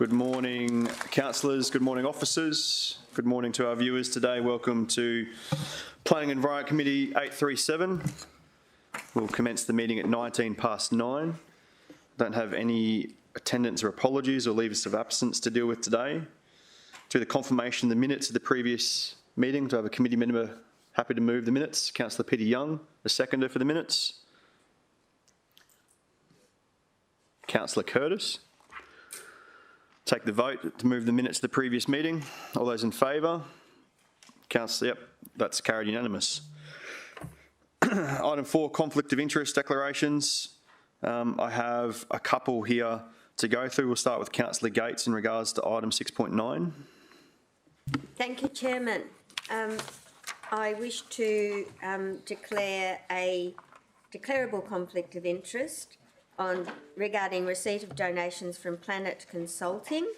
Good morning, councillors. Good morning, officers. Good morning to our viewers today. Welcome to Planning and Environment Committee 837. We'll commence the meeting at 9:19. Don't have any attendance or apologies or leaves of absence to deal with today. To the confirmation of the minutes of the previous meeting, to have a committee member happy to move the minutes. Councillor Peter Young, the seconder for the minutes. Councillor Curtis. Take the vote to move the minutes of the previous meeting. All those in favour? Councillor, yep, that's carried unanimous. Item 4, conflict of interest declarations. I have a couple here to go through. We'll start with Councillor Gates in regards to item 6.9. Thank you, Chairman. I wish to declare a declarable conflict of interest regarding receipt of donations from Planet Consulting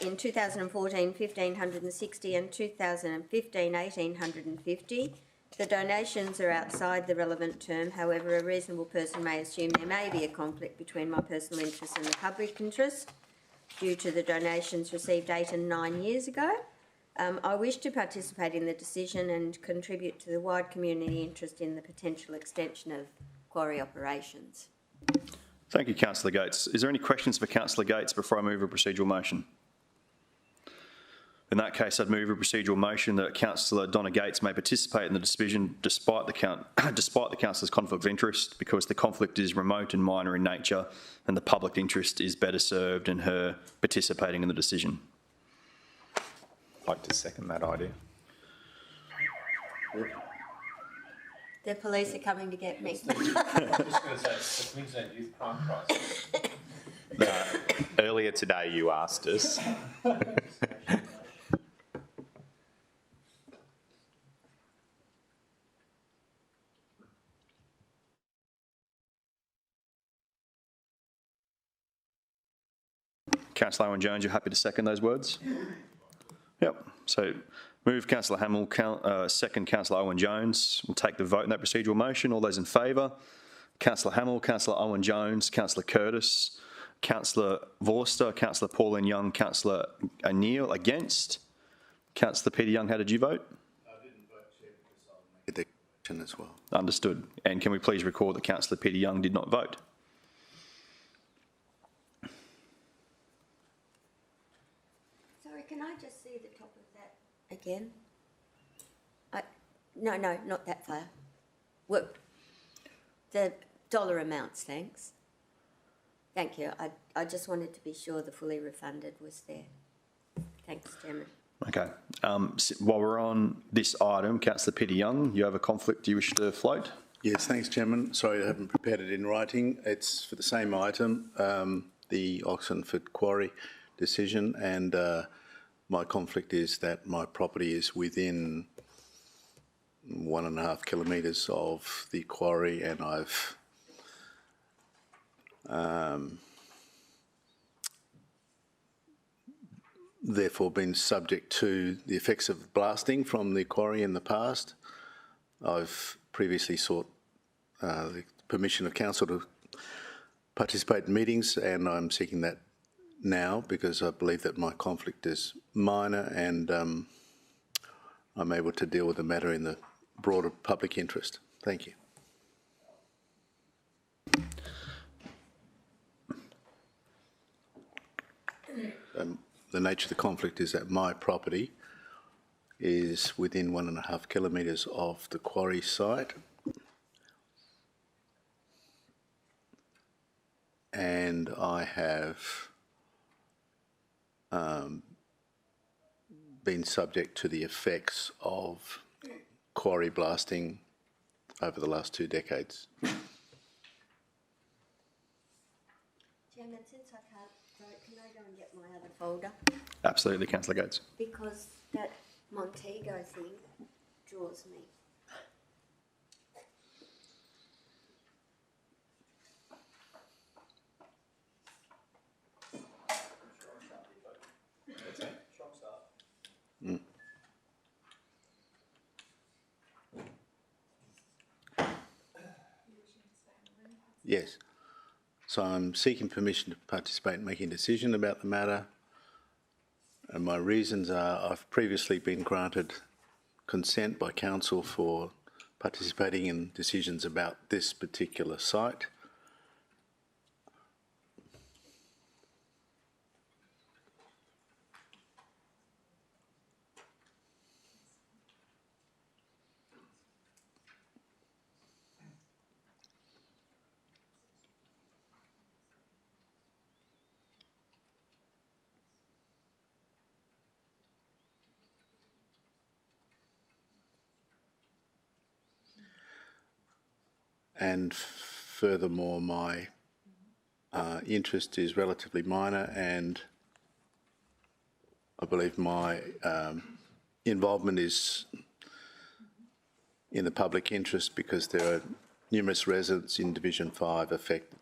in 2014 $1,560 and 2015 $1,850. The donations are outside the relevant term. However, a reasonable person may assume there may be a conflict between my personal interest and the public interest due to the donations received 8 and 9 years ago. I wish to participate in the decision and contribute to the wide community interest in the potential extension of quarry operations. Thank you, Councillor Gates. Is there any questions for Councillor Gates before I move a procedural motion? In that case, I'd move a procedural motion that Councillor Donna Gates may participate in the decision despite the councillor's conflict of interest, because the conflict is remote and minor in nature and the public interest is better served in her participating in the decision. I'd like to second that idea. The police are coming to get me. I'm just going to say, the Queensland Youth Crime Crisis. Earlier today you asked us. Councillor Owen-Jones, you're happy to second those words? Yep. So move Councillor Hamill, second Councillor Owen-Jones. We'll take the vote in that procedural motion. All those in favour? Councillor Hamill, Councillor Owen-Jones, Councillor Curtis, Councillor Vorster, Councillor Pauline Young, Councillor O'Neill. Against? Councillor Peter Young, how did you vote? I didn't vote, Chair, because I made the question as well. Understood. And can we please record that Councillor Peter Young did not vote? Sorry, can I just see the top of that again? No, not that far. The dollar amounts, thanks. Thank you. I just wanted to be sure the fully refunded was there. Thanks, Chairman. Okay. While we're on this item, Councillor Peter Young, you have a conflict you wish to float? Yes, thanks, Chairman. Sorry, I haven't prepared it in writing. It's for the same item, the Oxenford Quarry decision, and my conflict is that my property is within 1.5 kilometres of the quarry, and I've therefore been subject to the effects of blasting from the quarry in the past. I've previously sought the permission of council to participate in meetings, and I'm seeking that now because I believe that my conflict is minor and I'm able to deal with the matter in the broader public interest. Thank you. The nature of the conflict is that my property is within 1.5 kilometres of the quarry site, and I have been subject to the effects of quarry blasting over the last 2 decades. Chairman, since I can't vote, can I go and get my other folder? Absolutely, Councillor Gates. Because that Montego thing draws me. Yes. So I'm seeking permission to participate in making a decision about the matter. And my reasons are I've previously been granted consent by council for participating in decisions about this particular site. And furthermore, my interest is relatively minor, and I believe my involvement is in the public interest because there are numerous residents in Division 5 affected.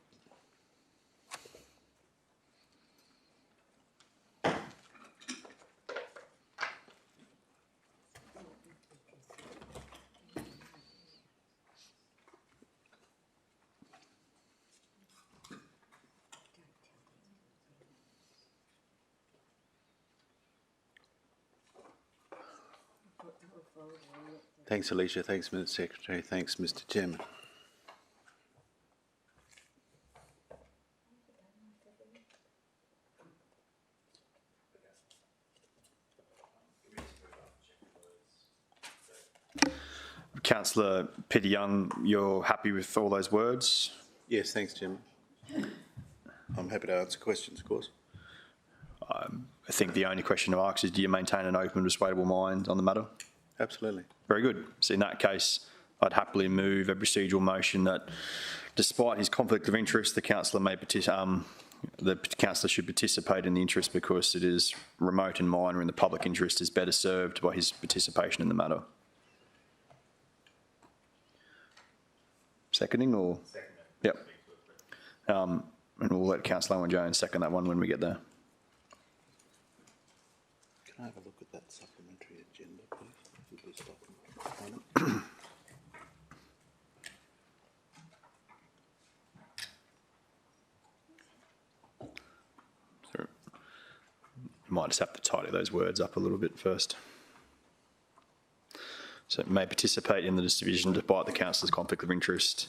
Thanks, Alicia. Thanks, Mr. Secretary. Thanks, Mr. Chairman. Councillor Peter Young, you're happy with all those words? Yes, thanks, Chairman. I'm happy to answer questions, of course. I think the only question to ask is, do you maintain an open and persuadable mind on the matter? Absolutely. Very good. So in that case, I'd happily move a procedural motion that, despite his conflict of interest, the councillor should participate in the interest because it is remote and minor, and the public interest is better served by his participation in the matter. Seconding or? Second. Yep. And we'll let Councillor Owen-Jones second that one when we get there. Can I have a look at that supplementary agenda, please? So, might just have to tidy those words up a little bit first. So it may participate in the distribution despite the councillor's conflict of interest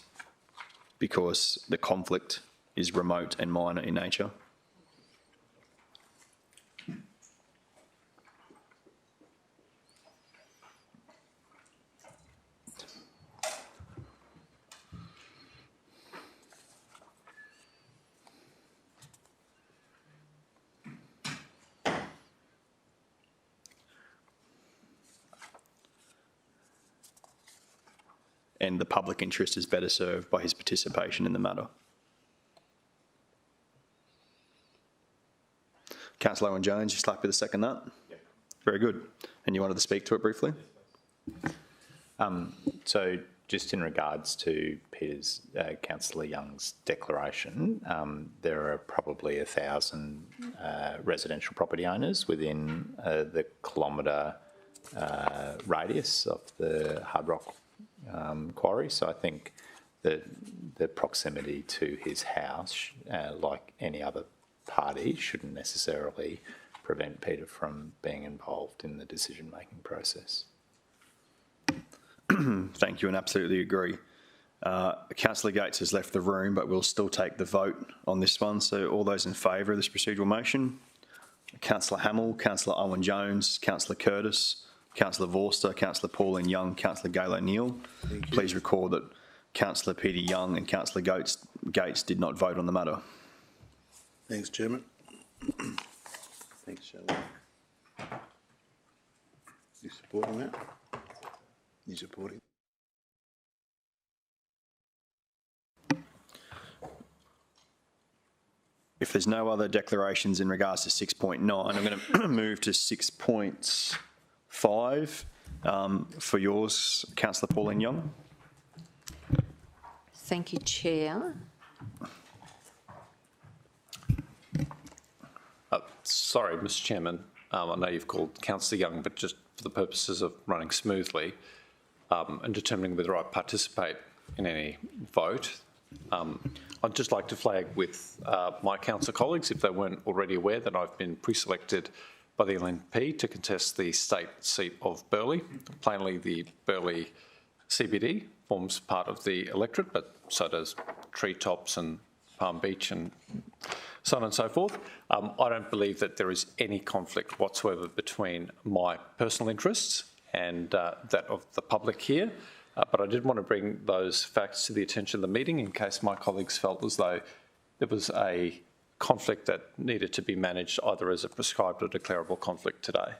because the conflict is remote and minor in nature. And the public interest is better served by his participation in the matter. Councillor Owen-Jones, you happy to second that? Yep. Very good. And you wanted to speak to it briefly? So just in regards to Peter's, Councillor Young's declaration, there are probably 1,000 residential property owners within the kilometre radius of the Hard Rock quarry. So I think that the proximity to his house, like any other party, shouldn't necessarily prevent Peter from being involved in the decision-making process. Thank you, and absolutely agree. Councillor Gates has left the room, but we'll still take the vote on this one. So all those in favour of this procedural motion? Councillor Hamill, Councillor Owen-Jones, Councillor Curtis, Councillor Vorster, Councillor Pauline Young, Councillor Gail O'Neill. Please record that Councillor Peter Young and Councillor Gates did not vote on the matter. Thanks, Chairman. Thanks, Shelley. You supporting that? You supporting? If there's no other declarations in regards to 6.9, I'm going to move to 6.5 for yours, Councillor Pauline Young. Thank you, Chair. Sorry, Mr. Chairman. I know you've called Councillor Young, but just for the purposes of running smoothly and determining whether I participate in any vote. I'd just like to flag with my council colleagues, if they weren't already aware, that I've been pre-selected by the LNP to contest the state seat of Burleigh. Plainly, the Burleigh CBD forms part of the electorate, but so does Treetops and Palm Beach and so on and so forth. I don't believe that there is any conflict whatsoever between my personal interests and that of the public here. But I did want to bring those facts to the attention of the meeting in case my colleagues felt as though there was a conflict that needed to be managed either as a prescribed or declarable conflict today.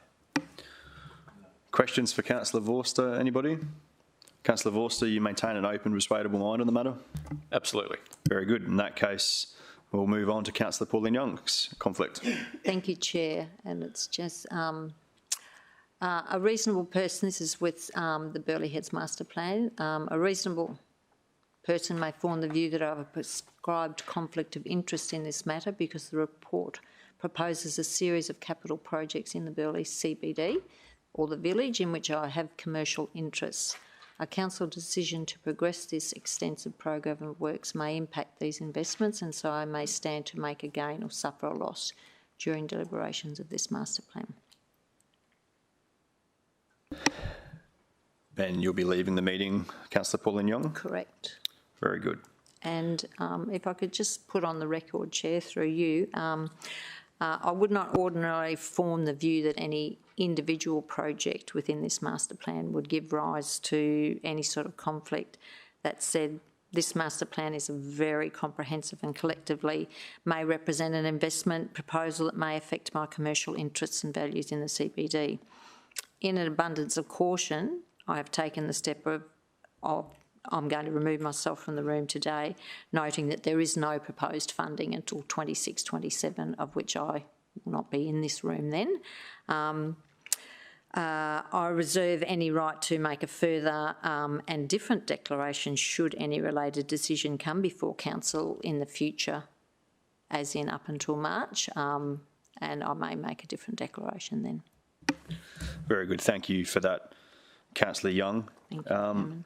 Questions for Councillor Vorster, anybody? Councillor Vorster, you maintain an open, persuadable mind on the matter? Absolutely. Very good. In that case, we'll move on to Councillor Pauline Young's conflict. Thank you, Chair. And it's just a reasonable person, this is with the Burleigh Heads Master Plan, a reasonable person may form the view that I have a prescribed conflict of interest in this matter because the report proposes a series of capital projects in the Burleigh CBD or the village in which I have commercial interests. A council decision to progress this extensive program of works may impact these investments, and so I may stand to make a gain or suffer a loss during deliberations of this master plan. And you'll be leaving the meeting, Councillor Pauline Young? Correct. Very good. And if I could just put on the record, Chair, through you, I would not ordinarily form the view that any individual project within this master plan would give rise to any sort of conflict. That said, this master plan is very comprehensive and collectively may represent an investment proposal that may affect my commercial interests and values in the CBD. In an abundance of caution, I have taken the step of I'm going to remove myself from the room today, noting that there is no proposed funding until 26-27, of which I will not be in this room then. I reserve any right to make a further and different declaration should any related decision come before Council in the future, as in up until March, and I may make a different declaration then. Very good. Thank you for that, Councillor Young. Thank you,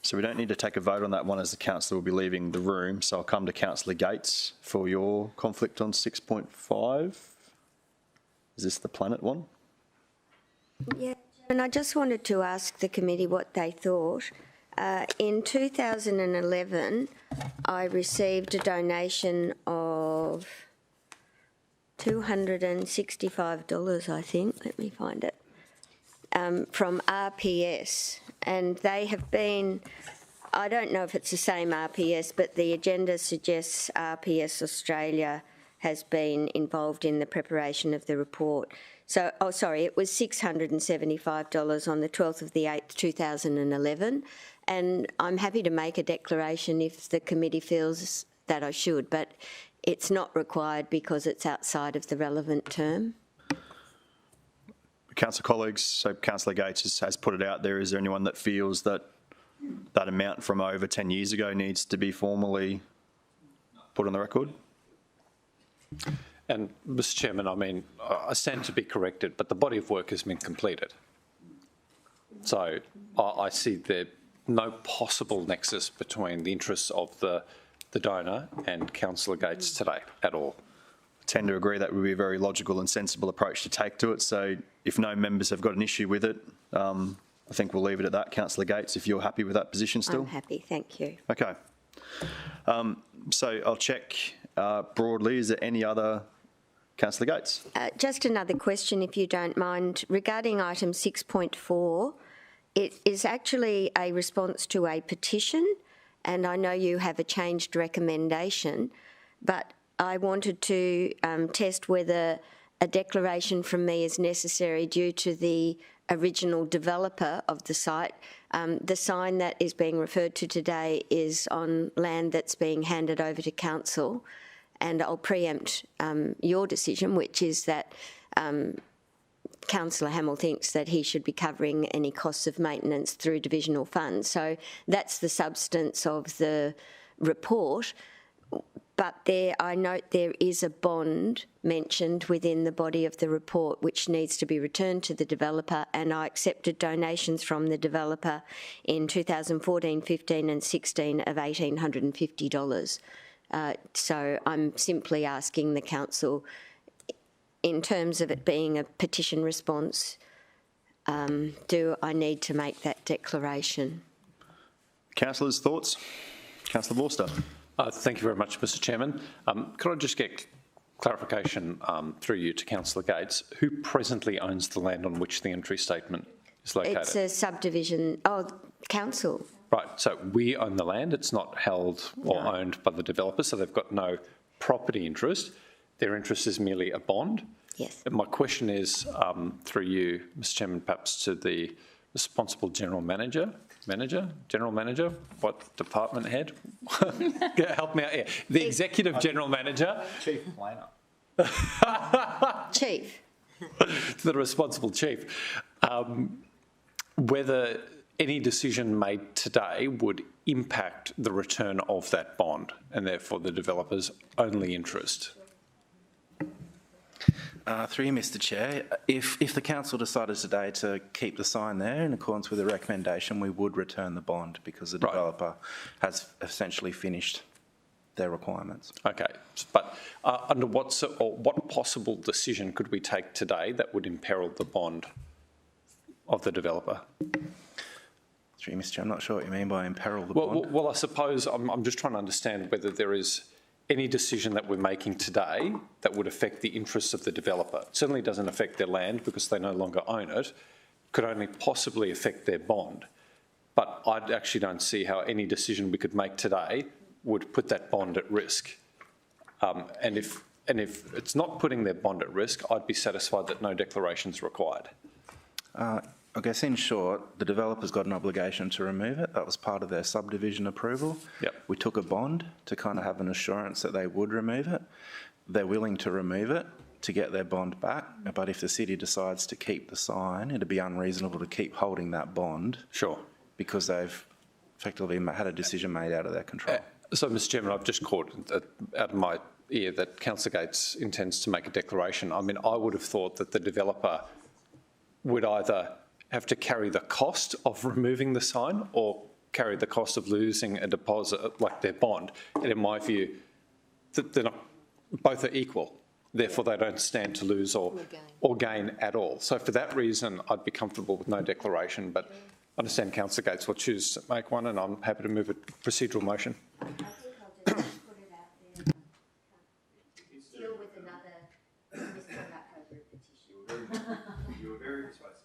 So we don't need to take a vote on that one as the councillor will be leaving the room. So I'll come to Councillor Gates for your conflict on 6.5. Is this the Planet one? Yeah, and I just wanted to ask the committee what they thought. In 2011, I received a donation of $265, I think. Let me find it. From RPS, and they have been, I don't know if it's the same RPS, but the agenda suggests RPS Australia has been involved in the preparation of the report. So, oh sorry, it was $675 on the 12th of the 8th, 2011, and I'm happy to make a declaration if the committee feels that I should, but it's not required because it's outside of the relevant term. Councillor colleagues, so Councillor Gates has put it out there. Is there anyone that feels that that amount from over 10 years ago needs to be formally put on the record? And Mr Chairman, I mean, I stand to be corrected, but the body of work has been completed. So I see there no possible nexus between the interests of the donor and Councillor Gates today at all. Tend to agree that would be a very logical and sensible approach to take to it. So if no members have got an issue with it, I think we'll leave it at that. Councillor Gates, if you're happy with that position still? I'm happy, thank you. Okay. So I'll check broadly. Is there any other? Councillor Gates. Just another question, if you don't mind. Regarding item 6.4, it is actually a response to a petition, and I know you have a changed recommendation, but I wanted to test whether a declaration from me is necessary due to the original developer of the site. The sign that is being referred to today is on land that's being handed over to council, and I'll preempt your decision, which is that Councillor Hamill thinks that he should be covering any costs of maintenance through divisional funds. So that's the substance of the report. But I note there is a bond mentioned within the body of the report which needs to be returned to the developer, and I accepted donations from the developer in 2014, 15 and 16 of $1,850. So I'm simply asking the council, in terms of it being a petition response, do I need to make that declaration? Councillors, thoughts? Councillor Vorster. Thank you very much, Mr Chairman. Could I just get clarification through you to Councillor Gates? Who presently owns the land on which the entry statement is located? It's a subdivision, council. Right, so we own the land. It's not held or owned by the developer, so they've got no property interest. Their interest is merely a bond. Yes. And my question is, through you, Mr Chairman, perhaps to the responsible general manager, what department head? Help me out here. The executive general manager. Chief planner. Chief. The responsible chief. Whether any decision made today would impact the return of that bond and therefore the developer's only interest. Through you, Mr Chair, if the council decided today to keep the sign there in accordance with the recommendation, we would return the bond because the developer has essentially finished their requirements. Okay, but under what possible decision could we take today that would imperil the bond of the developer? Through you, Mr Chair, I'm not sure what you mean by imperil the bond. Well, I suppose I'm just trying to understand whether there is any decision that we're making today that would affect the interests of the developer. It certainly doesn't affect their land because they no longer own it, could only possibly affect their bond. But I actually don't see how any decision we could make today would put that bond at risk. And if it's not putting their bond at risk, I'd be satisfied that no declaration is required. I guess in short, the developer's got an obligation to remove it. That was part of their subdivision approval. Yep. We took a bond to kind of have an assurance that they would remove it. They're willing to remove it to get their bond back, but if the city decides to keep the sign, it'd be unreasonable to keep holding that bond. Sure. Because they've effectively had a decision made out of their control. So, Mr Chairman, I've just caught out of my ear that Councillor Gates intends to make a declaration. I mean, I would have thought that the developer would either have to carry the cost of removing the sign or carry the cost of losing a deposit like their bond. And in my view, they're not, both are equal. Therefore, they don't stand to lose or gain at all. So for that reason, I'd be comfortable with no declaration, but I understand Councillor Gates will choose to make one, and I'm happy to move a procedural motion. I think I'll just put it out there. Deal with another misconduct over a petition. You were very persuasive.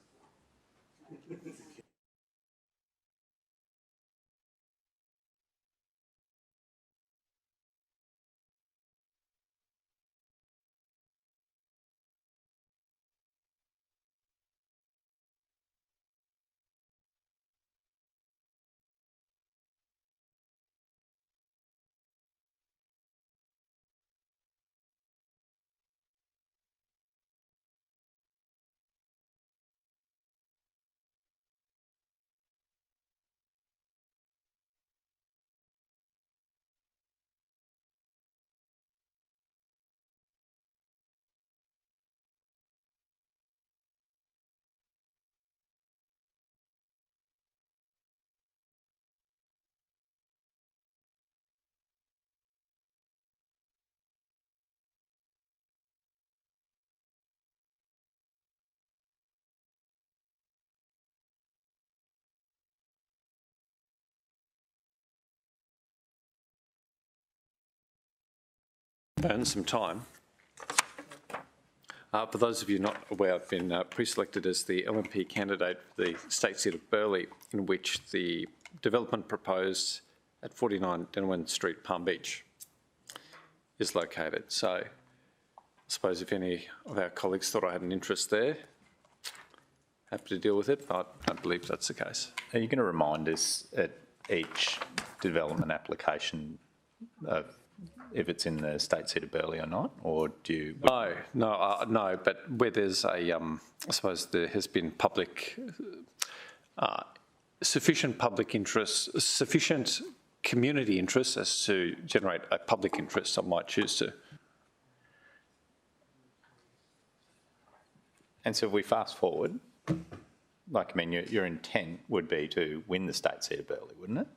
Burn some time. For those of you not aware, I've been pre-selected as the LNP candidate for the state seat of Burleigh, in which the development proposed at 49 Denwin Street, Palm Beach, is located. So I suppose if any of our colleagues thought I had an interest there, happy to deal with it, but I don't believe that's the case. Are you going to remind us at each development application of if it's in the state seat of Burleigh or not, or do you? No, but where there's a, I suppose there has been sufficient public interest, sufficient community interest as to generate a public interest, I might choose to. And so if we fast forward, like, I mean, your intent would be to win the state seat of Burleigh, wouldn't it?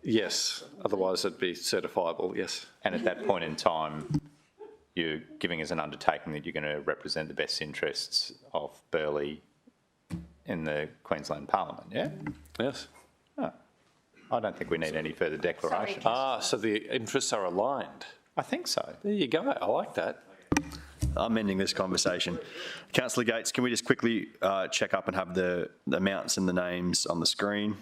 Yes, otherwise it'd be certifiable, yes. And at that point in time, you're giving us an undertaking that you're going to represent the best interests of Burleigh in the Queensland Parliament, yeah? Yes. Oh, I don't think we need any further declaration. So the interests are aligned. I think so. There you go, I like that. I'm ending this conversation. Councillor Gates, can we just quickly check up and have the amounts and the names on the screen?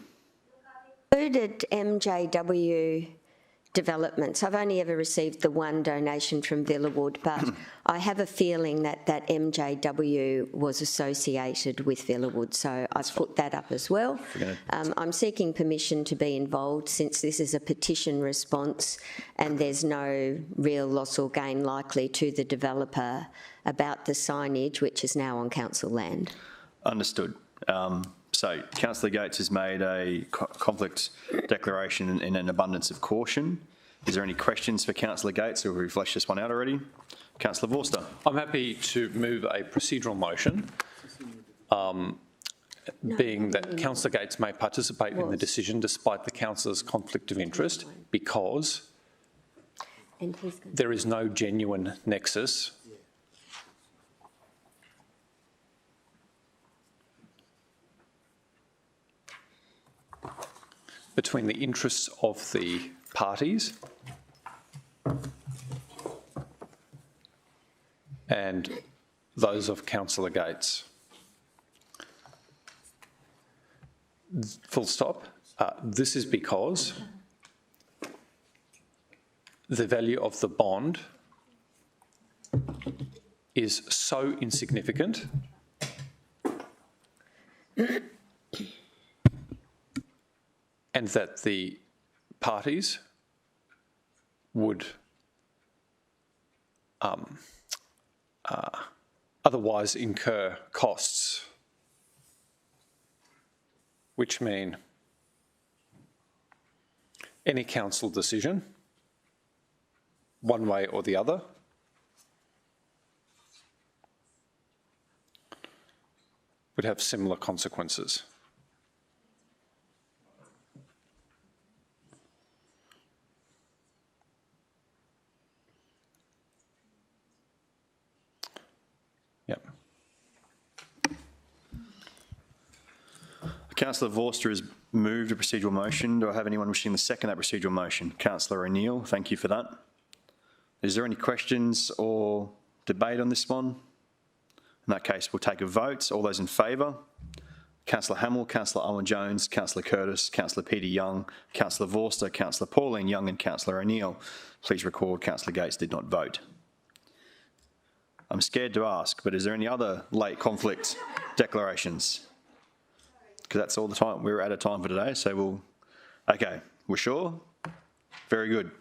Included MJW developments. I've only ever received the one donation from Villawood, but I have a feeling that MJW was associated with Villawood, so I've put that up as well. I'm seeking permission to be involved since this is a petition response and there's no real loss or gain likely to the developer about the signage, which is now on council land. Understood. So Councillor Gates has made a conflict declaration in an abundance of caution. Is there any questions for Councillor Gates, or have we fleshed this one out already? Councillor Vorster. I'm happy to move a procedural motion, being that Councillor Gates may participate in the decision despite the councillor's conflict of interest because there is no genuine nexus between the interests of the parties and those of Councillor Gates. Full stop. This is because the value of the bond is so insignificant and that the parties would otherwise incur costs, which mean any council decision, one way or the other, would have similar consequences. Yep. Councillor Vorster has moved a procedural motion. Do I have anyone wishing to second that procedural motion? Councillor O'Neill, thank you for that. Is there any questions or debate on this one? In that case, we'll take a vote. All those in favour? Councillor Hamill, Councillor Owen-Jones, Councillor Curtis, Councillor Peter Young, Councillor Vorster, Councillor Pauline Young and Councillor O'Neill. Please record Councillor Gates did not vote. I'm scared to ask, but is there any other late conflict declarations? Because that's all the time. We're out of time for today, so we'll... Okay, we're sure? Very good.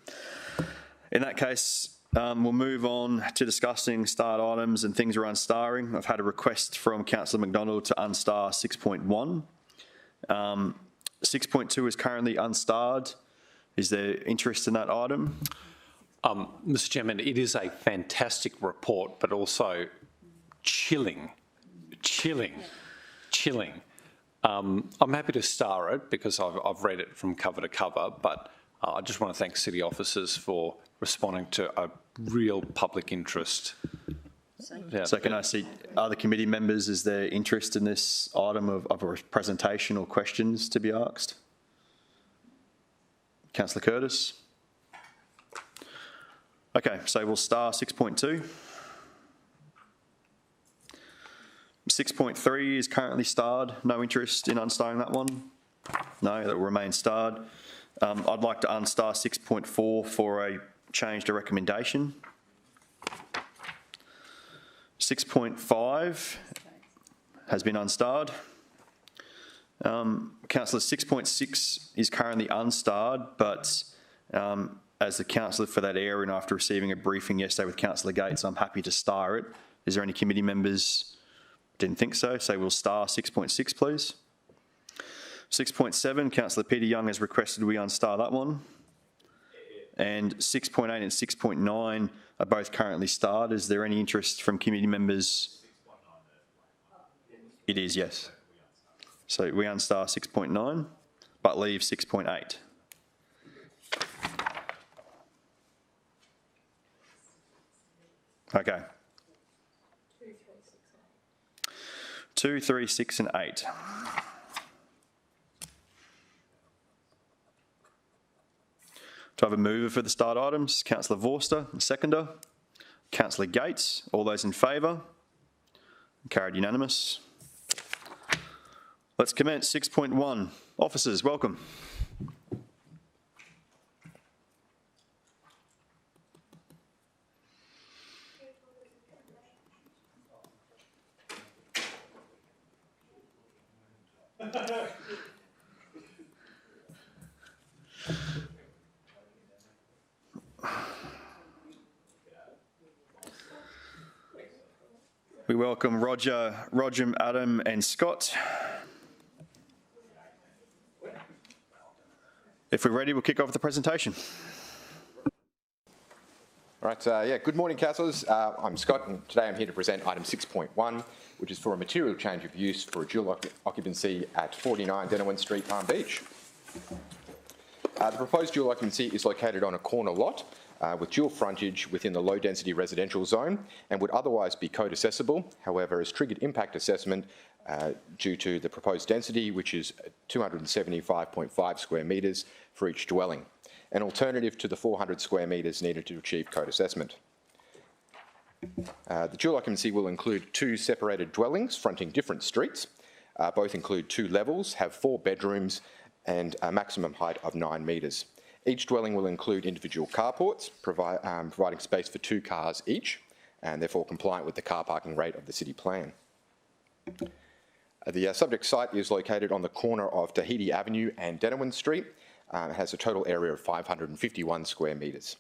In that case, we'll move on to discussing starred items and things we're unstarring. I've had a request from Councillor McDonald to unstar 6.1. 6.2 is currently unstarred. Is there interest in that item? Mr. Chairman, it is a fantastic report, but also chilling. I'm happy to star it because I've read it from cover to cover, but I just want to thank city officers for responding to a real public interest. Yeah. So can I see other committee members, is there interest in this item of a presentation or questions to be asked? Councillor Curtis? Okay, so we'll star 6.2. 6.3 is currently starred. No interest in unstarring that one? No, that will remain starred. I'd like to unstar 6.4 for a change to recommendation. 6.5 has been unstarred. Councillor, 6.6 is currently unstarred, but as the councillor for that area and after receiving a briefing yesterday with Councillor Gates, I'm happy to star it. Is there any committee members? Didn't think so, so we'll star 6.6, please. 6.7, Councillor Peter Young has requested we unstar that one. And 6.8 and 6.9 are both currently starred. Is there any interest from committee members? It is, yes. So we unstar 6.9, but leave 6.8. Okay. 2, 3, 6 and 8. Do I have a mover for the start items? Councillor Vorster, a seconder. Councillor Gates, all those in favour? Carried unanimous. Let's commence 6.1. Officers, welcome. We welcome Roger, Adam and Scott. If we're ready, we'll kick off with the presentation. All right, good morning, councillors. I'm Scott, and today I'm here to present item 6.1, which is for a material change of use for a dual occupancy at 49 Denowin Street, Palm Beach. The proposed dual occupancy is located on a corner lot with dual frontage within the low-density residential zone and would otherwise be code accessible. However, has triggered impact assessment due to the proposed density, which is 275.5 square metres for each dwelling, an alternative to the 400 square metres needed to achieve code assessment. The dual occupancy will include 2 separated dwellings fronting different streets. Both include 2 levels, have 4 bedrooms and a maximum height of 9 metres. Each dwelling will include individual carports, providing space for 2 cars each, and therefore compliant with the car parking rate of the city plan. The subject site is located on the corner of Tahiti Avenue and Denowin Street. It has a total area of 551 square metres.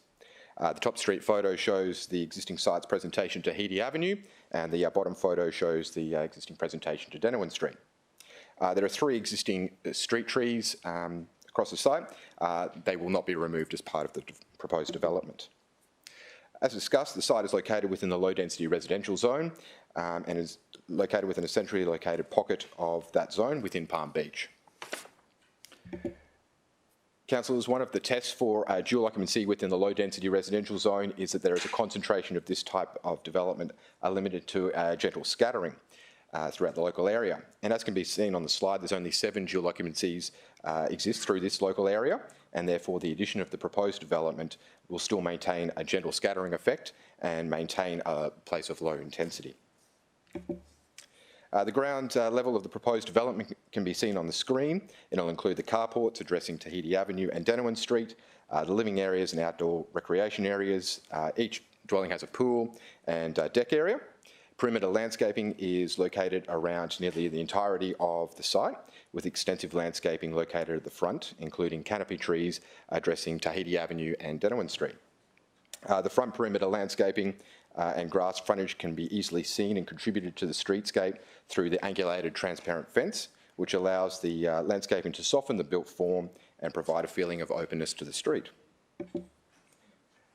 The top street photo shows the existing site's presentation to Tahiti Avenue, and the bottom photo shows the existing presentation to Denowin Street. There are 3 existing street trees across the site. They will not be removed as part of the proposed development. As discussed, the site is located within the low-density residential zone and is located within a centrally located pocket of that zone within Palm Beach. Councillors, one of the tests for dual occupancy within the low-density residential zone is that there is a concentration of this type of development limited to gentle scattering throughout the local area. And as can be seen on the slide, there's only 7 dual occupancies exist through this local area, and therefore the addition of the proposed development will still maintain a gentle scattering effect and maintain a place of low intensity. The ground level of the proposed development can be seen on the screen. It'll include the carports addressing Tahiti Avenue and Denowin Street, the living areas and outdoor recreation areas. Each dwelling has a pool and deck area. Perimeter landscaping is located around nearly the entirety of the site, with extensive landscaping located at the front, including canopy trees addressing Tahiti Avenue and Denowin Street. The front perimeter landscaping and grass frontage can be easily seen and contributed to the streetscape through the angulated transparent fence, which allows the landscaping to soften the built form and provide a feeling of openness to the street.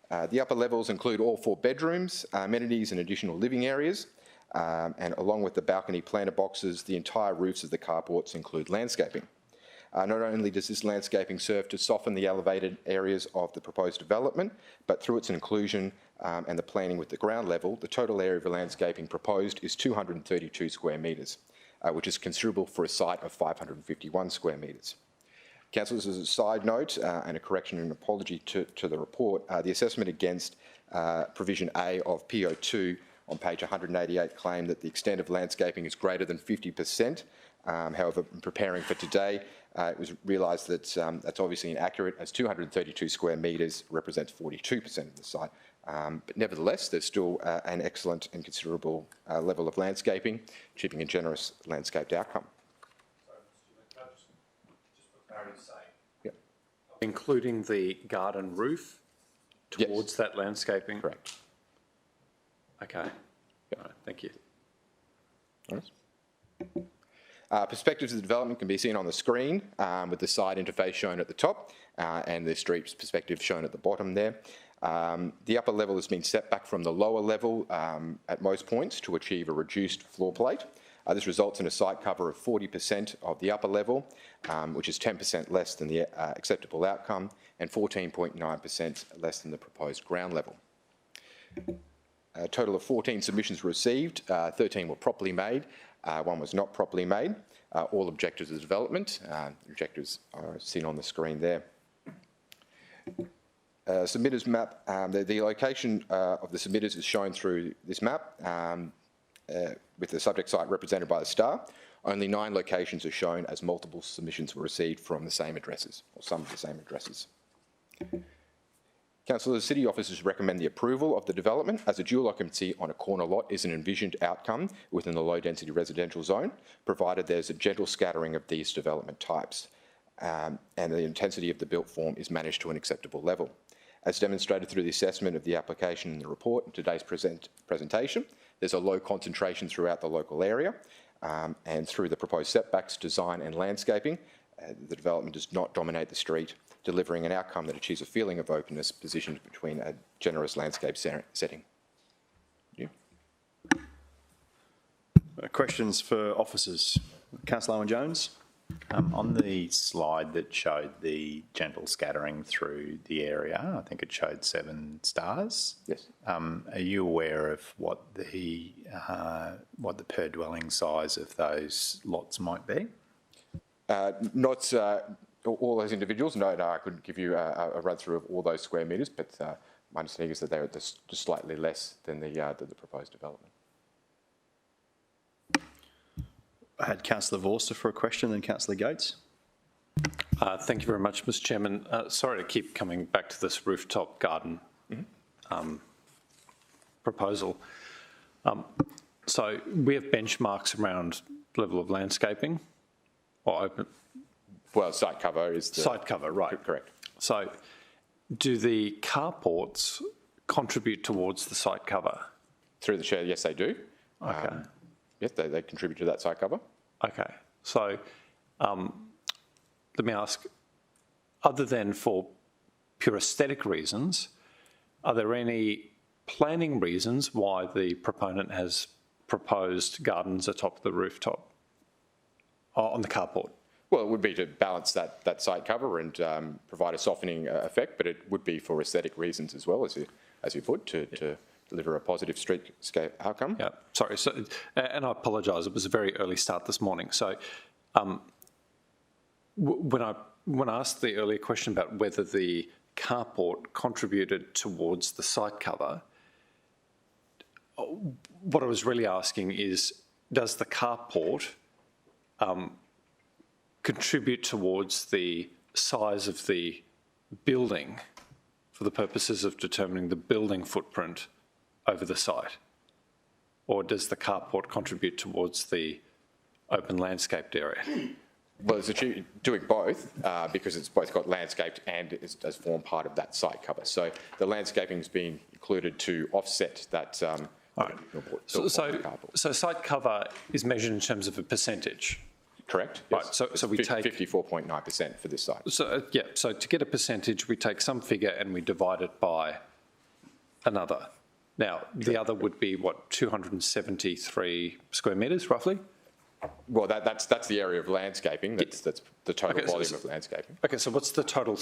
The upper levels include all 4 bedrooms, amenities and additional living areas, and along with the balcony planter boxes, the entire roofs of the carports include landscaping. Not only does this landscaping serve to soften the elevated areas of the proposed development, but through its inclusion and the planning with the ground level, the total area of landscaping proposed is 232 square metres, which is considerable for a site of 551 square metres. Councillors, as a side note and a correction and apology to the report, the assessment against provision A of PO2 on page 188 claimed that the extent of landscaping is greater than 50%. However, in preparing for today, it was realised that that's obviously inaccurate, as 232 square metres represents 42% of the site. But nevertheless, there's still an excellent and considerable level of landscaping, achieving a generous landscaped outcome. Yep. Including the garden roof towards Yes. that landscaping? Correct. Okay. All right, thank you. All Perspectives of the development can be seen on the screen with the side interface shown at the top and the street perspective shown at the bottom there. The upper level has been set back from the lower level at most points to achieve a reduced floor plate. This results in a site cover of 40% of the upper level, which is 10% less than the acceptable outcome and 14.9% less than the proposed ground level. A total of 14 submissions were received, 13 were properly made, one was not properly made. All objectives of development, objectives are seen on the screen there. Submitters map, the location of the submitters is shown through this map with the subject site represented by the star. Only 9 locations are shown as multiple submissions were received from the same addresses, or some of the same addresses. Councillors, city officers recommend the approval of the development as a dual occupancy on a corner lot is an envisioned outcome within the low density residential zone, provided there's a gentle scattering of these development types and the intensity of the built form is managed to an acceptable level. As demonstrated through the assessment of the application in the report in today's presentation, there's a low concentration throughout the local area and through the proposed setbacks, design and landscaping, the development does not dominate the street, delivering an outcome that achieves a feeling of openness positioned between a generous landscape setting. Yeah. Questions for officers? Councillor Owen-Jones. On the slide that showed the gentle scattering through the area, I think it showed 7 stars. Yes. Are you aware of what the per dwelling size of those lots might be? Not all those individuals. No, I couldn't give you a run through of all those square metres, but my understanding is that they're just slightly less than the proposed development. I had Councillor Vorster for a question, then Councillor Gates. Thank you very much, Mr Chairman. Sorry to keep coming back to this rooftop garden proposal. So we have benchmarks around level of landscaping or open. Well, site cover is the... Site cover, right. Correct. So do the carports contribute towards the site cover? Through the chair, yes, they do. Okay. Yes, they contribute to that site cover. Okay. So let me ask, other than for pure aesthetic reasons, are there any planning reasons why the proponent has proposed gardens atop the rooftop on the carport? Well, it would be to balance that site cover and provide a softening effect, but it would be for aesthetic reasons as well, as you put, to deliver a positive streetscape outcome. Yeah, sorry. So, and I apologise, it was a very early start this morning. So when I asked the earlier question about whether the carport contributed towards the site cover, what I was really asking is, does the carport contribute towards the size of the building for the purposes of determining the building footprint over the site? Or does the carport contribute towards the open landscaped area? Well, it's doing both because it's both got landscaped and it does form part of that site cover. So the landscaping has been included to offset that. Right. So site cover is measured in terms of a percentage. Correct. Right. Yes. So we take 54.9% for this site. So yeah. So to get a percentage, we take some figure and we divide it by another. Now the other would be what, 273 square metres roughly. Well, that's the area of landscaping. That's the total volume of landscaping. Okay. So what's the total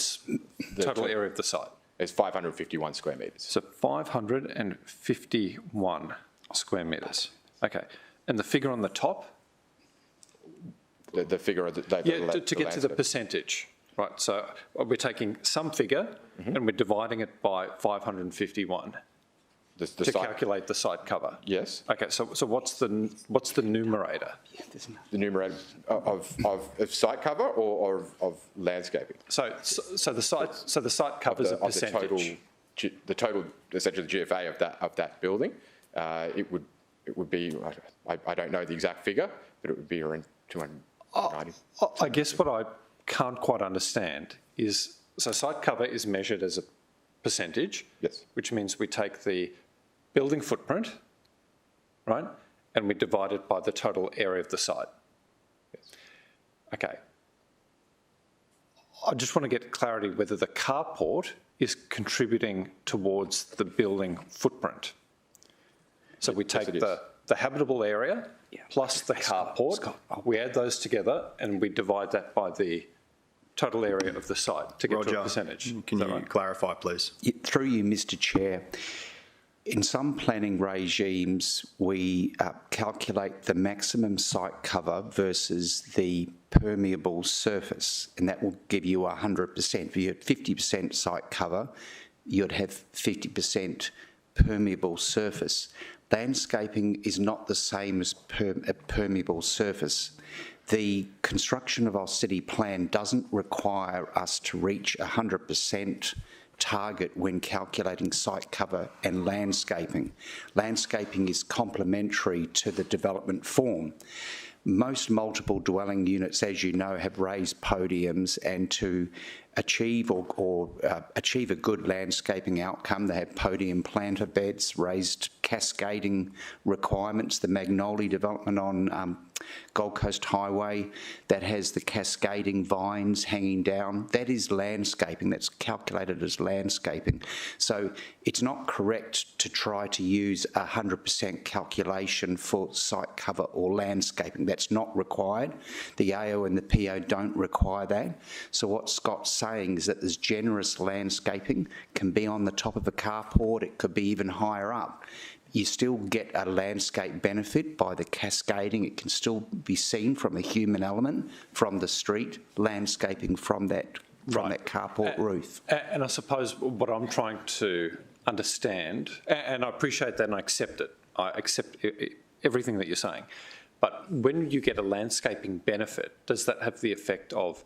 area of the site? It's 551 square metres. So 551 square metres. Okay. And the figure on the top? The figure of the to get to the percentage, right? So we're taking some figure and we're dividing it by 551 to calculate the site cover. Yes. Okay. So what's the numerator? The numerator of site cover or of landscaping. So the site cover is a percentage. The total essentially the GFA of that building. It would be I don't know the exact figure, but it would be around 290. I guess what I can't quite understand is, so site cover is measured as a percentage, yes, which means we take the building footprint, right, and we divide it by the total area of the site. Yes. Okay. I just want to get clarity whether the carport is contributing towards the building footprint. So we take the habitable area plus the carport, we add those together and we divide that by the total area of the site to get to a percentage. Can you clarify, please? Through you, Mr. Chair, in some planning regimes, we calculate the maximum site cover versus the permeable surface, and that will give you 100%. If you had 50% site cover, you'd have 50% permeable surface. Landscaping is not the same as a permeable surface. The construction of our city plan doesn't require us to reach 100% target when calculating site cover and landscaping. Landscaping is complementary to the development form. Most multiple dwelling units, as you know, have raised podiums, and to achieve or achieve a good landscaping outcome, they have podium planter beds, raised cascading requirements. The Magnolia development on Gold Coast Highway that has the cascading vines hanging down, that is landscaping, that's calculated as landscaping. So it's not correct to try to use 100% calculation for site cover or landscaping. That's not required. The AO and the PO don't require that. So what Scott's saying is that there's generous landscaping, can be on the top of a carport, it could be even higher up. You still get a landscape benefit by the cascading. It can still be seen from a human element, from the street, landscaping from that carport roof. And I suppose what I'm trying to understand, and I appreciate that and I accept it, I accept everything that you're saying, but when you get a landscaping benefit, does that have the effect of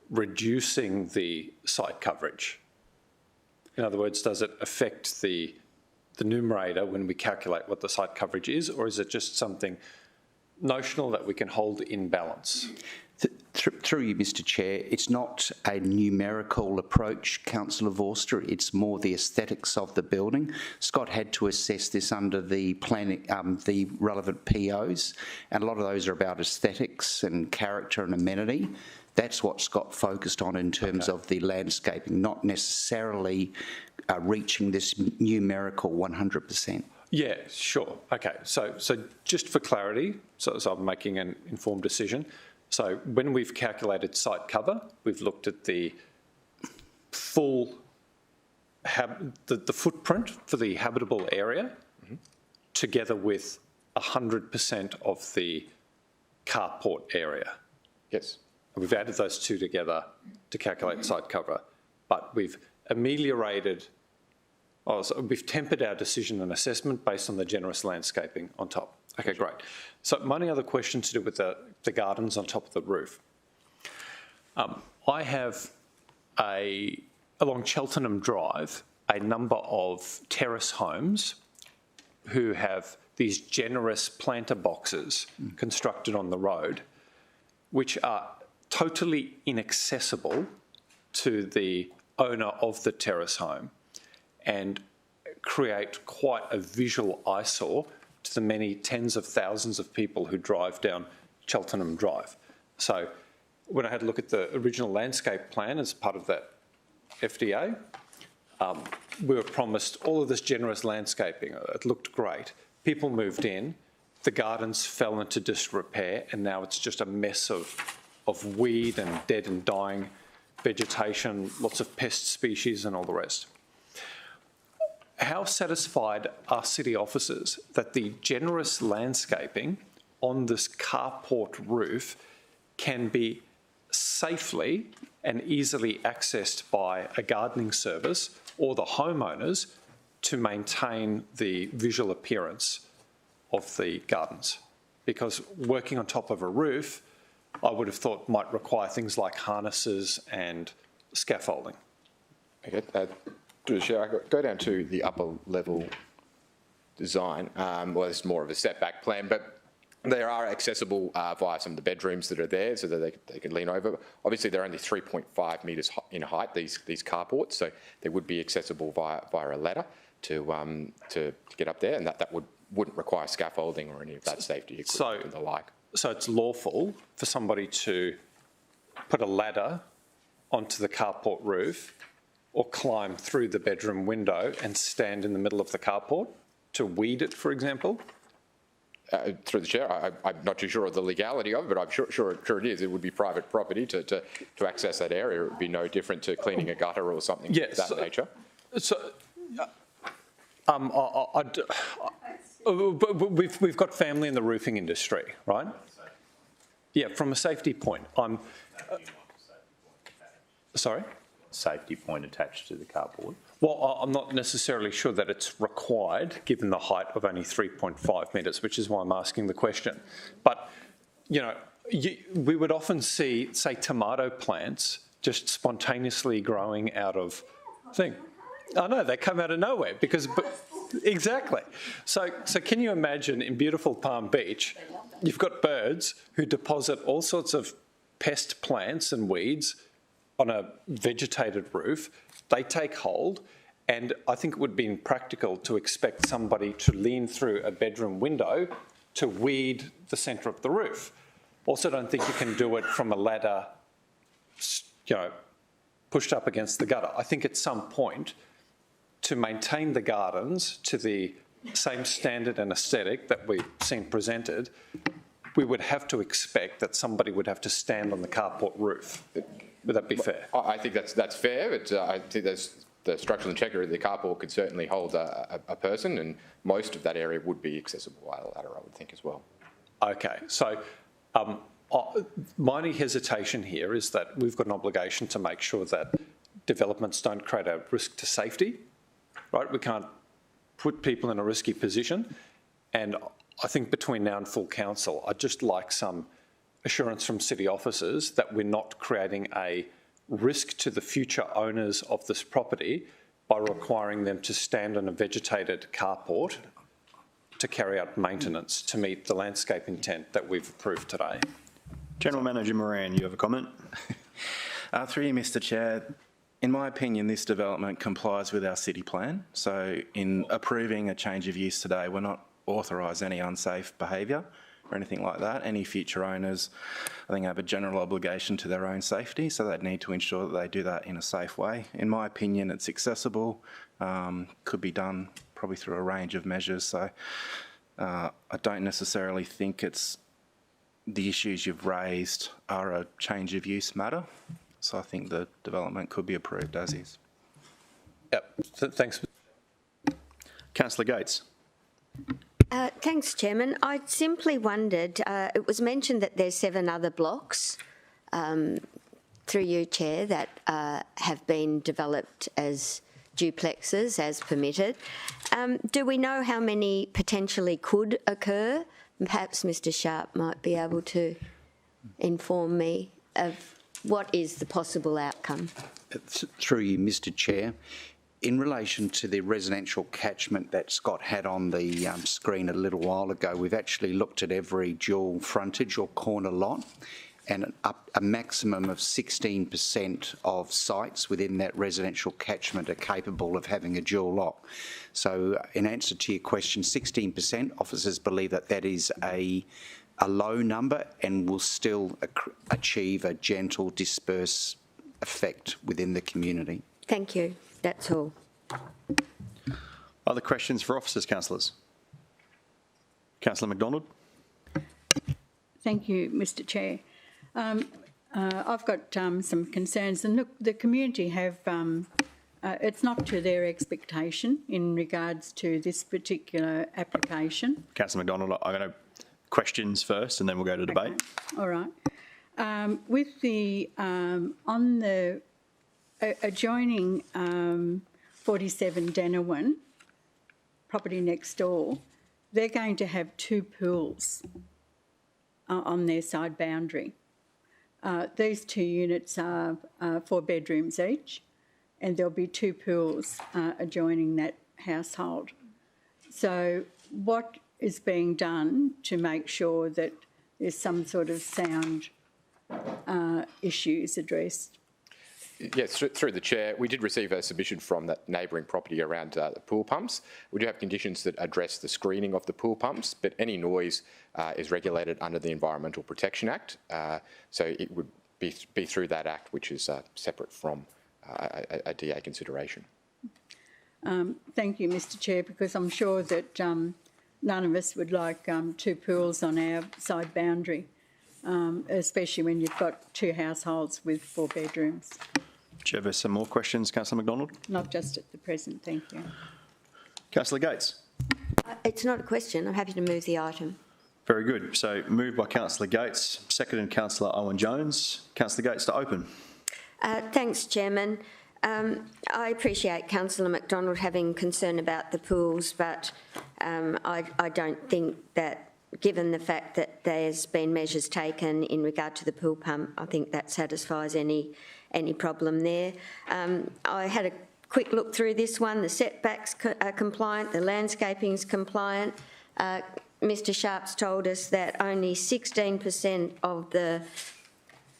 reducing the site coverage? In other words, does it affect the numerator when we calculate what the site coverage is, or is it just something notional that we can hold in balance? Through you, Mr. Chair, it's not a numerical approach, Councillor Vorster. It's more the aesthetics of the building. Scott had to assess this under the planning, the relevant POs, and a lot of those are about aesthetics and character and amenity. That's what Scott focused on in terms of the landscaping, not necessarily reaching this numerical 100%. Yeah, sure. Okay, so just for clarity, so I'm making an informed decision. So when we've calculated site cover, we've looked at the full, the footprint for the habitable area, together with 100% of the carport area. Yes. And we've added those two together to calculate site cover, but we've ameliorated, so we've tempered our decision and assessment based on the generous landscaping on top. Okay, great. So my only other question to do with the gardens on top of the roof. I have along Cheltenham Drive, a number of terrace homes who have these generous planter boxes constructed on the road, which are totally inaccessible to the owner of the terrace home and create quite a visual eyesore to the many tens of thousands of people who drive down Cheltenham Drive. So when I had a look at the original landscape plan as part of that FDA, we were promised all of this generous landscaping. It looked great. People moved in, the gardens fell into disrepair, and now it's just a mess of weed and dead and dying vegetation, lots of pest species and all the rest. How satisfied are city officers that the generous landscaping on this carport roof can be safely and easily accessed by a gardening service or the homeowners to maintain the visual appearance of the gardens? Because working on top of a roof, I would have thought might require things like harnesses and scaffolding. Okay, through the chair, I go down to the upper level design. Well, it's more of a setback plan, but they are accessible via some of the bedrooms that are there, so that they can lean over. Obviously, they're only 3.5 metres in height, these carports, so they would be accessible via a ladder to get up there, and that wouldn't require scaffolding or any of that safety equipment and the like. So it's lawful for somebody to put a ladder onto the carport roof or climb through the bedroom window and stand in the middle of the carport to weed it, for example? Through the chair, I'm not too sure of the legality of it, but I'm sure it is. It would be private property to access that area. It would be no different to cleaning a gutter or something of that nature. So, we've got family in the roofing industry, right? Yeah, from a safety point, sorry? Safety point attached to the carport. Well, I'm not necessarily sure that it's required, given the height of only 3.5 metres, which is why I'm asking the question. But, you know, we would often see, say, tomato plants just spontaneously growing out of thing. I know, they come out of nowhere because, exactly. So can you imagine in beautiful Palm Beach, you've got birds who deposit all sorts of pest plants and weeds on a vegetated roof, they take hold, and I think it would be impractical to expect somebody to lean through a bedroom window to weed the centre of the roof. Also, don't think you can do it from a ladder, you know, pushed up against the gutter. I think at some point, to maintain the gardens to the same standard and aesthetic that we've seen presented, we would have to expect that somebody would have to stand on the carport roof. Would that be fair? I think that's fair, but I think the structural integrity of the carport could certainly hold a person, and most of that area would be accessible by a ladder, I would think, as well. Okay, so my only hesitation here is that we've got an obligation to make sure that developments don't create a risk to safety, right? We can't put people in a risky position, and I think between now and full council, I'd just like some assurance from city officers that we're not creating a risk to the future owners of this property by requiring them to stand on a vegetated carport to carry out maintenance to meet the landscape intent that we've approved today. General Manager Moran, you have a comment? Through you, Mr Chair, in my opinion, this development complies with our city plan. So in approving a change of use today, we're not authorising any unsafe behaviour or anything like that. Any future owners, I think, have a general obligation to their own safety, so they need to ensure that they do that in a safe way. In my opinion, it's accessible, could be done probably through a range of measures, so I don't necessarily think it's the issues you've raised are a change of use matter, so I think the development could be approved as is. Yep, thanks. Councillor Gates. Thanks, Chairman. I simply wondered, it was mentioned that there's 7 other blocks, through you, Chair, that have been developed as duplexes as permitted. Do we know how many potentially could occur? Perhaps Mr Sharp might be able to inform me of what is the possible outcome. Through you, Mr Chair, in relation to the residential catchment that Scott had on the screen a little while ago, we've actually looked at every dual frontage or corner lot, and a maximum of 16% of sites within that residential catchment are capable of having a dual lot. So in answer to your question, 16%, officers believe that that is a low number and will still achieve a gentle disperse effect within the community. Thank you. That's all. Other questions for officers, councillors? Councillor McDonald. Thank you, Mr Chair. I've got some concerns, and look, the community have, it's not to their expectation in regards to this particular application. Councillor McDonald, I'm going to questions first and then we'll go to debate. Okay. All right. With the, on the adjoining 47 Denowin, property next door, they're going to have 2 pools on their side boundary. These 2 units are 4 bedrooms each, and there'll be 2 pools adjoining that household. So what is being done to make sure that there's some sort of sound issues addressed? Yes, through the chair, we did receive a submission from that neighbouring property around the pool pumps. We do have conditions that address the screening of the pool pumps, but any noise is regulated under the Environmental Protection Act. So it would be through that act, which is separate from a DA consideration. Thank you, Mr Chair, because I'm sure that none of us would like two pools on our side boundary, especially when you've got two households with 4 bedrooms. Do you have some more questions, Councillor McDonald? Not just at the present, thank you. Councillor Gates? It's not a question. I'm happy to move the item. Very good. So moved by Councillor Gates, seconded Councillor Owen-Jones. Councillor Gates to open. Thanks, Chairman. I appreciate Councillor McDonald having concern about the pools, but I don't think that, given the fact that there's been measures taken in regard to the pool pump, I think that satisfies any problem there. I had a quick look through this one. The setbacks are compliant, the landscaping's compliant. Mr Sharp's told us that only 16% of the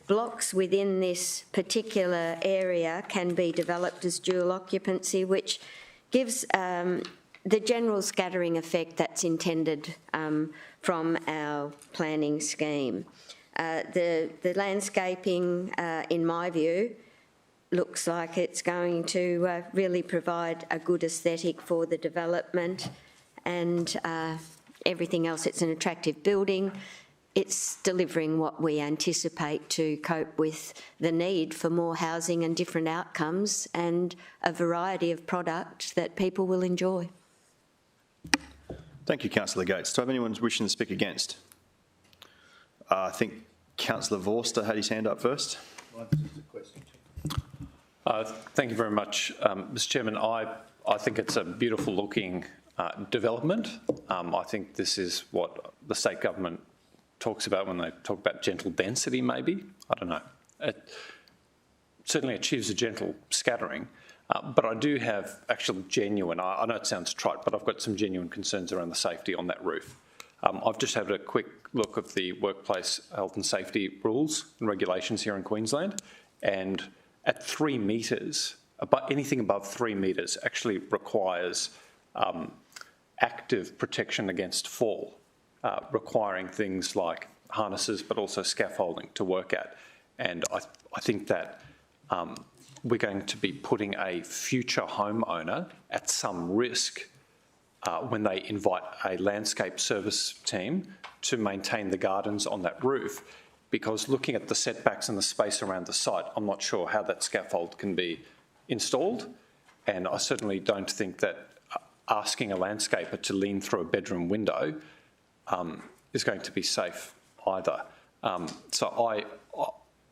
blocks within this particular area can be developed as dual occupancy, which gives the general scattering effect that's intended from our planning scheme. The landscaping, in my view, looks like it's going to really provide a good aesthetic for the development, and everything else. It's an attractive building. It's delivering what we anticipate to cope with the need for more housing and different outcomes and a variety of product that people will enjoy. Thank you, Councillor Gates. Do I have anyone wishing to speak against? I think Councillor Vorster had his hand up first. Thank you very much, Mr Chairman. I think it's a beautiful looking development. I think this is what the state government talks about when they talk about gentle density, maybe. I don't know. It certainly achieves a gentle scattering, but I do have actual genuine, I know it sounds trite, but I've got some genuine concerns around the safety on that roof. I've just had a quick look of the workplace health and safety rules and regulations here in Queensland, and at 3 metres, anything above 3 metres actually requires active protection against fall, requiring things like harnesses but also scaffolding to work at. And I think that we're going to be putting a future homeowner at some risk when they invite a landscape service team to maintain the gardens on that roof, because looking at the setbacks and the space around the site, I'm not sure how that scaffold can be installed, and I certainly don't think that asking a landscaper to lean through a bedroom window is going to be safe either. So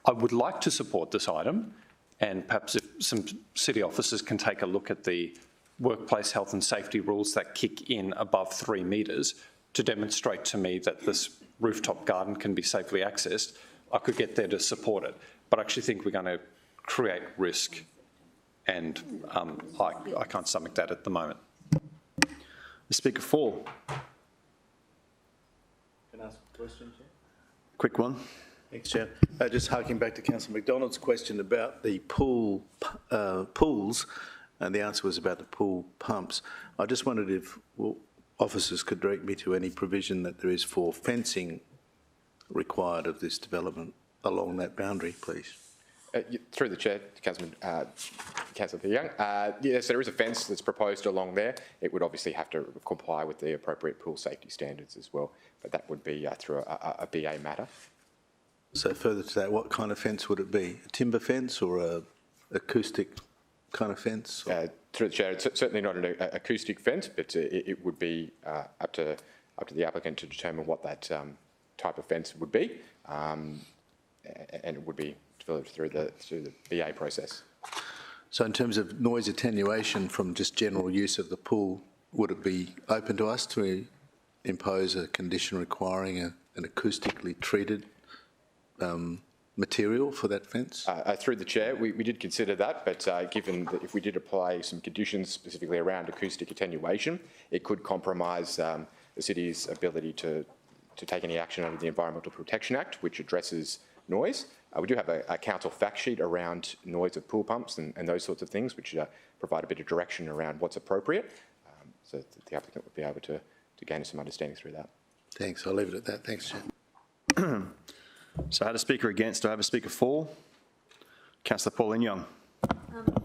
I would like to support this item, and perhaps if some city officers can take a look at the workplace health and safety rules that kick in above 3 metres to demonstrate to me that this rooftop garden can be safely accessed, I could get there to support it. But I actually think we're going to create risk, and I can't stomach that at the moment. Speaker 4. Can I ask a question, Chair? Quick one. Thanks, Chair. Just harking back to Councillor McDonald's question about the pools, and the answer was about the pool pumps. I just wondered if officers could direct me to any provision that there is for fencing required of this development along that boundary, please. Through the Chair, Councillor Young. Yes, there is a fence that's proposed along there. It would obviously have to comply with the appropriate pool safety standards as well, but that would be through a BA matter. So further to that, what kind of fence would it be? A timber fence or a acoustic kind of fence? Through the Chair, it's certainly not an acoustic fence, but it would be up to the applicant to determine what that type of fence would be, and it would be developed through the BA process. So in terms of noise attenuation from just general use of the pool, would it be open to us to impose a condition requiring an acoustically treated material for that fence? Through the Chair, we did consider that, but given that if we did apply some conditions specifically around acoustic attenuation, it could compromise the city's ability to take any action under the Environmental Protection Act, which addresses noise. We do have a council fact sheet around noise of pool pumps and those sorts of things, which provide a bit of direction around what's appropriate, so that the applicant would be able to gain some understanding through that. Thanks. I'll leave it at that. Thanks, Chair. So I had a speaker against. Do I have a speaker for? Councillor Pauline Young.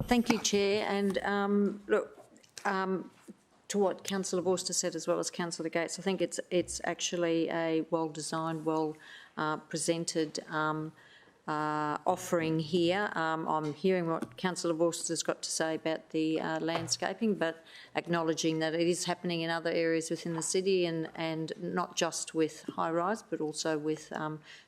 Thank you, Chair. And look, to what Councillor Vorster said as well as Councillor Gates, I think it's actually a well-designed, well-presented offering here. I'm hearing what Councillor Vorster's got to say about the landscaping, but acknowledging that it is happening in other areas within the city and not just with high-rise, but also with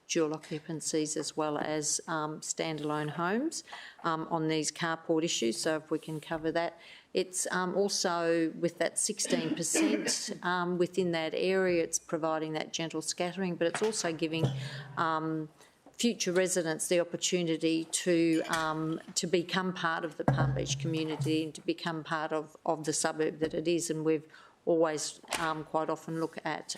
dual occupancies as well as standalone homes on these carport issues. So if we can cover that. It's also with that 16% within that area, it's providing that gentle scattering, but it's also giving future residents the opportunity to become part of the Palm Beach community and to become part of the suburb that it is. And we've always quite often look at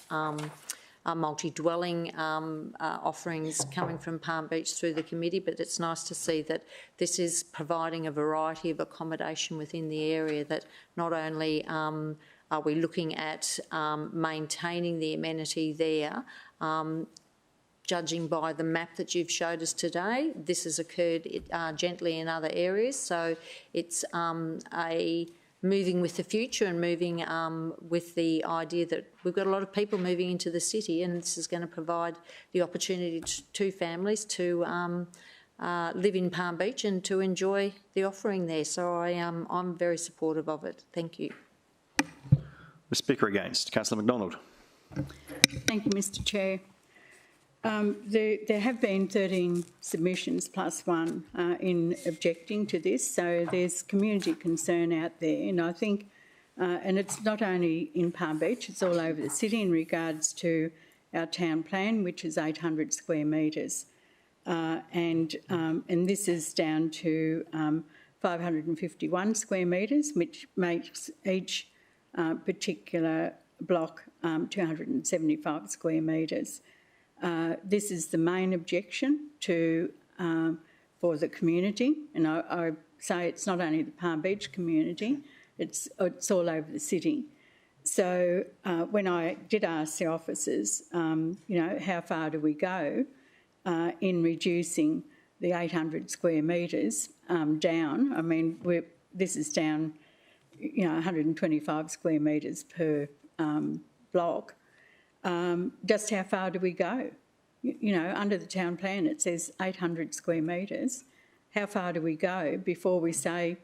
multi-dwelling offerings coming from Palm Beach through the committee, but it's nice to see that this is providing a variety of accommodation within the area, that not only are we looking at maintaining the amenity there, judging by the map that you've showed us today, this has occurred gently in other areas. So it's a moving with the future and moving with the idea that we've got a lot of people moving into the city, and this is going to provide the opportunity to families to live in Palm Beach and to enjoy the offering there. So I'm very supportive of it. Thank you. The speaker against, Councillor McDonald. Thank you, Mr Chair. There have been 13 submissions plus one in objecting to this, so there's community concern out there, and I think, and it's not only in Palm Beach, it's all over the city in regards to our town plan, which is 800 square metres, and this is down to 551 square metres, which makes each particular block 275 square metres. This is the main objection to for the community, and I say it's not only the Palm Beach community, it's all over the city. So when I did ask the officers, you know, how far do we go in reducing the 800 square metres down? I mean, this is down, you know, 125 square metres per block. Just how far do we go? You know, under the town plan it says 800 square metres. How far do we go before we say,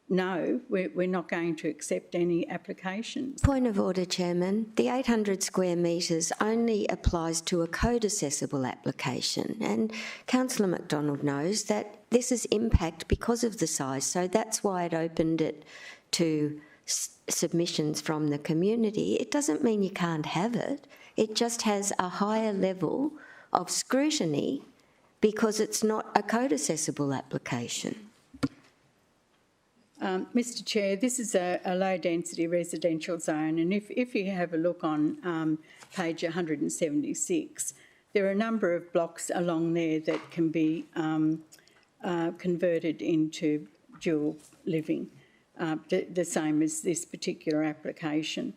no, we're not going to accept any applications? Point of order, Chairman. The 800 square metres only applies to a code-accessible application, and Councillor McDonald knows that this is impact because of the size, so that's why it opened it to submissions from the community. It doesn't mean you can't have it. It just has a higher level of scrutiny because it's not a code-accessible application. Mr Chair, this is a low-density residential zone, and if you have a look on page 176, there are a number of blocks along there that can be converted into dual living. The same as this particular application.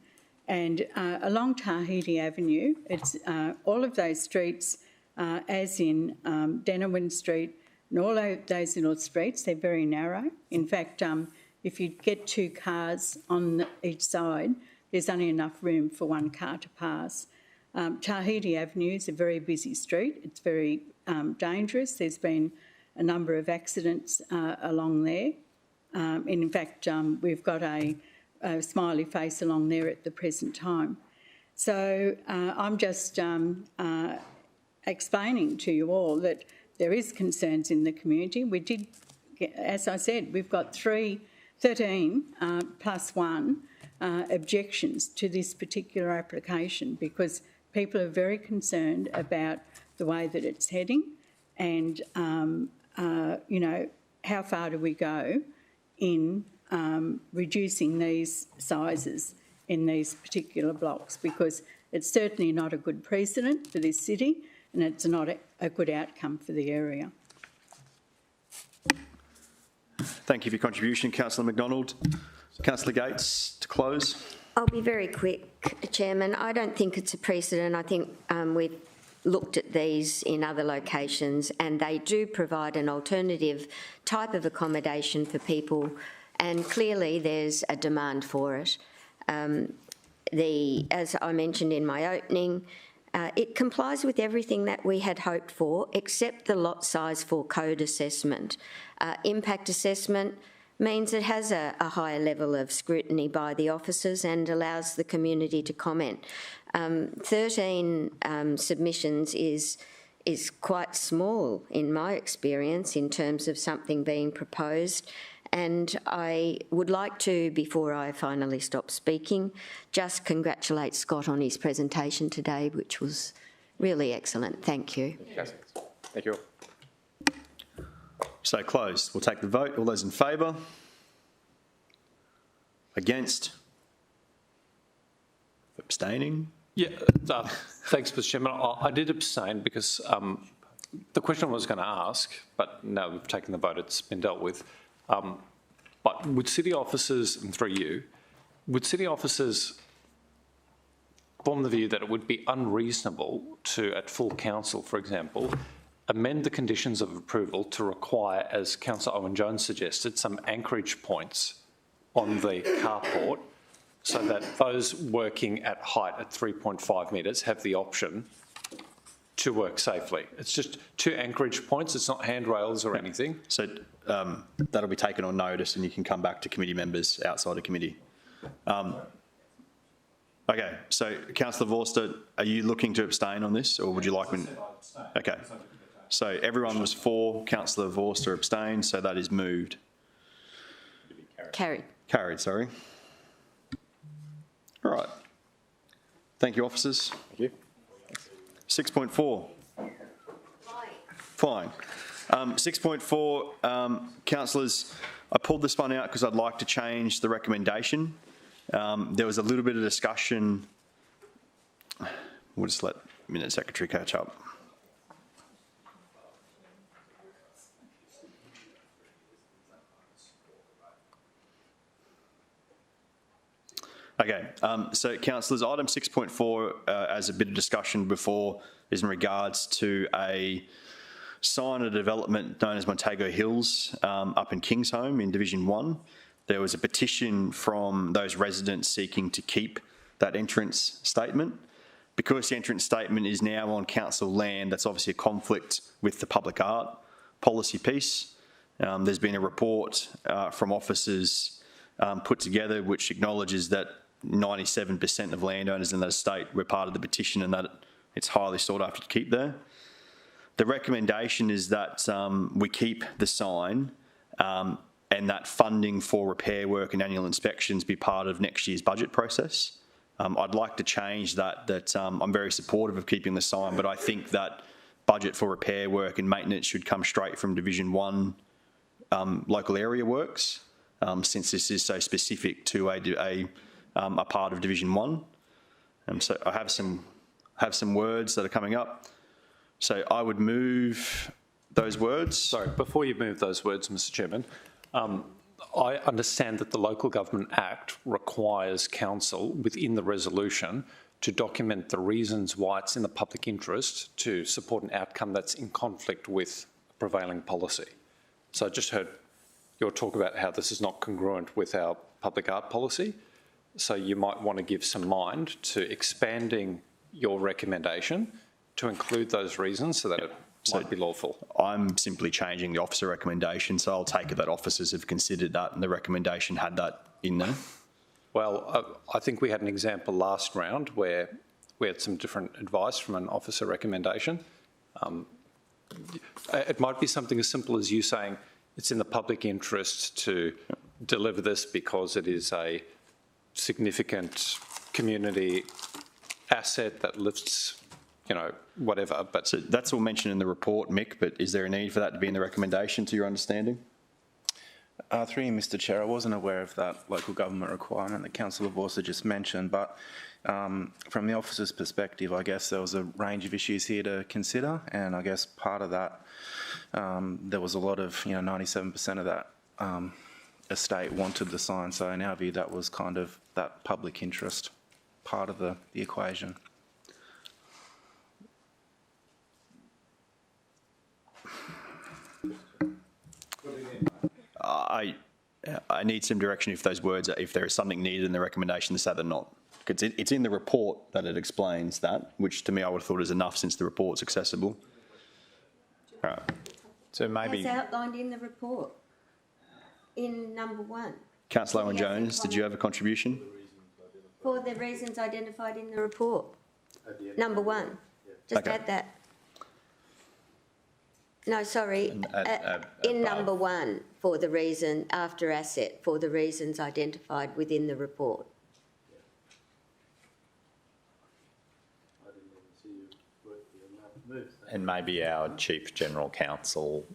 And along Tahiti Avenue, it's all of those streets, as in Denowin Street, and all those little streets, they're very narrow. In fact, if you get two cars on each side, there's only enough room for one car to pass. Tahiti Avenue is a very busy street. It's very dangerous. There's been a number of accidents along there. In fact, we've got a smiley face along there at the present time. So I'm just explaining to you all that there is concerns in the community. We did, as I said, we've got 13 plus one objections to this particular application because people are very concerned about the way that it's heading and, you know, how far do we go in reducing these sizes in these particular blocks, because it's certainly not a good precedent for this city and it's not a good outcome for the area. Thank you for your contribution, Councillor McDonald. Councillor Gates, to close. I'll be very quick, Chairman. I don't think it's a precedent. I think looked at these in other locations, and they do provide an alternative type of accommodation for people, and clearly there's a demand for it. As I mentioned in my opening, it complies with everything that we had hoped for, except the lot size for code assessment. Impact assessment means it has a higher level of scrutiny by the officers and allows the community to comment. 13 submissions is quite small in my experience in terms of something being proposed. And I would like to, before I finally stop speaking, just congratulate Scott on his presentation today, which was really excellent. Thank you. Thank you. So closed. We'll take the vote. All those in favour? Against? Abstaining? Yeah, thanks, Mr Chairman. I did abstain because the question I was going to ask, but now we've taken the vote, it's been dealt with. But would city officers, and through you, would city officers form the view that it would be unreasonable to, at full council, for example, amend the conditions of approval to require, as Councillor Owen-Jones suggested, some anchorage points on the carport so that those working at height at 3.5 metres have the option to work safely? It's just 2 anchorage points, it's not handrails or anything. So that'll be taken on notice and you can come back to committee members outside the committee. Okay, so Councillor Vorster, are you looking to abstain on this or would you like me? Okay, so everyone was for, Councillor Vorster abstained, so that is moved. Carried. Carried, sorry. All right. Thank you, officers. Thank you. 6.4. Fine. 6.4, councillors, I pulled this one out because I'd like to change the recommendation. There was a little bit of discussion. We'll just let Minute Secretary catch up. Okay, so councillors, item 6.4, as a bit of discussion before, is in regards to a sign of development known as Montego Hills up in Kingsholm in Division 1. There was a petition from those residents seeking to keep that entrance statement. Because the entrance statement is now on council land, that's obviously a conflict with the public art policy piece. There's been a report from officers put together which acknowledges that 97% of landowners in that estate were part of the petition and that it's highly sought after to keep there. The recommendation is that we keep the sign and that funding for repair work and annual inspections be part of next year's budget process. I'd like to change that I'm very supportive of keeping the sign, but I think that budget for repair work and maintenance should come straight from Division 1 local area works, since this is so specific to a part of Division 1. So I have some words that are coming up. So I would move those words. Sorry, before you move those words, Mr Chairman, I understand that the Local Government Act requires council within the resolution to document the reasons why it's in the public interest to support an outcome that's in conflict with prevailing policy. So I just heard your talk about how this is not congruent with our public art policy. So you might want to give some mind to expanding your recommendation to include those reasons so that it might be lawful. I'm simply changing the officer recommendation, so I'll take it that officers have considered that and the recommendation had that in there. Well, I think we had an example last round where we had some different advice from an officer recommendation. It might be something as simple as you saying it's in the public interest to deliver this because it is a significant community asset that lifts, you know, whatever. But so that's all mentioned in the report, Mick, but is there a need for that to be in the recommendation to your understanding? Through you, Mr Chair, I wasn't aware of that local government requirement that Councillor Vorster just mentioned, but from the officer's perspective, I guess there was a range of issues here to consider, and I guess part of that, there was a lot of, 97% of that estate wanted the sign, so in our view that was kind of that public interest part of the equation. I need some direction if those words, if there is something needed in the recommendation to say they're not. Because it's in the report that it explains that, which to me I would have thought is enough since the report's accessible. All right. So maybe... It's outlined in the report, in number 1. Councillor Owen-Jones, did you have a contribution? For the reasons identified in the report. Number 1. Just Okay. add that. No, sorry, in number 1, for the reason, after asset, for the reasons identified within the report. And maybe our Chief General Counsel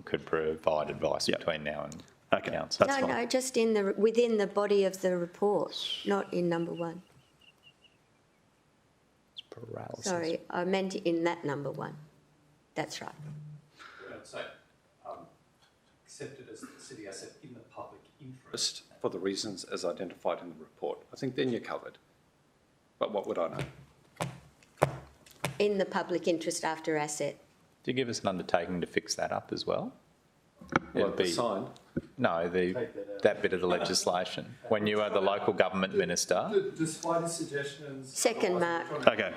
could provide advice between now and council. That's No, fine. no, just within the body of the report, not in number 1. Paralysis. Sorry, I meant in that number 1. That's right. I'd say accepted as the city asset in the public interest for the reasons as identified in the report. I think then you're covered. But what would I know? In the public interest after asset. Do you give us an undertaking to fix that up as well? What, the sign? No, that bit of the legislation. When you are the local government minister. Despite the suggestions. Second, Mark. Okay,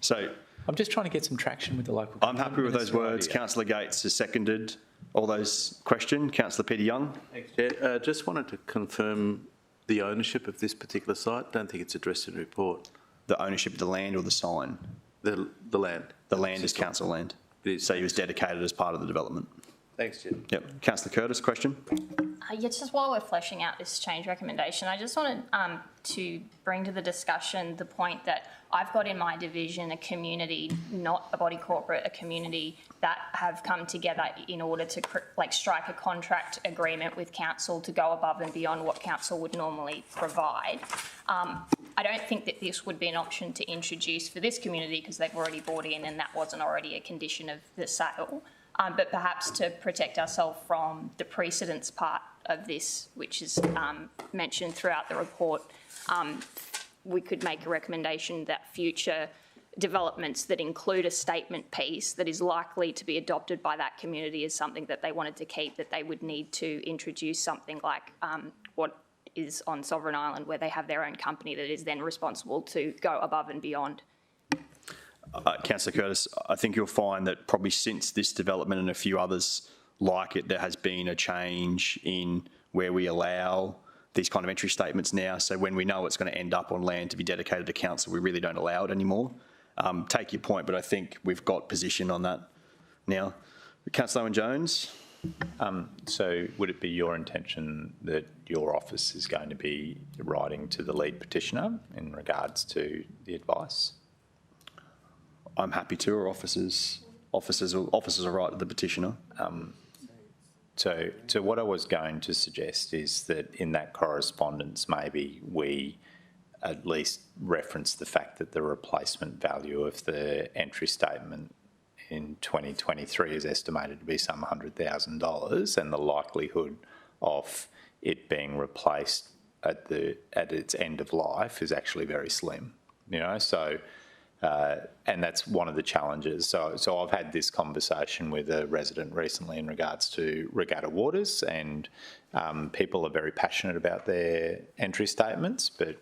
so I'm just trying to get some traction with the local I'm government happy with those minister words. idea. Councillor Gates has seconded all those questions. Councillor Peter Young. Thanks, Chair. Just wanted to confirm the ownership of this particular site. Don't think it's addressed in the report. The ownership of the land or the sign? The land. The land is council land. It is. So he was dedicated as part of the development. Thanks, Chair. Yep. Councillor Curtis, question? Yeah, just while we're fleshing out this change recommendation, I just wanted to bring to the discussion the point that I've got in my division a community, not a body corporate, a community that have come together in order to strike a contract agreement with council to go above and beyond what council would normally provide. I don't think that this would be an option to introduce for this community because they've already bought in and that wasn't already a condition of the sale. But perhaps to protect ourselves from the precedence part of this, which is mentioned throughout the report, we could make a recommendation that future developments that include a statement piece that is likely to be adopted by that community is something that they wanted to keep, that they would need to introduce something like what is on Sovereign Island, where they have their own company that is then responsible to go above and beyond. Councillor Curtis, I think you'll find that probably since this development and a few others like it, there has been a change in where we allow these kind of entry statements now. So when we know it's going to end up on land to be dedicated to council, we really don't allow it anymore. Take your point, but I think we've got position on that now. Councillor Owen-Jones. So would it be your intention that your office is going to be writing to the lead petitioner in regards to the advice? I'm happy to, or officers are right to the petitioner. So what I was going to suggest is that in that correspondence, maybe we at least reference the fact that the replacement value of the entry statement in 2023 is estimated to be some $100,000, and the likelihood of it being replaced at its end of life is actually very slim. You know, so. And that's one of the challenges. So I've had this conversation with a resident recently in regards to regatta waters, and people are very passionate about their entry statements, but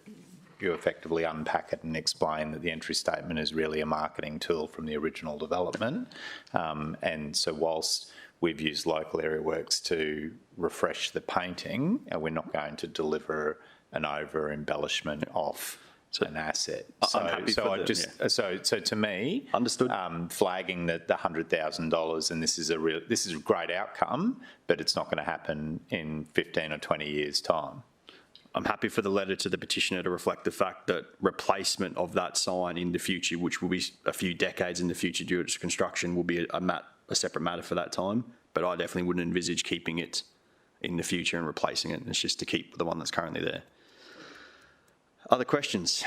you effectively unpack it and explain that the entry statement is really a marketing tool from the original development. And so whilst we've used local area works to refresh the painting, we're not going to deliver an over-embellishment of an asset. So to me, understood. Flagging that the $100,000, and this is a great outcome, but it's not going to happen in 15 or 20 years' time. I'm happy for the letter to the petitioner to reflect the fact that replacement of that sign in the future, which will be a few decades in the future due to its construction, will be a separate matter for that time. But I definitely wouldn't envisage keeping it in the future and replacing it. It's just to keep the one that's currently there. Other questions?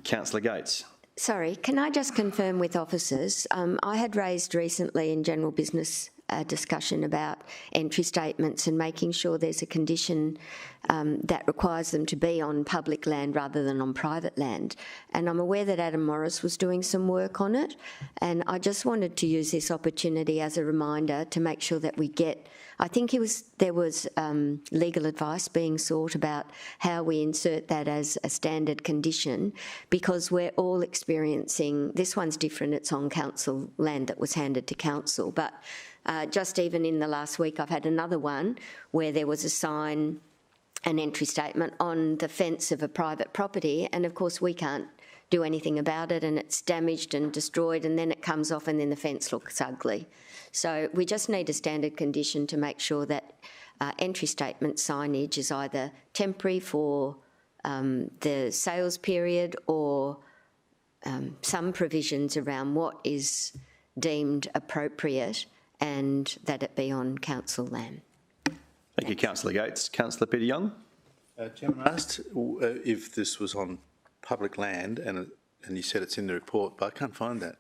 Councillor Gates. Sorry, can I just confirm with officers? I had raised recently in general business discussion about entry statements and making sure there's a condition that requires them to be on public land rather than on private land. And I'm aware that Adam Morris was doing some work on it, and I just wanted to use this opportunity as a reminder to make sure that we get, I think there was legal advice being sought about how we insert that as a standard condition, because we're all experiencing, this one's different, it's on council land that was handed to council, but just even in the last week I've had another one where there was a sign, an entry statement on the fence of a private property, and of course we can't do anything about it, and it's damaged and destroyed, and then it comes off and then the fence looks ugly. So we just need a standard condition to make sure that entry statement signage is either temporary for the sales period or some provisions around what is deemed appropriate and that it be on council land. Thank you, Councillor Gates. Councillor Peter Young. Chairman, I asked if this was on public land, and you said it's in the report, but I can't find that.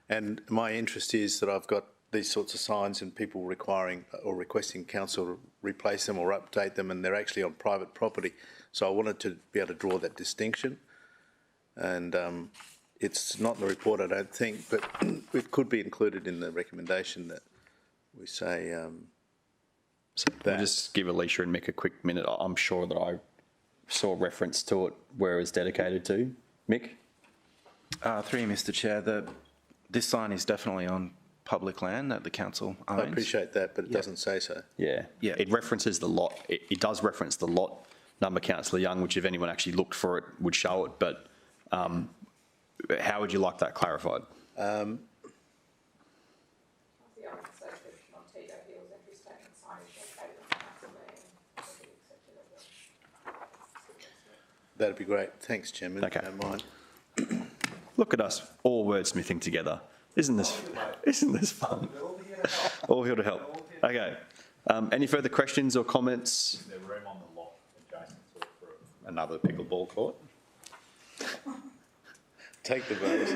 And my interest is that I've got these sorts of signs and people requiring or requesting council to replace them or update them, and they're actually on private property. So I wanted to be able to draw that distinction. And it's not in the report, I don't think, but it could be included in the recommendation that we say So we'll just give Alicia and Mick a quick minute. I'm sure that I saw reference to it where it was dedicated to. Mick? Through you, Mr Chair, this sign is definitely on public land that the council owns. I appreciate that, but it doesn't say so. Yeah. It references the lot. It does reference the lot number, Councillor Young, which if anyone actually looked for it would show it. But how would you like that clarified? That'd be great. Thanks, Chairman. Okay. Don't mind. Look at us all wordsmithing together. Isn't this fun? All here to help. Okay. Any further questions or comments? Is there room on the lot adjacent to it for another pickleball court? Take the vote.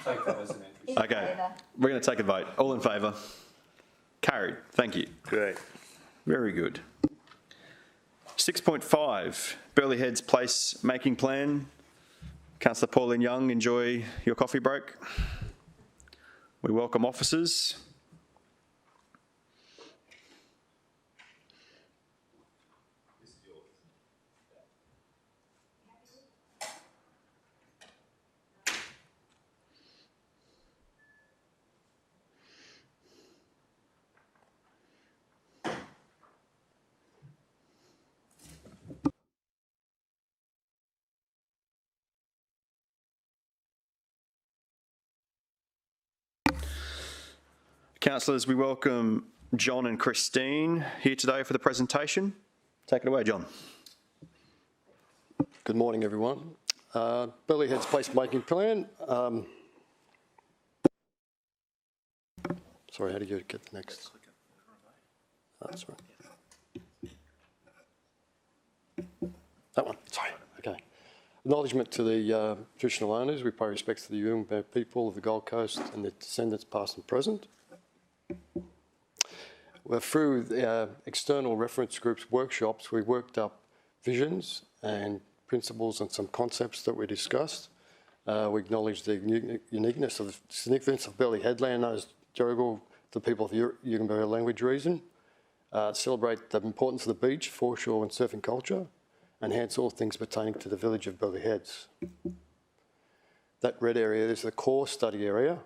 Take that as an entry. Okay. We're going to take a vote. All in favour? Carried. Thank you. Great. Very good. 6.5, Burleigh Heads Place Making Plan. Councillor Pauline Young, enjoy your coffee break. We welcome officers. Councillors, we welcome John and Christine here today for the presentation. Take it away, John. Good morning, everyone. Burleigh Heads Place Making Plan. Sorry, how do you get the next? That's right. That one, sorry, okay. Acknowledgement to the traditional owners. We pay respects to the Yurrumbaa people of the Gold Coast and their descendants past and present. Well, through external reference groups workshops, we worked up visions and principles and some concepts that we discussed. We acknowledge the uniqueness of the significance of Burleigh Headland, known as Jerigal, the people of the Yurrumbaa language region. Celebrate the importance of the beach, foreshore and surfing culture, enhance all things pertaining to the village of Burleigh Heads. That red area is the core study area,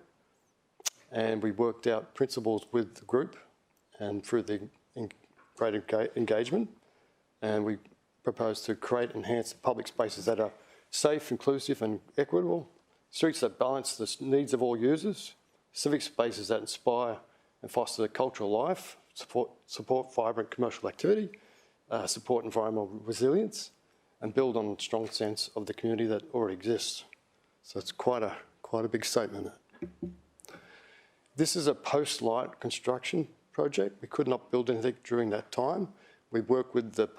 and we worked out principles with the group and through the great engagement, and we propose to create and enhance public spaces that are safe, inclusive and equitable, streets that balance the needs of all users, civic spaces that inspire and foster cultural life, support vibrant commercial activity, support environmental resilience, and build on a strong sense of the community that already exists. So it's quite a big statement. This is a post-light construction project. We could not build anything during that time. We worked with the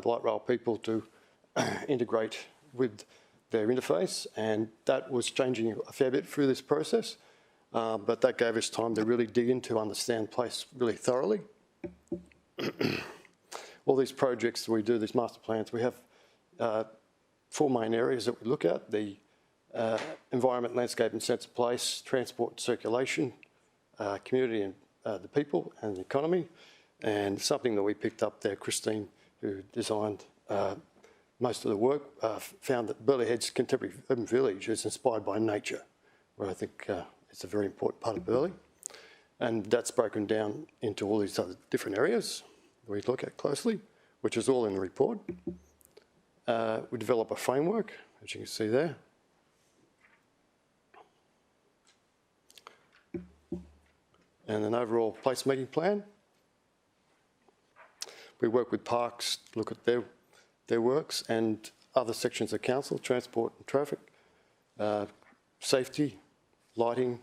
light rail people to integrate with their interface, and that was changing a fair bit through this process, but that gave us time to really dig into, understand place really thoroughly. All these projects that we do, these master plans, we have 4 main areas that we look at: the environment, landscape and sense of place, transport and circulation, community and the people and the economy, And something that we picked up there, Christine, who designed most of the work, found that Burleigh Head's contemporary urban village is inspired by nature, where I think it's a very important part of Burleigh. And that's broken down into all these other different areas we look at closely, which is all in the report. We develop a framework, as you can see there. And an overall placemaking plan. We work with parks, look at their works, and other sections of council, transport and traffic, safety, lighting,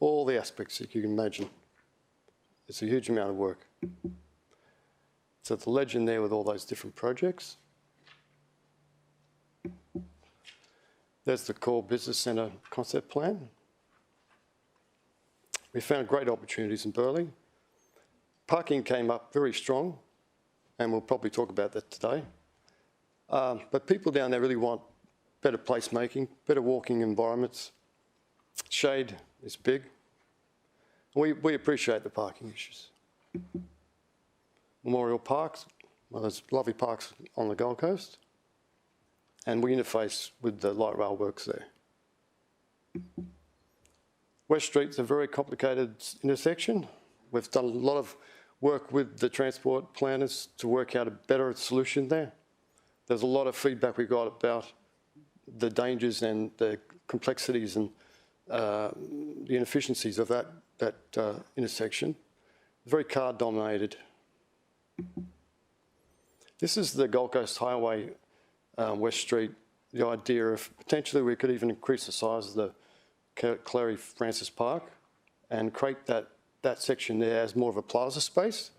all the aspects that you can imagine. It's a huge amount of work. So the legend there with all those different projects. There's the core business centre concept plan. We found great opportunities in Burleigh. Parking came up very strong, and we'll probably talk about that today. But people down there really want better placemaking, better walking environments. Shade is big. We appreciate the parking issues. Memorial Parks, well, there's lovely parks on the Gold Coast, and we interface with the light rail works there. West Street's a very complicated intersection. We've done a lot of work with the transport planners to work out a better solution there. There's a lot of feedback we got about the dangers and the complexities and the inefficiencies of that intersection. Very car dominated. This is the Gold Coast Highway, West Street. The idea of potentially we could even increase the size of the Clary Francis Park and create that section there as more of a plaza space.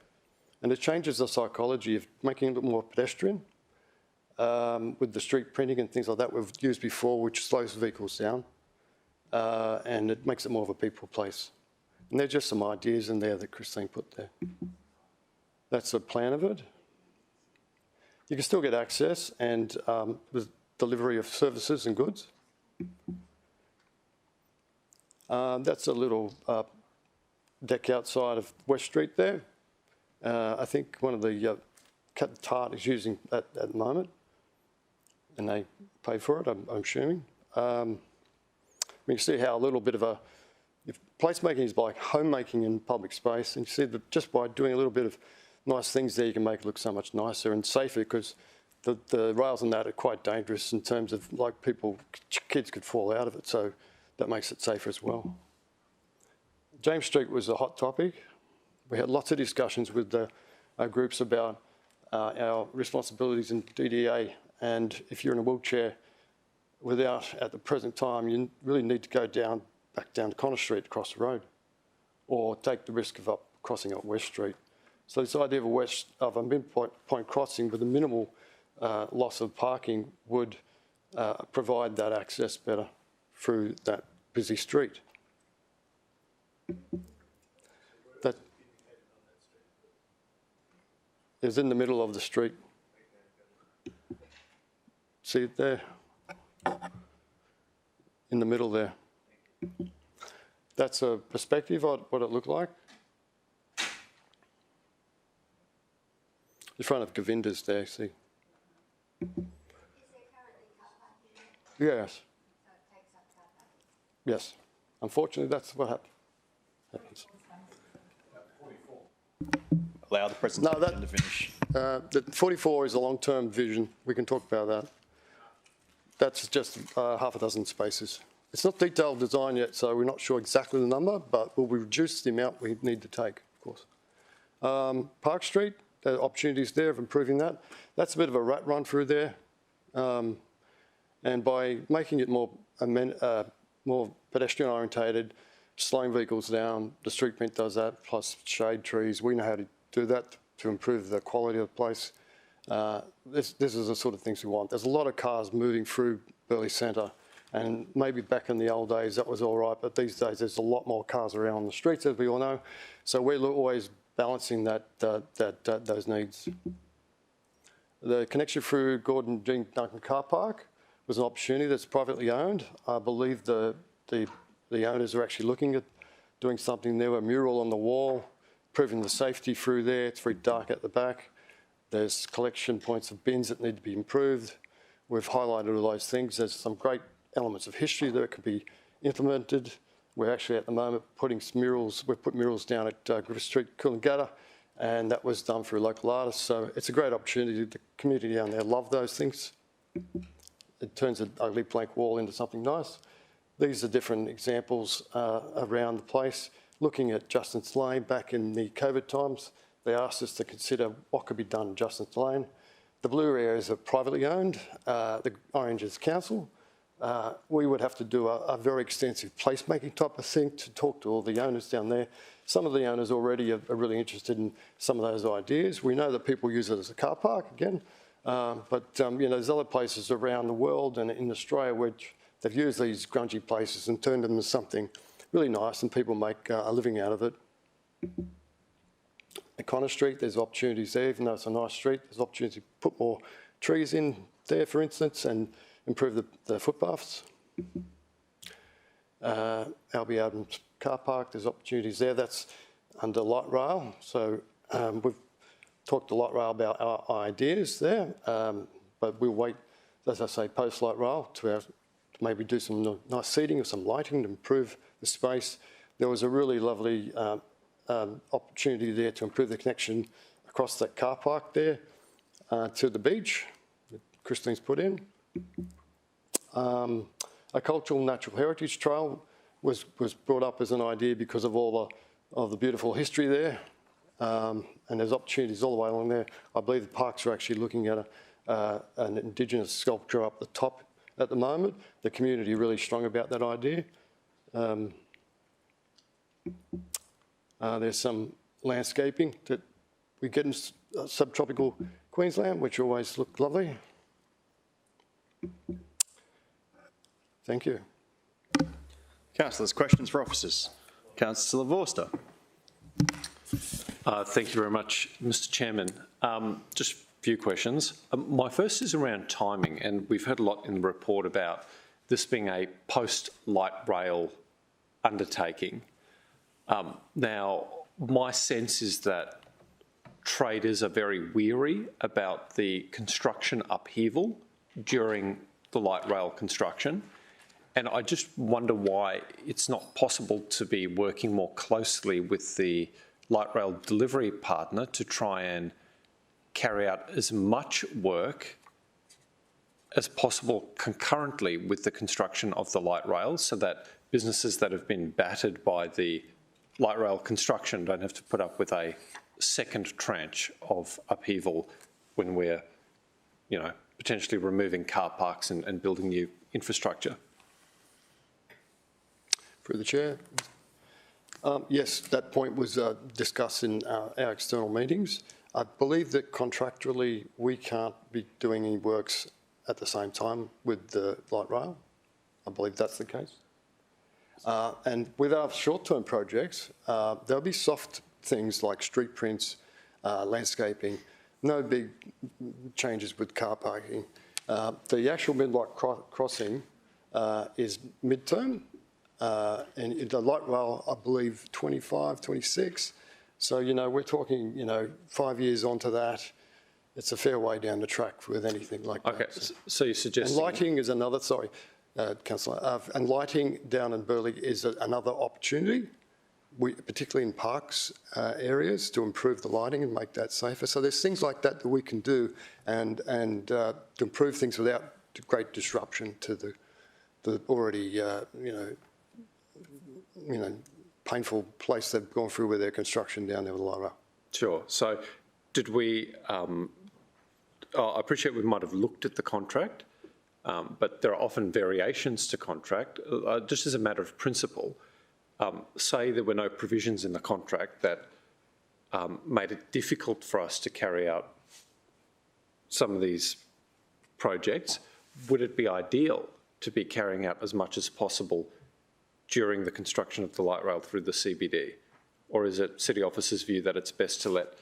And it changes the psychology of making it a little more pedestrian with the street printing and things like that we've used before, which slows vehicles down. And it makes it more of a people place. And there's just some ideas in there that Christine put there. That's a plan of it. You can still get access and the delivery of services and goods. That's a little deck outside of West Street there. I think one of the Cat Tart is using that at the moment, and they pay for it, I'm assuming. You see how a little bit of a placemaking is like homemaking in public space, and you see that just by doing a little bit of nice things there, you can make it look so much nicer and safer, because the rails and that are quite dangerous in terms of like kids could fall out of it, so that makes it safer as well. James Street was a hot topic. We had lots of discussions with our groups about our responsibilities in DDA, and if you're in a wheelchair, at the present time, you really need to go back down to Connor Street across the road, or take the risk of crossing up West Street. So this idea of a midpoint crossing with a minimal loss of parking would provide that access better through that busy street. That is in the middle of the street. See it there? In the middle there. That's a perspective of what it looked like. In front of Govinda's there, see? Is there currently car parking there? Yes. So it takes up car parking? Yes. Unfortunately, that's what happens. Allow the presentation to finish. The 44 is a long-term vision. We can talk about that. That's just half a dozen spaces. It's not detailed design yet, so we're not sure exactly the number, but we'll reduce the amount we need to take, of course. Park Street, there are opportunities there of improving that. That's a bit of a rat run through there. And by making it more pedestrian orientated, slowing vehicles down, the street print does that, plus shade trees. We know how to do that to improve the quality of the place. This is the sort of things we want. There's a lot of cars moving through Burleigh Centre, and maybe back in the old days that was all right, but these days there's a lot more cars around on the streets, as we all know. So we're always balancing those needs. The connection through Gordon Jean Duncan Car Park was an opportunity that's privately owned. I believe the owners are actually looking at doing something there, a mural on the wall, improving the safety through there. It's very dark at the back. There's collection points of bins that need to be improved. We've highlighted all those things. There's some great elements of history that could be implemented. We're actually at the moment putting some murals. We've put murals down at Griffith Street, Coolangatta, and that was done through local artists. So it's a great opportunity. The community down there love those things. It turns an ugly blank wall into something nice. These are different examples around the place. Looking at Justin's Lane back in the COVID times, they asked us to consider what could be done in Justin's Lane. The blue areas are privately owned, the orange is council. We would have to do a very extensive placemaking type of thing to talk to all the owners down there. Some of the owners already are really interested in some of those ideas. We know that people use it as a car park again, but you know, there's other places around the world and in Australia which they've used these grungy places and turned them into something really nice, and people make a living out of it. At Connor Street, there's opportunities there, even though it's a nice street, there's opportunity to put more trees in there, for instance, and improve the footpaths. Albie Adams car park, there's opportunities there. That's under light rail. So we've talked to light rail about our ideas there, but we'll wait, as I say, post light rail to maybe do some nice seating or some lighting to improve the space. There was a really lovely opportunity there to improve the connection across that car park there to the beach that Christine's put in. A cultural natural heritage trail was brought up as an idea because of all the beautiful history there, and there's opportunities all the way along there. I believe the parks are actually looking at an Indigenous sculpture up the top at the moment. The community are really strong about that idea. There's some landscaping that we get in subtropical Queensland, which always look lovely. Thank you. Councillors, questions for officers? Councillor Vorster. Thank you very much, Mr. Chairman. Just a few questions. My first is around timing, and we've heard a lot in the report about this being a post-light rail undertaking. Now, my sense is that traders are very weary about the construction upheaval during the light rail construction, and I just wonder why it's not possible to be working more closely with the light rail delivery partner to try and carry out as much work as possible concurrently with the construction of the light rail, so that businesses that have been battered by the light rail construction don't have to put up with a second tranche of upheaval when we're, you know, potentially removing car parks and building new infrastructure. Through the chair. Yes, that point was discussed in our external meetings. I believe that contractually we can't be doing any works at the same time with the light rail. I believe that's the case. And with our short-term projects, there'll be soft things like street prints, landscaping, no big changes with car parking. The actual midlight crossing is midterm, and the light rail, I believe, 25, 26. So, you know, we're talking, you know, 5 years onto that. It's a fair way down the track with anything like that. Okay, so you're suggesting... And lighting is another, sorry, Councillor, and lighting down in Burleigh is another opportunity, particularly in parks areas, to improve the lighting and make that safer. So there's things like that that we can do and to improve things without great disruption to the already, you know, painful place they've gone through with their construction down there with the light rail. Sure. So did we... I appreciate we might have looked at the contract, but there are often variations to contract. Just as a matter of principle, say there were no provisions in the contract that made it difficult for us to carry out some of these projects, would it be ideal to be carrying out as much as possible during the construction of the light rail through the CBD? Or is it City Office's view that it's best to let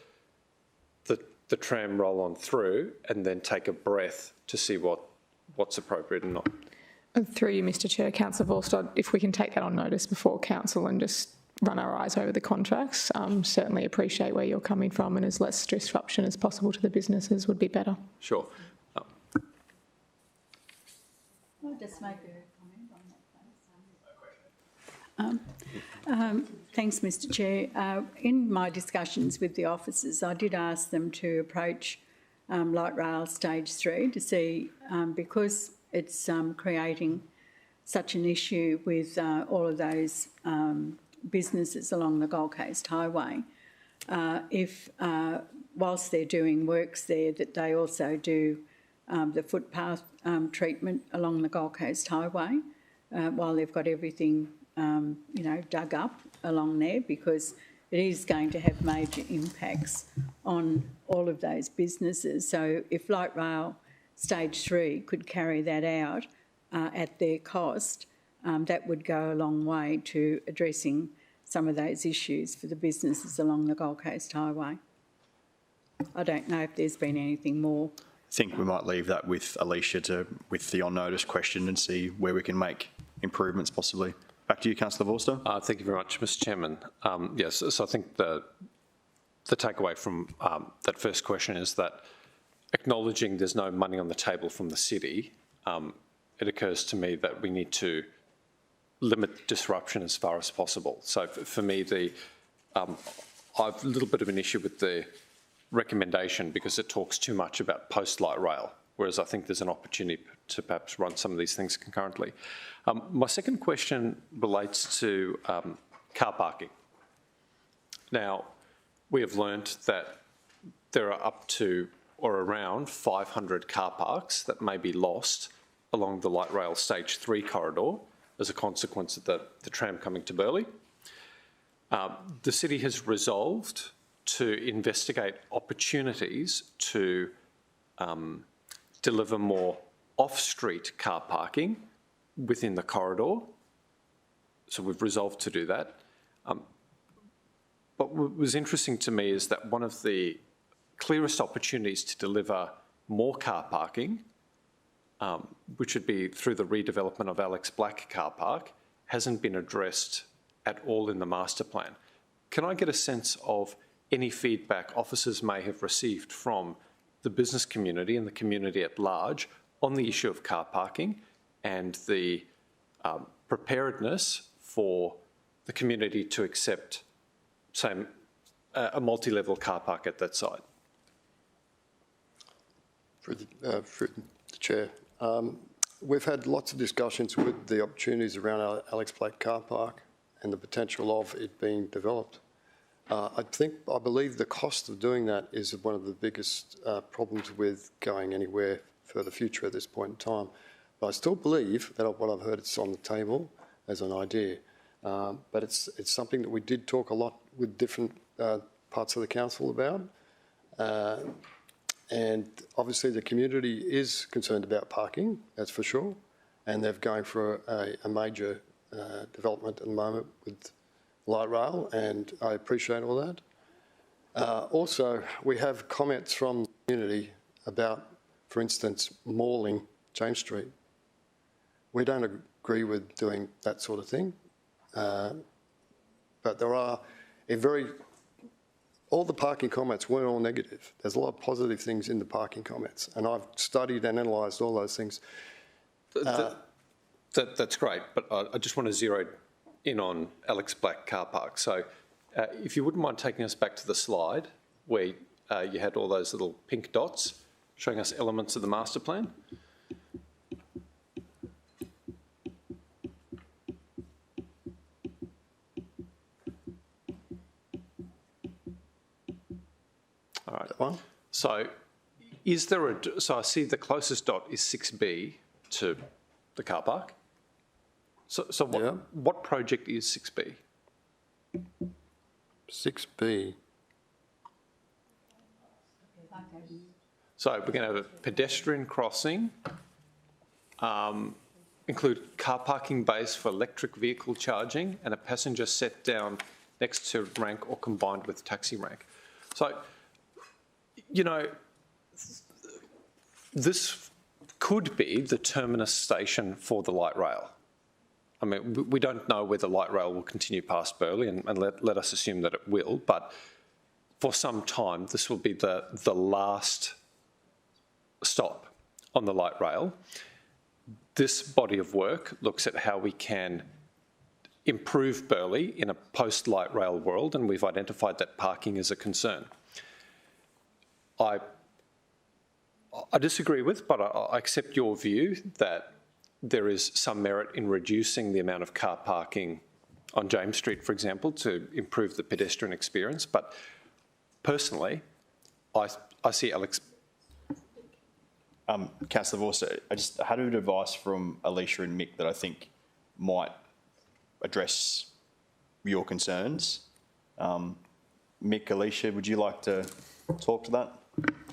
the tram roll on through and then take a breath to see what's appropriate and not? Through you, Mr Chair, Councillor Vorster, if we can take that on notice before Council and just run our eyes over the contracts. Certainly appreciate where you're coming from, and as less disruption as possible to the businesses would be better. Sure. I'll just make a comment on that. Thanks, Mr Chair. In my discussions with the officers, I did ask them to approach light rail stage 3 to see, because it's creating such an issue with all of those businesses along the Gold Coast Highway, if whilst they're doing works there, that they also do the footpath treatment along the Gold Coast Highway while they've got everything, dug up along there, because it is going to have major impacts on all of those businesses. So if light rail stage 3 could carry that out at their cost, that would go a long way to addressing some of those issues for the businesses along the Gold Coast Highway. I don't know if there's been anything more. I think we might leave that with Alicia with the on-notice question and see where we can make improvements possibly. Back to you, Councillor Vorster. Thank you very much, Mr Chairman. Yes, so I think the takeaway from that first question is that acknowledging there's no money on the table from the city, it occurs to me that we need to limit disruption as far as possible. So for me, I've a little bit of an issue with the recommendation because it talks too much about post-light rail, whereas I think there's an opportunity to perhaps run some of these things concurrently. My second question relates to car parking. Now, we have learnt that there are up to or around 500 car parks that may be lost along the light rail stage 3 corridor as a consequence of the tram coming to Burleigh. The city has resolved to investigate opportunities to deliver more off-street car parking within the corridor. So we've resolved to do that. But what was interesting to me is that one of the clearest opportunities to deliver more car parking, which would be through the redevelopment of Alex Black car park, hasn't been addressed at all in the master plan. Can I get a sense of any feedback officers may have received from the business community and the community at large on the issue of car parking and the preparedness for the community to accept, say, a multi-level car park at that site? Through the Chair, we've had lots of discussions with the opportunities around our Alex Black car park and the potential of it being developed. I believe the cost of doing that is one of the biggest problems with going anywhere for the future at this point in time. But I still believe that what I've heard is on the table as an idea. But it's something that we did talk a lot with different parts of the council about. And obviously the community is concerned about parking, that's for sure. And they're going for a major development at the moment with light rail, and I appreciate all that. Also, we have comments from the community about, for instance, mauling James Street. We don't agree with doing that sort of thing, but there are all the parking comments weren't all negative. There's a lot of positive things in the parking comments, and I've studied and analysed all those things. That's great, but I just want to zero in on Alex Black car park. So if you wouldn't mind taking us back to the slide where you had all those little pink dots showing us elements of the master plan. All right. That one. So is there so I see the closest dot is 6B to the car park. So what project is 6B? 6B. So we're going to have a pedestrian crossing, include car parking bays for electric vehicle charging and a passenger set down next to rank or combined with taxi rank. So, this could be the terminus station for the light rail. I mean, we don't know whether light rail will continue past Burleigh, and let us assume that it will, but for some time, this will be the last stop on the light rail. This body of work looks at how we can improve Burleigh in a post-light rail world, and we've identified that parking is a concern. I disagree with, but I accept your view that there is some merit in reducing the amount of car parking on James Street, for example, to improve the pedestrian experience. But personally, I see Alex. Councillor Vorster, I just had an advice from Alicia and Mick that I think might address your concerns. Mick, Alicia, would you like to talk to that?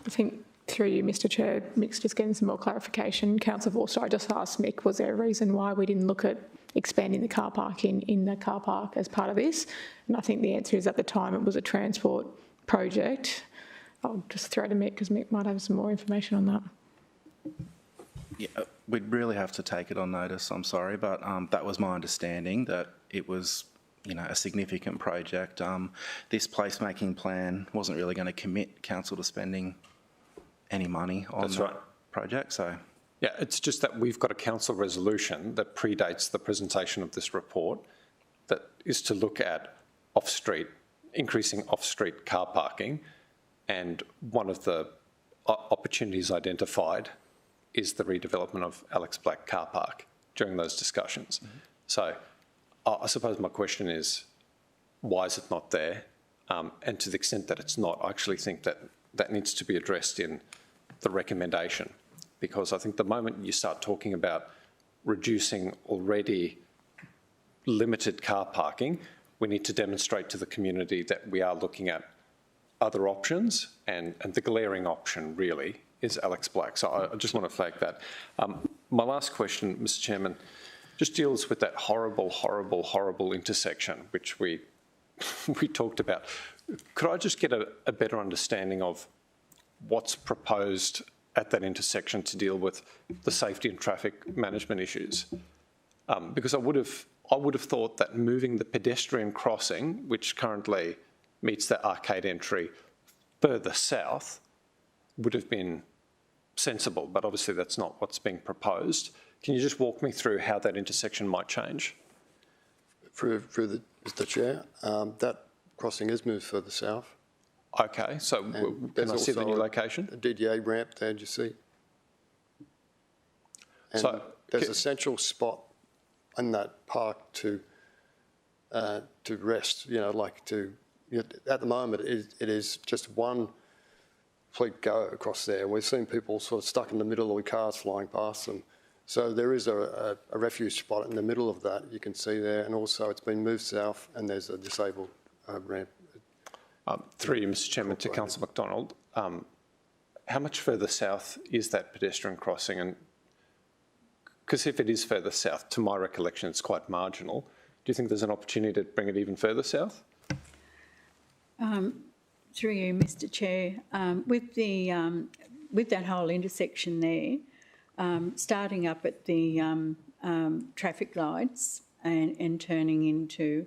I think through you, Mr Chair, Mick's just getting some more clarification. Councillor Vorster, I just asked Mick, was there a reason why we didn't look at expanding the car park in the car park as part of this? And I think the answer is at the time it was a transport project. I'll just throw to Mick because Mick might have some more information on that. Yeah, we'd really have to take it on notice, I'm sorry, but that was my understanding, that it was, you know, a significant project. This placemaking plan wasn't really going to commit council to spending any money on that project, so. Yeah, it's just that we've got a council resolution that predates the presentation of this report that is to look at off-street, increasing off-street car parking, and one of the opportunities identified is the redevelopment of Alex Black car park during those discussions. Mm-hmm. So I suppose my question is, why is it not there? And to the extent that it's not, I actually think that that needs to be addressed in the recommendation, because I think the moment you start talking about reducing already limited car parking, we need to demonstrate to the community that we are looking at other options, and the glaring option really is Alex Black. So I just want to flag that. My last question, Mr Chairman, just deals with that horrible, horrible, horrible intersection which we talked about. Could I just get a better understanding of what's proposed at that intersection to deal with the safety and traffic management issues? Because I would have thought that moving the pedestrian crossing, which currently meets the arcade entry, further south would have been sensible, but obviously that's not what's being proposed. Can you just walk me through how that intersection might change? Through Mr Chair, that crossing is moved further south. Okay, so can I see the new location? A DDA ramp there, you see. And so there's a central spot in that park to rest, you know, like to, you know, at the moment it is just one fleet go across there. We've seen people sort of stuck in the middle with cars flying past them. So there is a refuge spot in the middle of that you can see there, and also it's been moved south and there's a disabled ramp. Through you, Mr Chairman, to Councillor McDonald, how much further south is that pedestrian crossing? And because if it is further south, to my recollection, it's quite marginal. Do you think there's an opportunity to bring it even further south? Through you, Mr Chair, with that whole intersection there, starting up at the traffic lights and turning into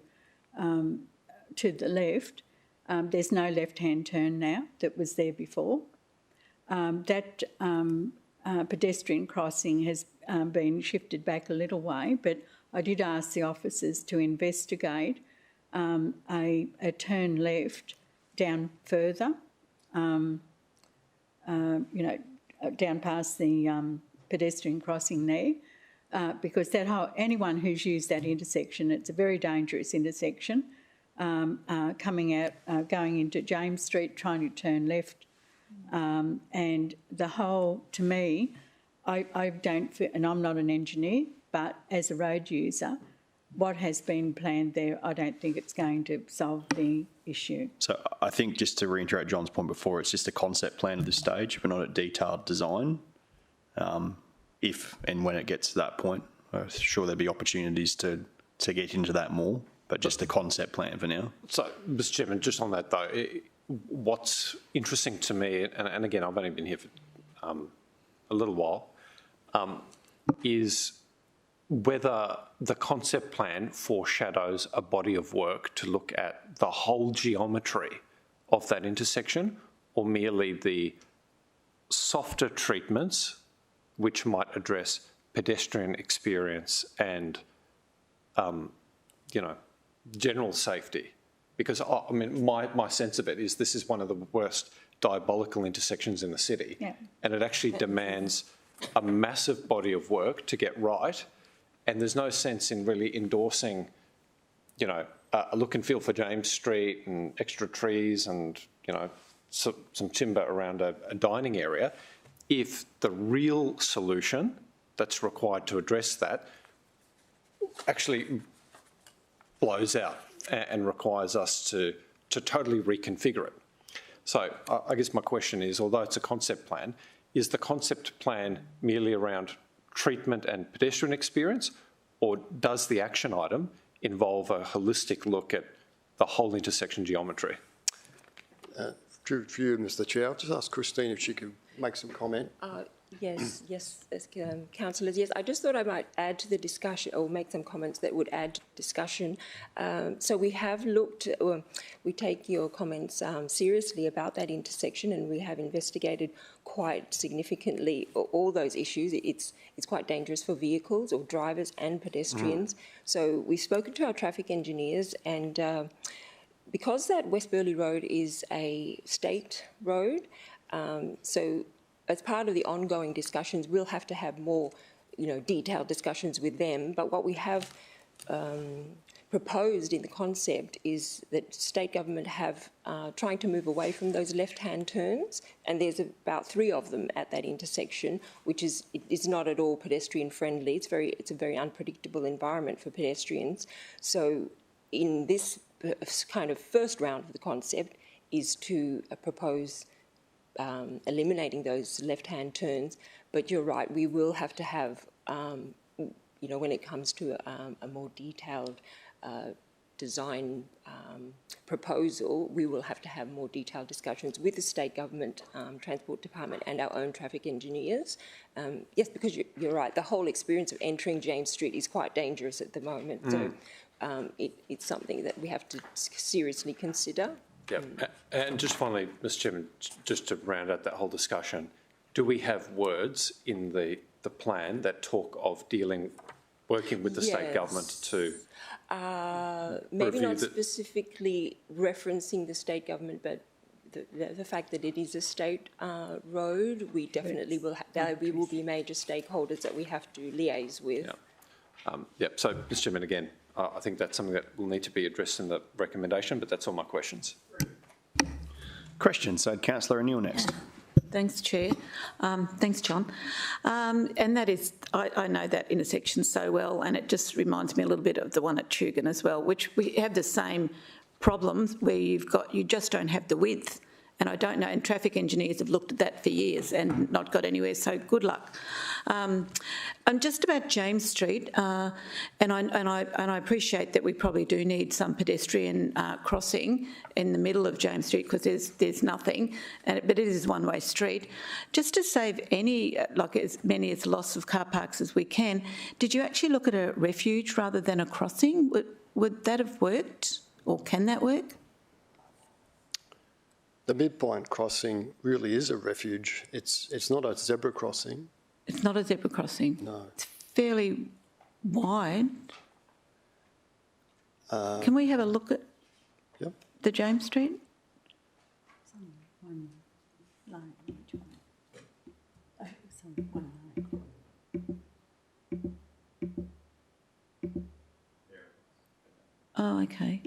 to the left, there's no left-hand turn now that was there before. That pedestrian crossing has been shifted back a little way, but I did ask the officers to investigate a turn left down further, you know, down past the pedestrian crossing there, because anyone who's used that intersection, it's a very dangerous intersection, coming out, going into James Street, trying to turn left, and the whole, to me, I don't feel, and I'm not an engineer, but as a road user, what has been planned there, I don't think it's going to solve the issue. So I think, just to reiterate John's point before, it's just a concept plan at this stage. We're not at detailed design. If and when it gets to that point, I'm sure there'll be opportunities to get into that more, but just a concept plan for now. So, Mr Chairman, just on that though, what's interesting to me, and again, I've only been here for a little while, is whether the concept plan foreshadows a body of work to look at the whole geometry of that intersection, or merely the softer treatments which might address pedestrian experience and, general safety. Because, I mean, my sense of it is this is one of the worst diabolical intersections in the city. Yeah. And it actually demands a massive body of work to get right. And there's no sense in really endorsing, a look and feel for James Street and extra trees and, some timber around a dining area if the real solution that's required to address that actually blows out and requires us to totally reconfigure it. So I guess my question is, although it's a concept plan, is the concept plan merely around treatment and pedestrian experience, or does the action item involve a holistic look at the whole intersection geometry? For you, Mr Chair, I'll just ask Christine if she could make some comment. Yes, councillors. Yes, I just thought I might add to the discussion or make some comments that would add to discussion. So we have looked, we take your comments seriously about that intersection, and we have investigated quite significantly all those issues. It's quite dangerous for vehicles or drivers and pedestrians. So we've spoken to our traffic engineers, and because that West Burleigh Road is a state road, so as part of the ongoing discussions, we'll have to have more, detailed discussions with them. But what we have proposed in the concept is that state government have trying to move away from those left-hand turns, and there's about 3 of them at that intersection, which is not at all pedestrian friendly. It's a very unpredictable environment for pedestrians. So in this kind of first round of the concept is to propose eliminating those left-hand turns, but you're right, we will have to have, when it comes to a more detailed design proposal, we will have to have more detailed discussions with the state government, Transport Department and our own traffic engineers. Yes, because you're right, the whole experience of entering James Street is quite dangerous at the moment, so it's something that we have to seriously consider. Yeah, and just finally, Mr Chairman, just to round out that whole discussion, do we have words in the plan that talk of working with the state government to maybe not specifically referencing the state government, but the fact that it is a state road, we definitely will there will be major stakeholders that we have to liaise with. Yeah. So, Mr Chairman, again, I think that's something that will need to be addressed in the recommendation, but that's all my questions. Questions? So, Councillor O'Neill next. Thanks, Chair. Thanks, John. And that is, I know that intersection so well, and it just reminds me a little bit of the one at Tugan as well, which we have the same problems where you just don't have the width. And I don't know, and traffic engineers have looked at that for years and not got anywhere, so good luck. I'm just about James Street, and I appreciate that we probably do need some pedestrian crossing in the middle of James Street because there's nothing, but it is a one-way street. Just to save as many as loss of car parks as we can, did you actually look at a refuge rather than a crossing? Would that have worked, or can that work? The midpoint crossing really is a refuge. It's not a zebra crossing. It's not a zebra crossing? No. It's fairly wide. Can we have a look at the James Street? Oh, okay.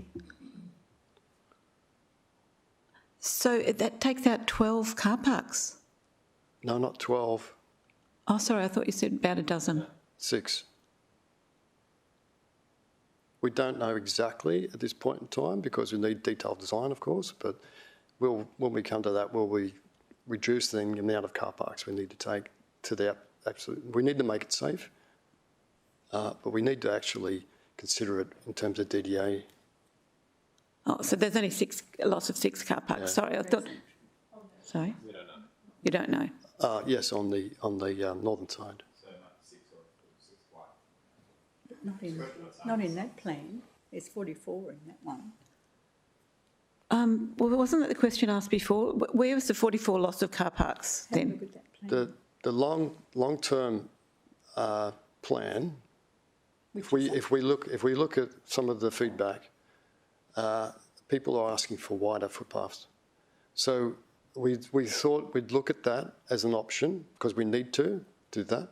So that takes out 12 car parks? No, not 12. Oh, sorry, I thought you said about a dozen. 6. We don't know exactly at this point in time because we need detailed design, of course, but when we come to that, will we reduce the amount of car parks we need to take to the absolute... We need to make it safe, but we need to actually consider it in terms of DDA. Oh, so there's only a loss of 6 car parks. Yeah. Sorry, I thought... Sorry? We don't know. You don't know? Yes, on the northern side. Not in that plan. There's 44 in that one. Well, wasn't that the question asked before? Where was the 44 loss of car parks Have a then? look at that plan. The long-term plan, if we look at some of the feedback, people are asking for wider footpaths. So we thought we'd look at that as an option because we need to do that.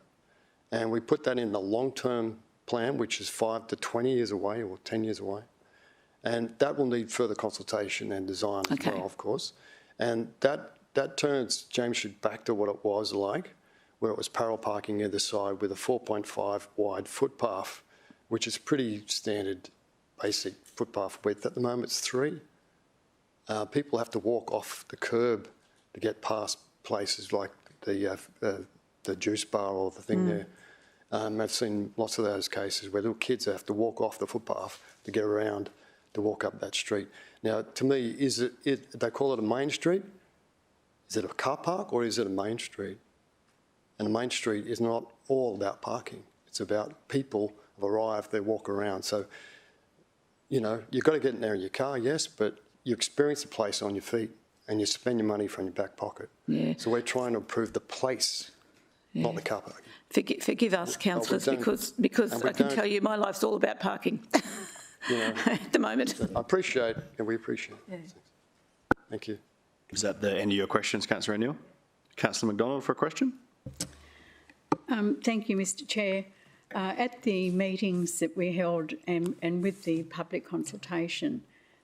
And we put that in the long-term plan, which is 5 to 20 years away or 10 years away. And that will need further consultation and design as well, of course. And that turns James Street back to what it was like, where it was parallel parking either side with a 4.5 wide footpath, which is pretty standard basic footpath width. At the moment, it's 3. People have to walk off the curb to get past places like the juice bar or the thing there. I've seen lots of those cases where little kids have to walk off the footpath to get around to walk up that street. Now, to me, is it they call it a main street? Is it a car park or is it a main street? And a main street is not all about parking. It's about people have arrived, they walk around. So, you know, you've got to get in there in your car, yes, but you experience the place on your feet and you spend your money from your back pocket. Yeah. So we're trying to improve the place, not the car park. Forgive us, councillors, because I can tell you my life's all about parking You know, at the moment. I appreciate, and we appreciate it. Thank you. Is that the end of your questions, Councillor O'Neill? Councillor McDonald for a question? Thank you, Mr Chair. At the meetings that we held and with the public consultation,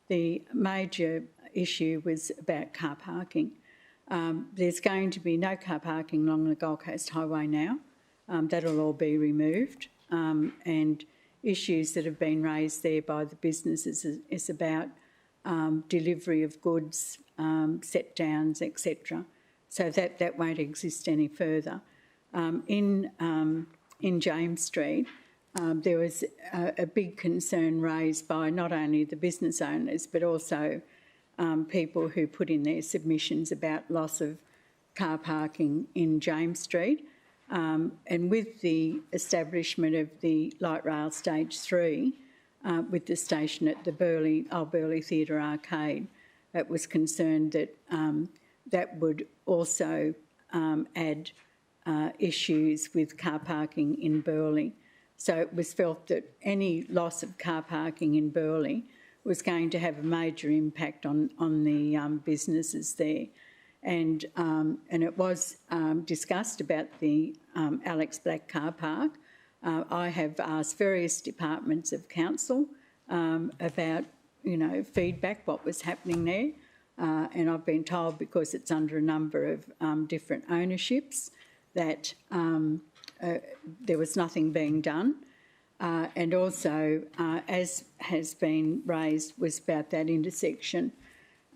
the major issue was about car parking. There's going to be no car parking along the Gold Coast Highway now. That'll all be removed. And issues that have been raised there by the businesses is about delivery of goods, set downs, etc. So that won't exist any further. In James Street, there was a big concern raised by not only the business owners but also people who put in their submissions about loss of car parking in James Street. And with the establishment of the light rail stage 3, with the station at the Old Burleigh Theatre Arcade, it was concerned that that would also add issues with car parking in Burleigh. So it was felt that any loss of car parking in Burleigh was going to have a major impact on the businesses there. And it was discussed about the Alex Black car park. I have asked various departments of council about, you know, feedback, what was happening there. And I've been told because it's under a number of different ownerships that there was nothing being done. And also, as has been raised, was about that intersection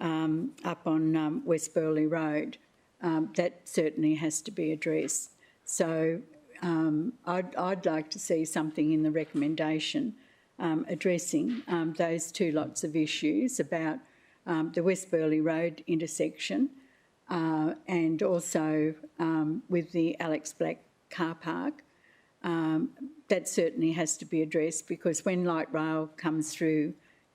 up on West Burleigh Road. That certainly has to be addressed. So I'd like to see something in the recommendation addressing those two lots of issues about the West Burleigh Road intersection and also with the Alex Black car park. That certainly has to be addressed because when light rail comes through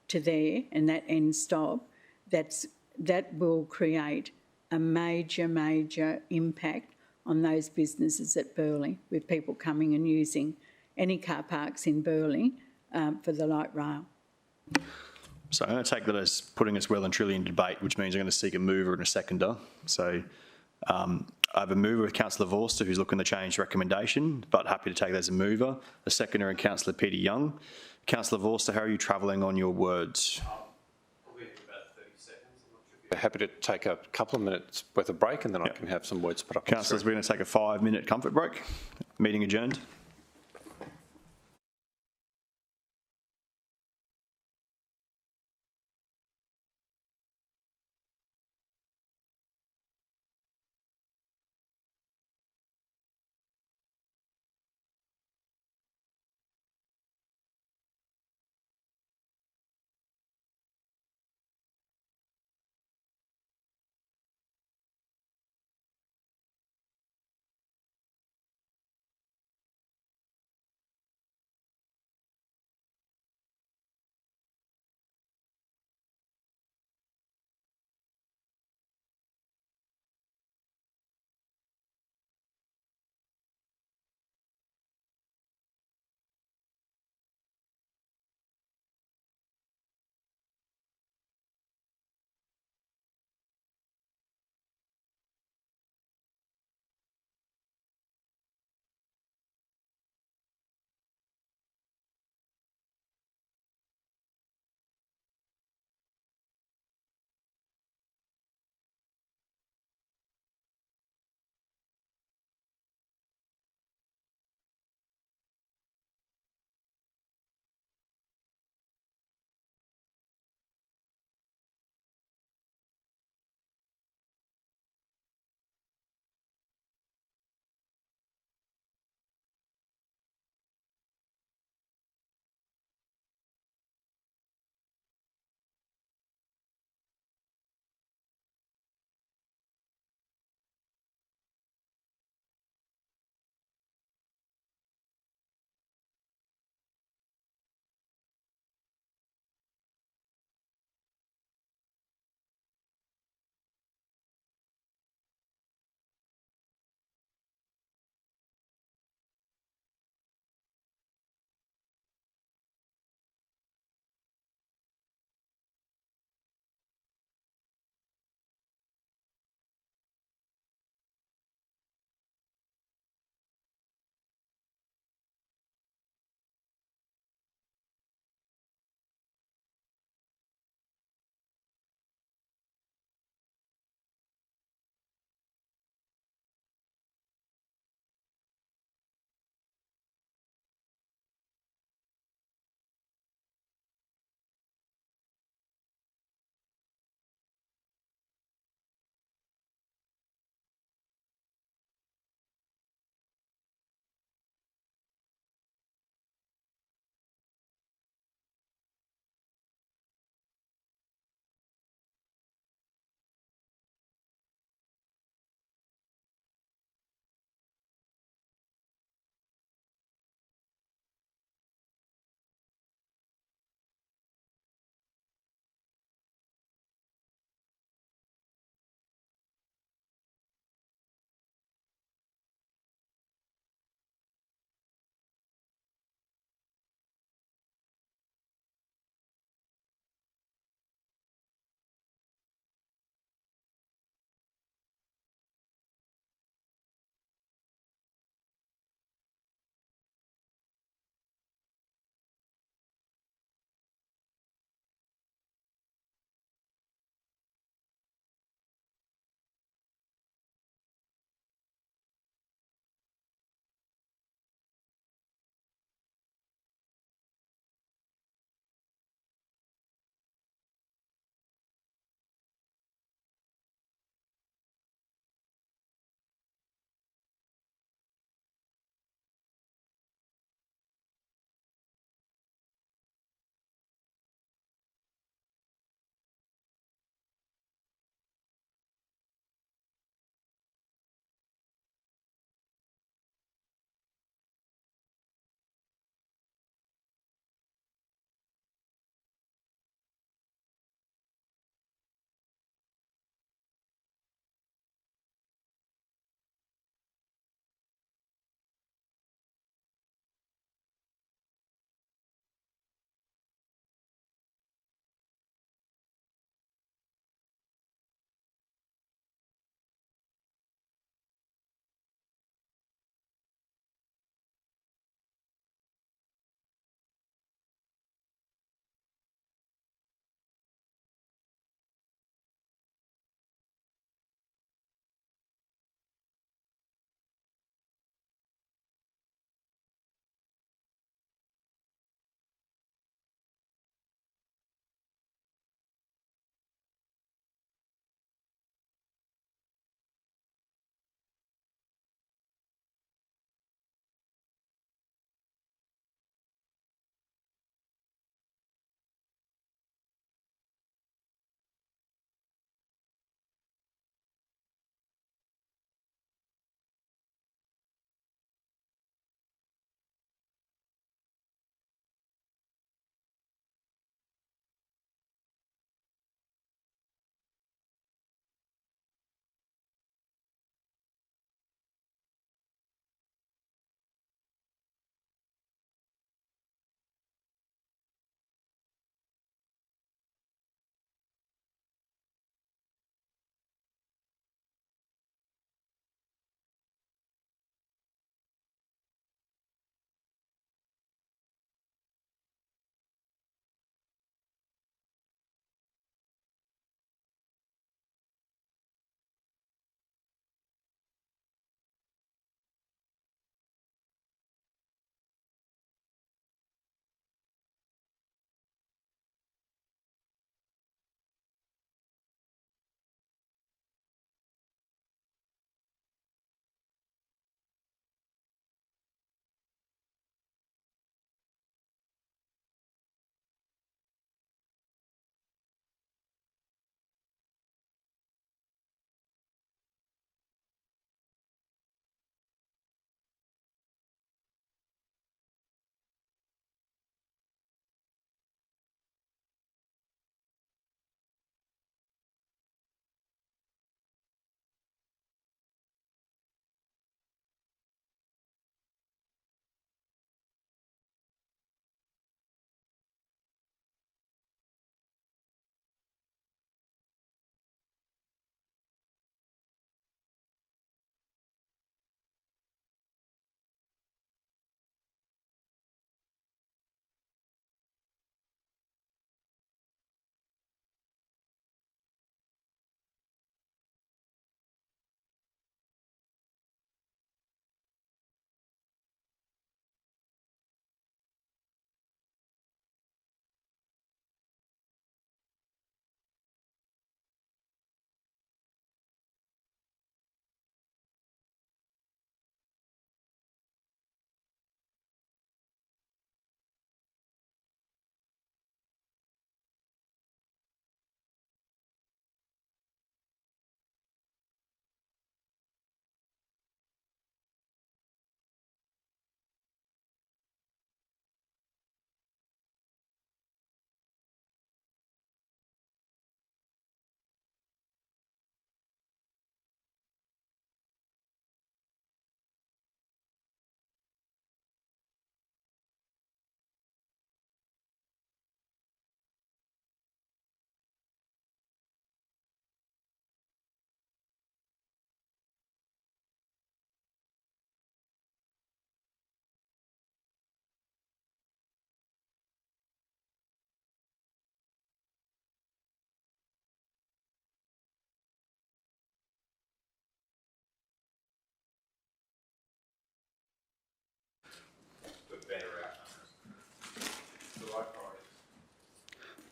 to there and that end stop, that will create a major impact on those businesses at Burleigh, with people coming and using any car parks in Burleigh for the light rail. So I'm going to take that as putting us well and truly in debate, which means I'm going to seek a mover and a seconder. So I have a mover with Councillor Vorster who's looking to change the recommendation, but happy to take that as a mover. A seconder and Councillor Peter Young. Councillor Vorster, how are you travelling on your words? Happy to take a couple of minutes worth of break and then I can have some words put up. Councillors, we're going to take a 5-minute comfort break. Meeting adjourned.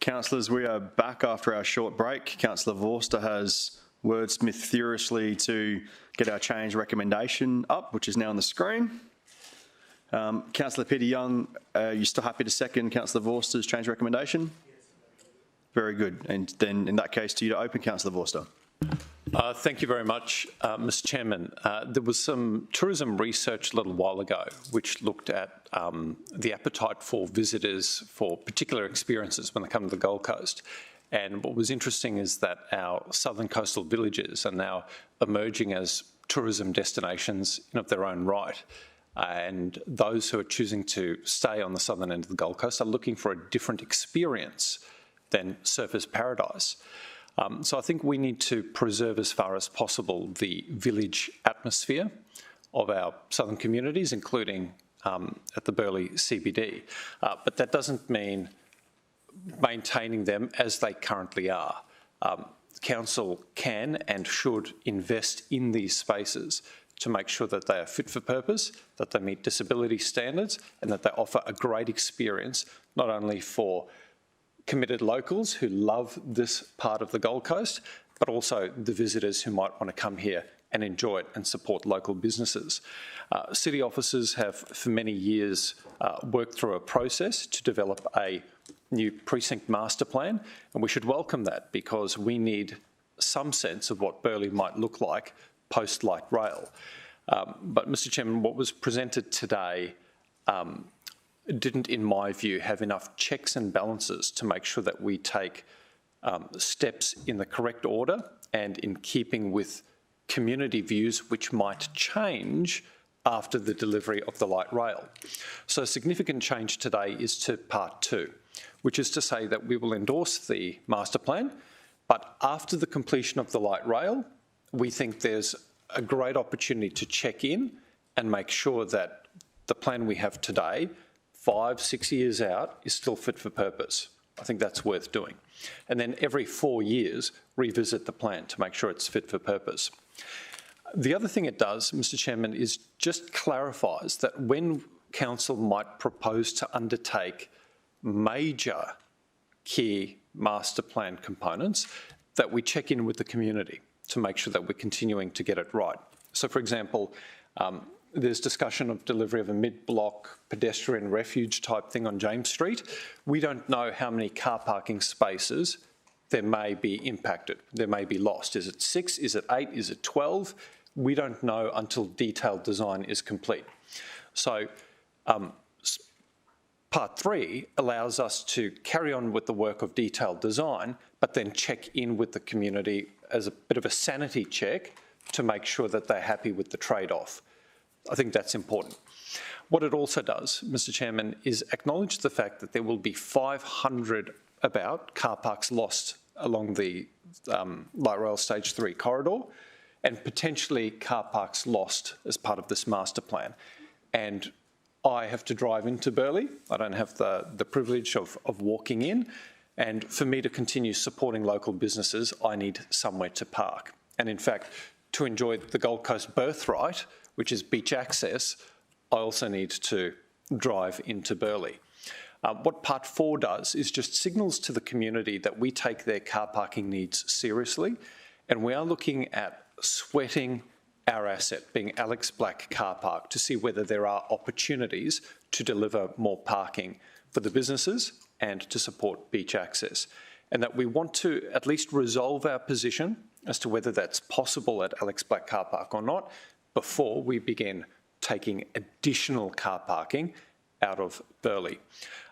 Councillors, we are back after our short break. Councillor Vorster has wordsmithed furiously to get our change recommendation up, which is now on the screen. Councillor Peter Young, are you still happy to second Councillor Vorster's change recommendation? Very good. And then in that case, to you to open, Councillor Vorster. Thank you very much, Mr Chairman. There was some tourism research a little while ago which looked at the appetite for visitors for particular experiences when they come to the Gold Coast. And what was interesting is that our southern coastal villages are now emerging as tourism destinations in of their own right. And those who are choosing to stay on the southern end of the Gold Coast are looking for a different experience than surfers' paradise. So I think we need to preserve as far as possible the village atmosphere of our southern communities, including at the Burleigh CBD. But that doesn't mean maintaining them as they currently are. Council can and should invest in these spaces to make sure that they are fit for purpose, that they meet disability standards, and that they offer a great experience, not only for committed locals who love this part of the Gold Coast, but also the visitors who might want to come here and enjoy it and support local businesses. City officers have for many years worked through a process to develop a new precinct master plan, and we should welcome that because we need some sense of what Burleigh might look like post-light rail. But Mr Chairman, what was presented today didn't, in my view, have enough checks and balances to make sure that we take steps in the correct order and in keeping with community views which might change after the delivery of the light rail. So a significant change today is to part 2, which is to say that we will endorse the master plan, but after the completion of the light rail, we think there's a great opportunity to check in and make sure that the plan we have today, 5-6 years out, is still fit for purpose. I think that's worth doing. And then every 4 years, revisit the plan to make sure it's fit for purpose. The other thing it does, Mr Chairman, is just clarifies that when Council might propose to undertake major key master plan components, that we check in with the community to make sure that we're continuing to get it right. So, for example, there's discussion of delivery of a mid-block pedestrian refuge type thing on James Street. We don't know how many car parking spaces there may be impacted, there may be lost. Is it 6, is it 8, is it 12? We don't know until detailed design is complete. So part 3 allows us to carry on with the work of detailed design, but then check in with the community as a bit of a sanity check to make sure that they're happy with the trade-off. I think that's important. What it also does, Mr Chairman, is acknowledge the fact that there will be 500 about car parks lost along the light rail stage 3 corridor, and potentially car parks lost as part of this master plan. And I have to drive into Burleigh. I don't have the privilege of walking in. And for me to continue supporting local businesses, I need somewhere to park. And in fact, to enjoy the Gold Coast birthright, which is beach access, I also need to drive into Burleigh. What part 4 does is just signals to the community that we take their car parking needs seriously, and we are looking at sweating our asset, being Alex Black Car Park, to see whether there are opportunities to deliver more parking for the businesses and to support beach access. And that we want to at least resolve our position as to whether that's possible at Alex Black Car Park or not before we begin taking additional car parking out of Burleigh.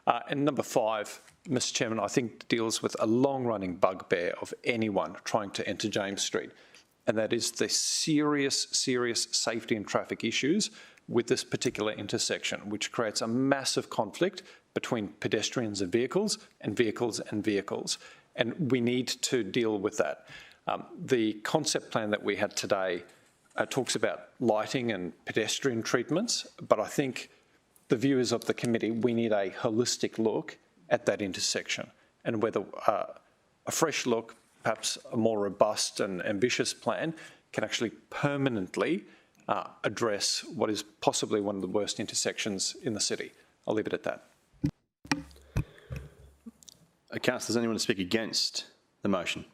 And number 5, Mr Chairman, I think deals with a long-running bugbear of anyone trying to enter James Street, and that is the serious safety and traffic issues with this particular intersection, which creates a massive conflict between pedestrians and vehicles and vehicles and vehicles. And we need to deal with that. The concept plan that we had today talks about lighting and pedestrian treatments, but I think the view is of the committee, we need a holistic look at that intersection and whether a fresh look, perhaps a more robust and ambitious plan, can actually permanently address what is possibly one of the worst intersections in the city. I'll leave it at that. Councillors, anyone to speak against the motion?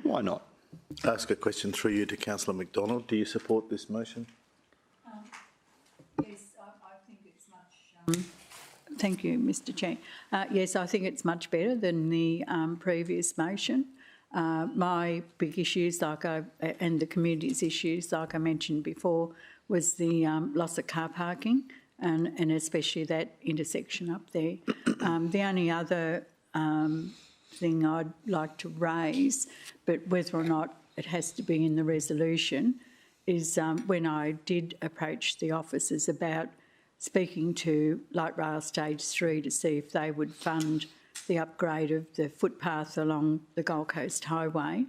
Why not? Ask a question through you to Councillor McDonald. Do you support this motion? Yes, I think it's much... Thank you, Mr Chair. Yes, I think it's much better than the previous motion. My big issues, and the community's issues, like I mentioned before, was the loss of car parking and especially that intersection up there. The only other thing I'd like to raise, but whether or not it has to be in the resolution, is when I did approach the officers about speaking to Light Rail Stage 3 to see if they would fund the upgrade of the footpath along the Gold Coast Highway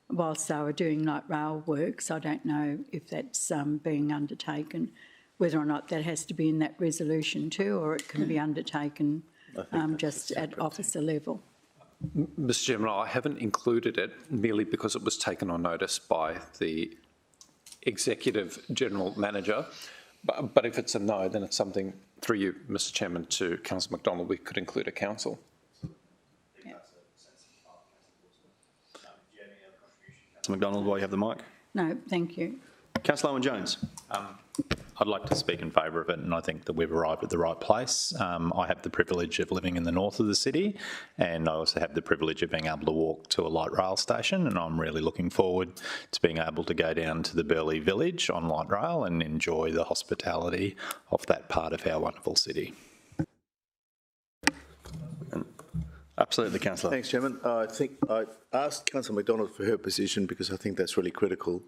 whilst they were doing light rail works. I don't know if that's being undertaken, whether or not that has to be in that resolution too, or it can be undertaken just at officer level. Mr Chairman, I haven't included it merely because it was taken on notice by the Executive General Manager. But if it's a no, then it's something, through you, Mr Chairman, to Councillor McDonald, we could include a council. Yeah. Councillor McDonald, while you have the mic. No, thank you. Councillor Owen-Jones. I'd like to speak in favour of it, and I think that we've arrived at the right place. I have the privilege of living in the north of the city, and I also have the privilege of being able to walk to a light rail station, and I'm really looking forward to being able to go down to the Burleigh village on light rail and enjoy the hospitality of that part of our wonderful city. Absolutely, Councillor. Thanks, Chairman. I think I asked Councillor McDonald for her position because I think that's really critical.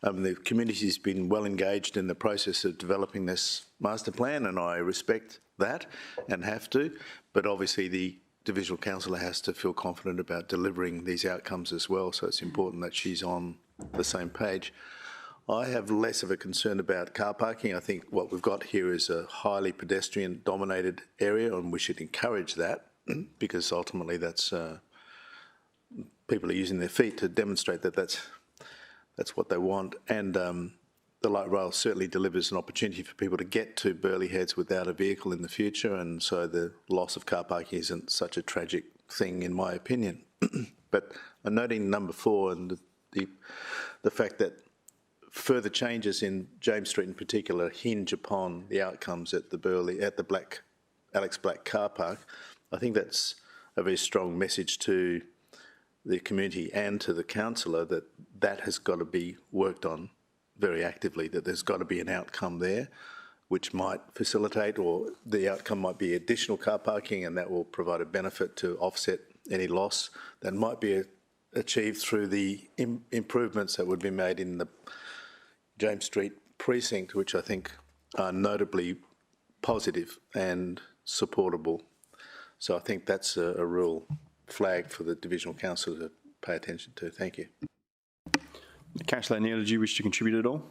The community's been well engaged in the process of developing this master plan, and I respect that and have to, but obviously the divisional councillor has to feel confident about delivering these outcomes as well, so it's important that she's on the same page. I have less of a concern about car parking. I think what we've got here is a highly pedestrian-dominated area, and we should encourage that, because ultimately that's people are using their feet to demonstrate that that's what they want, and the light rail certainly delivers an opportunity for people to get to Burleigh Heads without a vehicle in the future, and so the loss of car parking isn't such a tragic thing in my opinion. But I'm noting number 4 and the fact that further changes in James Street in particular hinge upon the outcomes at the Alex Black car park. I think that's a very strong message to the community and to the councillor that has got to be worked on very actively, that there's got to be an outcome there which might facilitate, or the outcome might be additional car parking, and that will provide a benefit to offset any loss that might be achieved through the improvements that would be made in the James Street precinct, which I think are notably positive and supportable. So I think that's a real flag for the Divisional Council to pay attention to. Thank you. Councillor Neal, did you wish to contribute at all?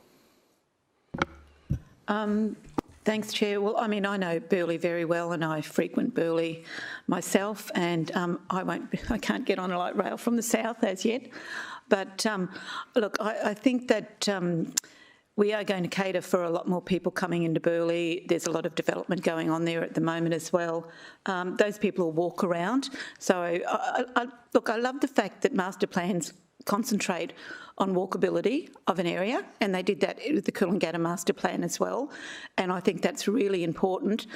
Thanks, Chair. Well, I mean, I know Burleigh very well, and I frequent Burleigh myself, and I can't get on a light rail from the south as yet. But look, I think that we are going to cater for a lot more people coming into Burleigh. There's a lot of development going on there at the moment as well. Those people will walk around. So, look, I love the fact that master plans concentrate on walkability of an area, and they did that with the Coolangatta master plan as well, and I think that's really important.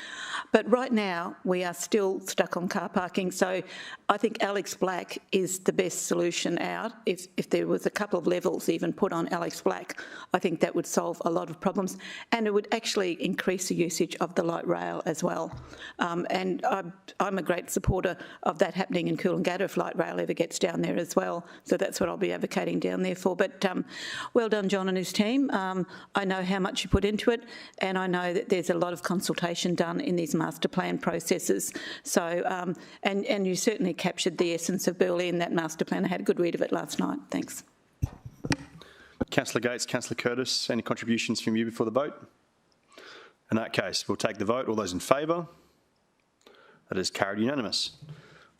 But right now we are still stuck on car parking, so I think Alex Black is the best solution out. If there was a couple of levels even put on Alex Black, I think that would solve a lot of problems, and it would actually increase the usage of the light rail as well. And I'm a great supporter of that happening in Coolangatta if light rail ever gets down there as well, so that's what I'll be advocating down there for. But well done, John and his team. I know how much you put into it, and I know that there's a lot of consultation done in these master plan processes. So, and you certainly captured the essence of Burleigh in that master plan. I had a good read of it last night. Thanks. Councillor Gates, Councillor Curtis, any contributions from you before the vote? In that case, we'll take the vote. All those in favour? That is carried unanimous.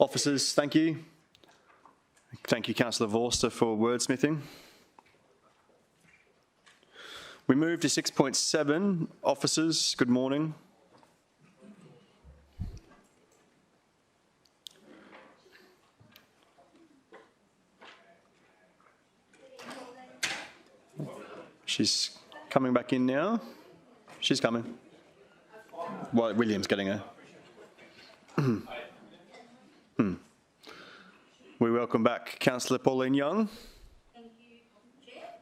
Officers, thank you. Thank you, Councillor Vorster, for wordsmithing. We move to 6.7. Officers, good morning. She's coming back in now. She's coming. Well, William's getting her. We welcome back Councillor Pauline Young. Thank you, Chair.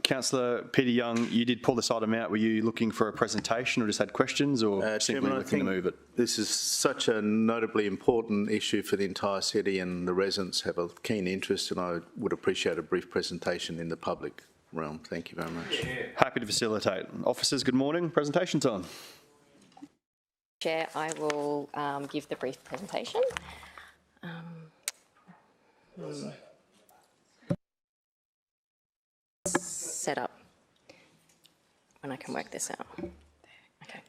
Councillor Peter Young, you did pull this item out. Were you looking for a presentation or just had questions or simply Chairman, looking to move it? This is such a notably important issue for the entire city, and the residents have a keen interest, and I would appreciate a brief presentation in the public realm. Thank you very much. Happy to facilitate. Officers, good morning. Presentation time. Chair, I will give the brief presentation. Set up when I can work this out. Okay.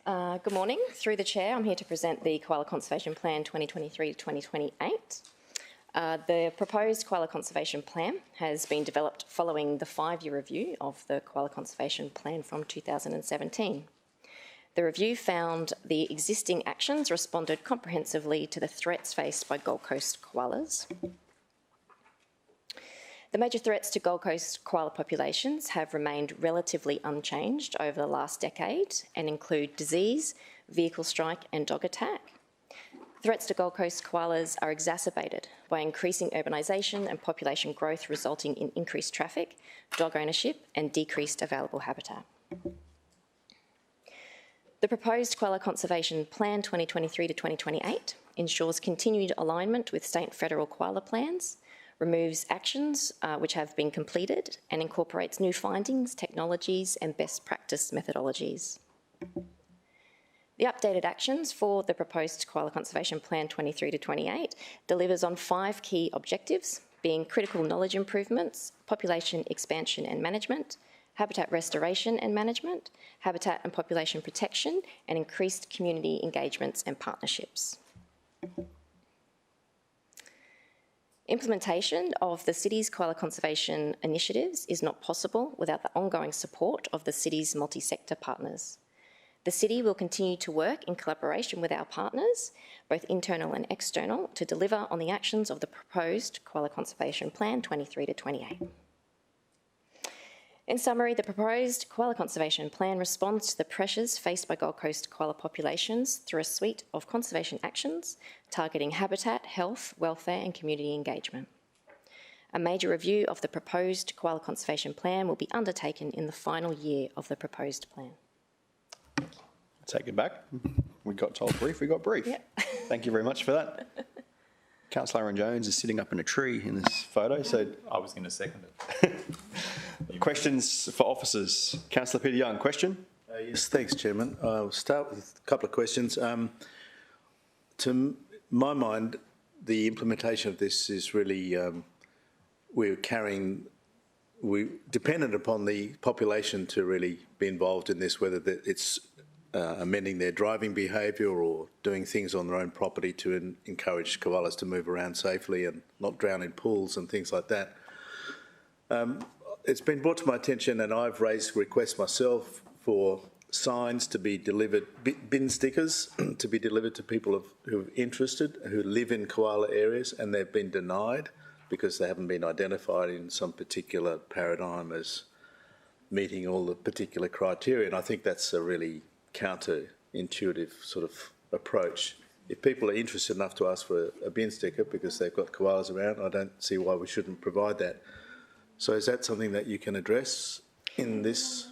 Good morning. Through the Chair, I'm here to present the Koala Conservation Plan 2023 to 2028. The proposed Koala Conservation Plan has been developed following the 5-year review of the Koala Conservation Plan from 2017. The review found the existing actions responded comprehensively to the threats faced by Gold Coast koalas. The major threats to Gold Coast koala populations have remained relatively unchanged over the last decade and include disease, vehicle strike and dog attack. Threats to Gold Coast koalas are exacerbated by increasing urbanisation and population growth resulting in increased traffic, dog ownership and decreased available habitat. The proposed Koala Conservation Plan 2023 to 2028 ensures continued alignment with state and federal koala plans, removes actions which have been completed and incorporates new findings, technologies and best practice methodologies. The updated actions for the proposed Koala Conservation Plan 23 to 28 delivers on 5 key objectives, being critical knowledge improvements, population expansion and management, habitat restoration and management, habitat and population protection, and increased community engagements and partnerships. Implementation of the city's koala conservation initiatives is not possible without the ongoing support of the city's multi-sector partners. The city will continue to work in collaboration with our partners, both internal and external, to deliver on the actions of the proposed Koala Conservation Plan 23 to 28. In summary, the proposed Koala Conservation Plan responds to the pressures faced by Gold Coast koala populations through a suite of conservation actions targeting habitat, health, welfare and community engagement. A major review of the proposed Koala Conservation Plan will be undertaken in the final year of the proposed plan. Take it back. We got told brief, we got brief. Yep. Thank you very much for that. Councillor Aaron Jones is sitting up in a tree in this photo, so... I was going to second it. Questions for officers. Councillor Peter Young, question? Yes, thanks, Chairman. I'll start with a couple of questions. To my mind, the implementation of this is really, we're dependent upon the population to really be involved in this, whether it's amending their driving behaviour or doing things on their own property to encourage koalas to move around safely and not drown in pools and things like that. It's been brought to my attention, and I've raised requests myself for signs to be delivered, bin stickers to be delivered to people who are interested, who live in koala areas, and they've been denied because they haven't been identified in some particular paradigm as meeting all the particular criteria. And I think that's a really counter-intuitive sort of approach. If people are interested enough to ask for a bin sticker because they've got koalas around, I don't see why we shouldn't provide that. So is that something that you can address in this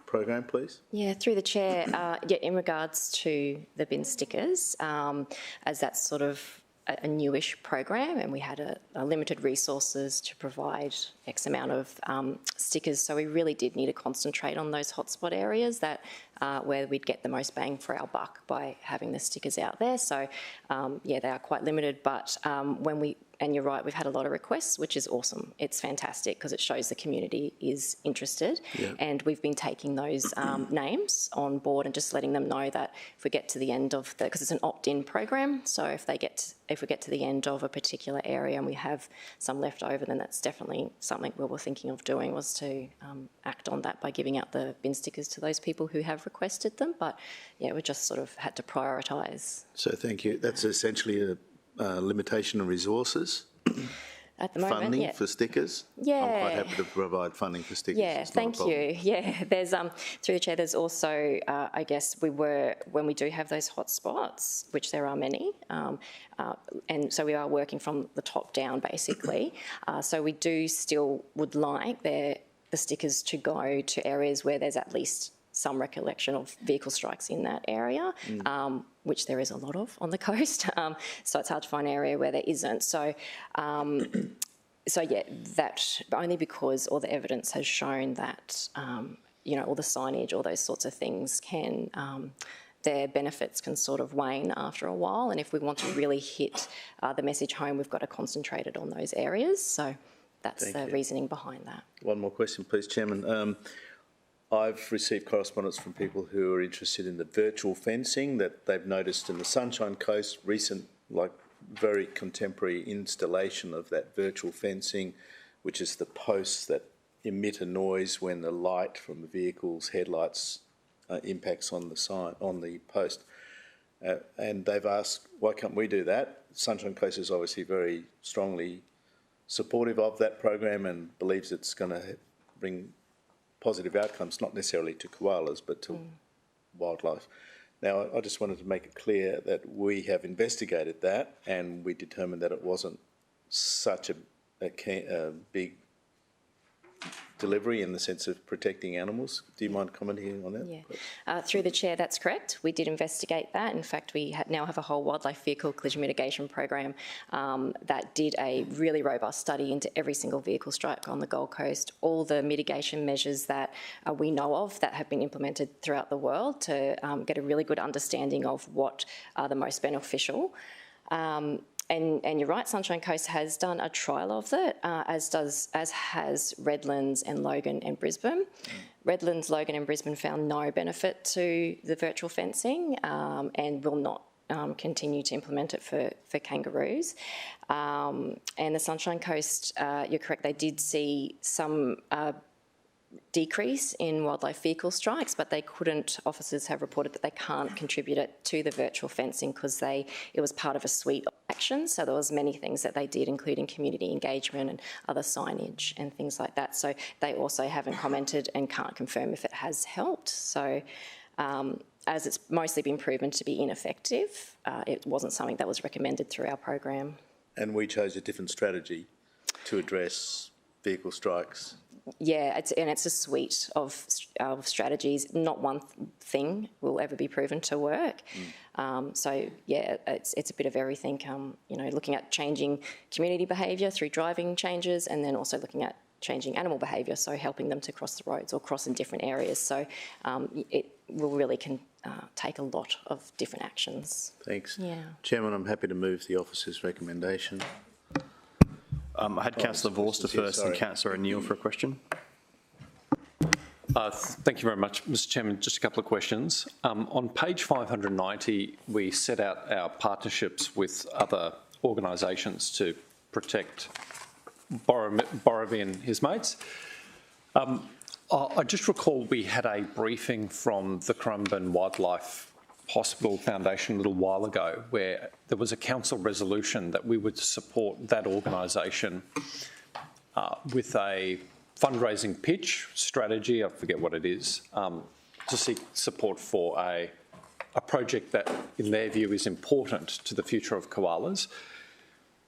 program, please? Yeah, through the Chair, in regards to the bin stickers, as that's sort of a newish program and we had a limited resources to provide X amount of stickers, so we really did need to concentrate on those hotspot areas that where we'd get the most bang for our buck by having the stickers out there. So yeah, they are quite limited, but and you're right, we've had a lot of requests, which is awesome. It's fantastic because it shows the community is interested. Yeah. And we've been taking those names on board and just letting them know that if we get to the end of because it's an opt-in program, so if we get to the end of a particular area and we have some left over, then that's definitely something we were thinking of doing, was to act on that by giving out the bin stickers to those people who have requested them. But yeah, we just sort of had to prioritise. So thank you. That's essentially limitation of resources? At the moment, funding yeah. for stickers? Yeah. I'm quite happy to provide funding for stickers. Yeah, thank you. Yeah, there's through the chair. There's also, I guess, when we do have those hotspots, which there are many, and so we are working from the top down basically. So we do still would like the stickers to go to areas where there's at least some recollection of vehicle strikes in that area, which there is a lot of on the coast. So it's hard to find an area where there isn't. So, yeah, that only because all the evidence has shown that, all the signage, all those sorts of things can, their benefits can sort of wane after a while. And if we want to really hit the message home, we've got to concentrate it on those areas. So that's the reasoning behind that. One more question, please, Chairman. I've received correspondence from people who are interested in the virtual fencing that they've noticed in the Sunshine Coast, recent, very contemporary installation of that virtual fencing, which is the posts that emit a noise when the light from the vehicle's headlights impacts on the sign, on the post. And they've asked, why can't we do that? Sunshine Coast is obviously very strongly supportive of that program and believes it's going to bring positive outcomes, not necessarily to koalas, but to wildlife. Now, I just wanted to make it clear that we have investigated that and we determined that it wasn't such a big delivery in the sense of protecting animals. Do you mind commenting on that? Yeah. Through the chair, that's correct. We did investigate that. In fact, we now have a whole wildlife vehicle collision mitigation program that did a really robust study into every single vehicle strike on the Gold Coast, all the mitigation measures that we know of that have been implemented throughout the world to get a really good understanding of what are the most beneficial. And you're right, Sunshine Coast has done a trial of it, as has Redlands and Logan and Brisbane. Redlands, Logan and Brisbane found no benefit to the virtual fencing and will not continue to implement it for kangaroos. And the Sunshine Coast, you're correct, they did see some decrease in wildlife vehicle strikes, but officers have reported that they can't contribute it to the virtual fencing because it was part of a suite of actions. So there was many things that they did, including community engagement and other signage and things like that. So they also haven't commented and can't confirm if it has helped. So as it's mostly been proven to be ineffective, it wasn't something that was recommended through our program. And we chose a different strategy to address vehicle strikes. Yeah, it's a suite of strategies. Not one thing will ever be proven to work. So yeah, it's a bit of everything. Looking at changing community behaviour through driving changes, and then also looking at changing animal behaviour, so helping them to cross the roads or cross in different areas. So it will really take a lot of different actions. Thanks. Yeah. Chairman, I'm happy to move the officer's recommendation. I had Councillor Vorster first and Councillor O'Neill for a question. Thank you very much, Mr Chairman. Just a couple of questions. On page 590, we set out our partnerships with other organisations to protect Borrowby and his mates. I just recall we had a briefing from the Currumbin Wildlife Hospital Foundation a little while ago where there was a council resolution that we would support that organisation with a fundraising pitch strategy, I forget what it is, to seek support for a project that in their view is important to the future of koalas.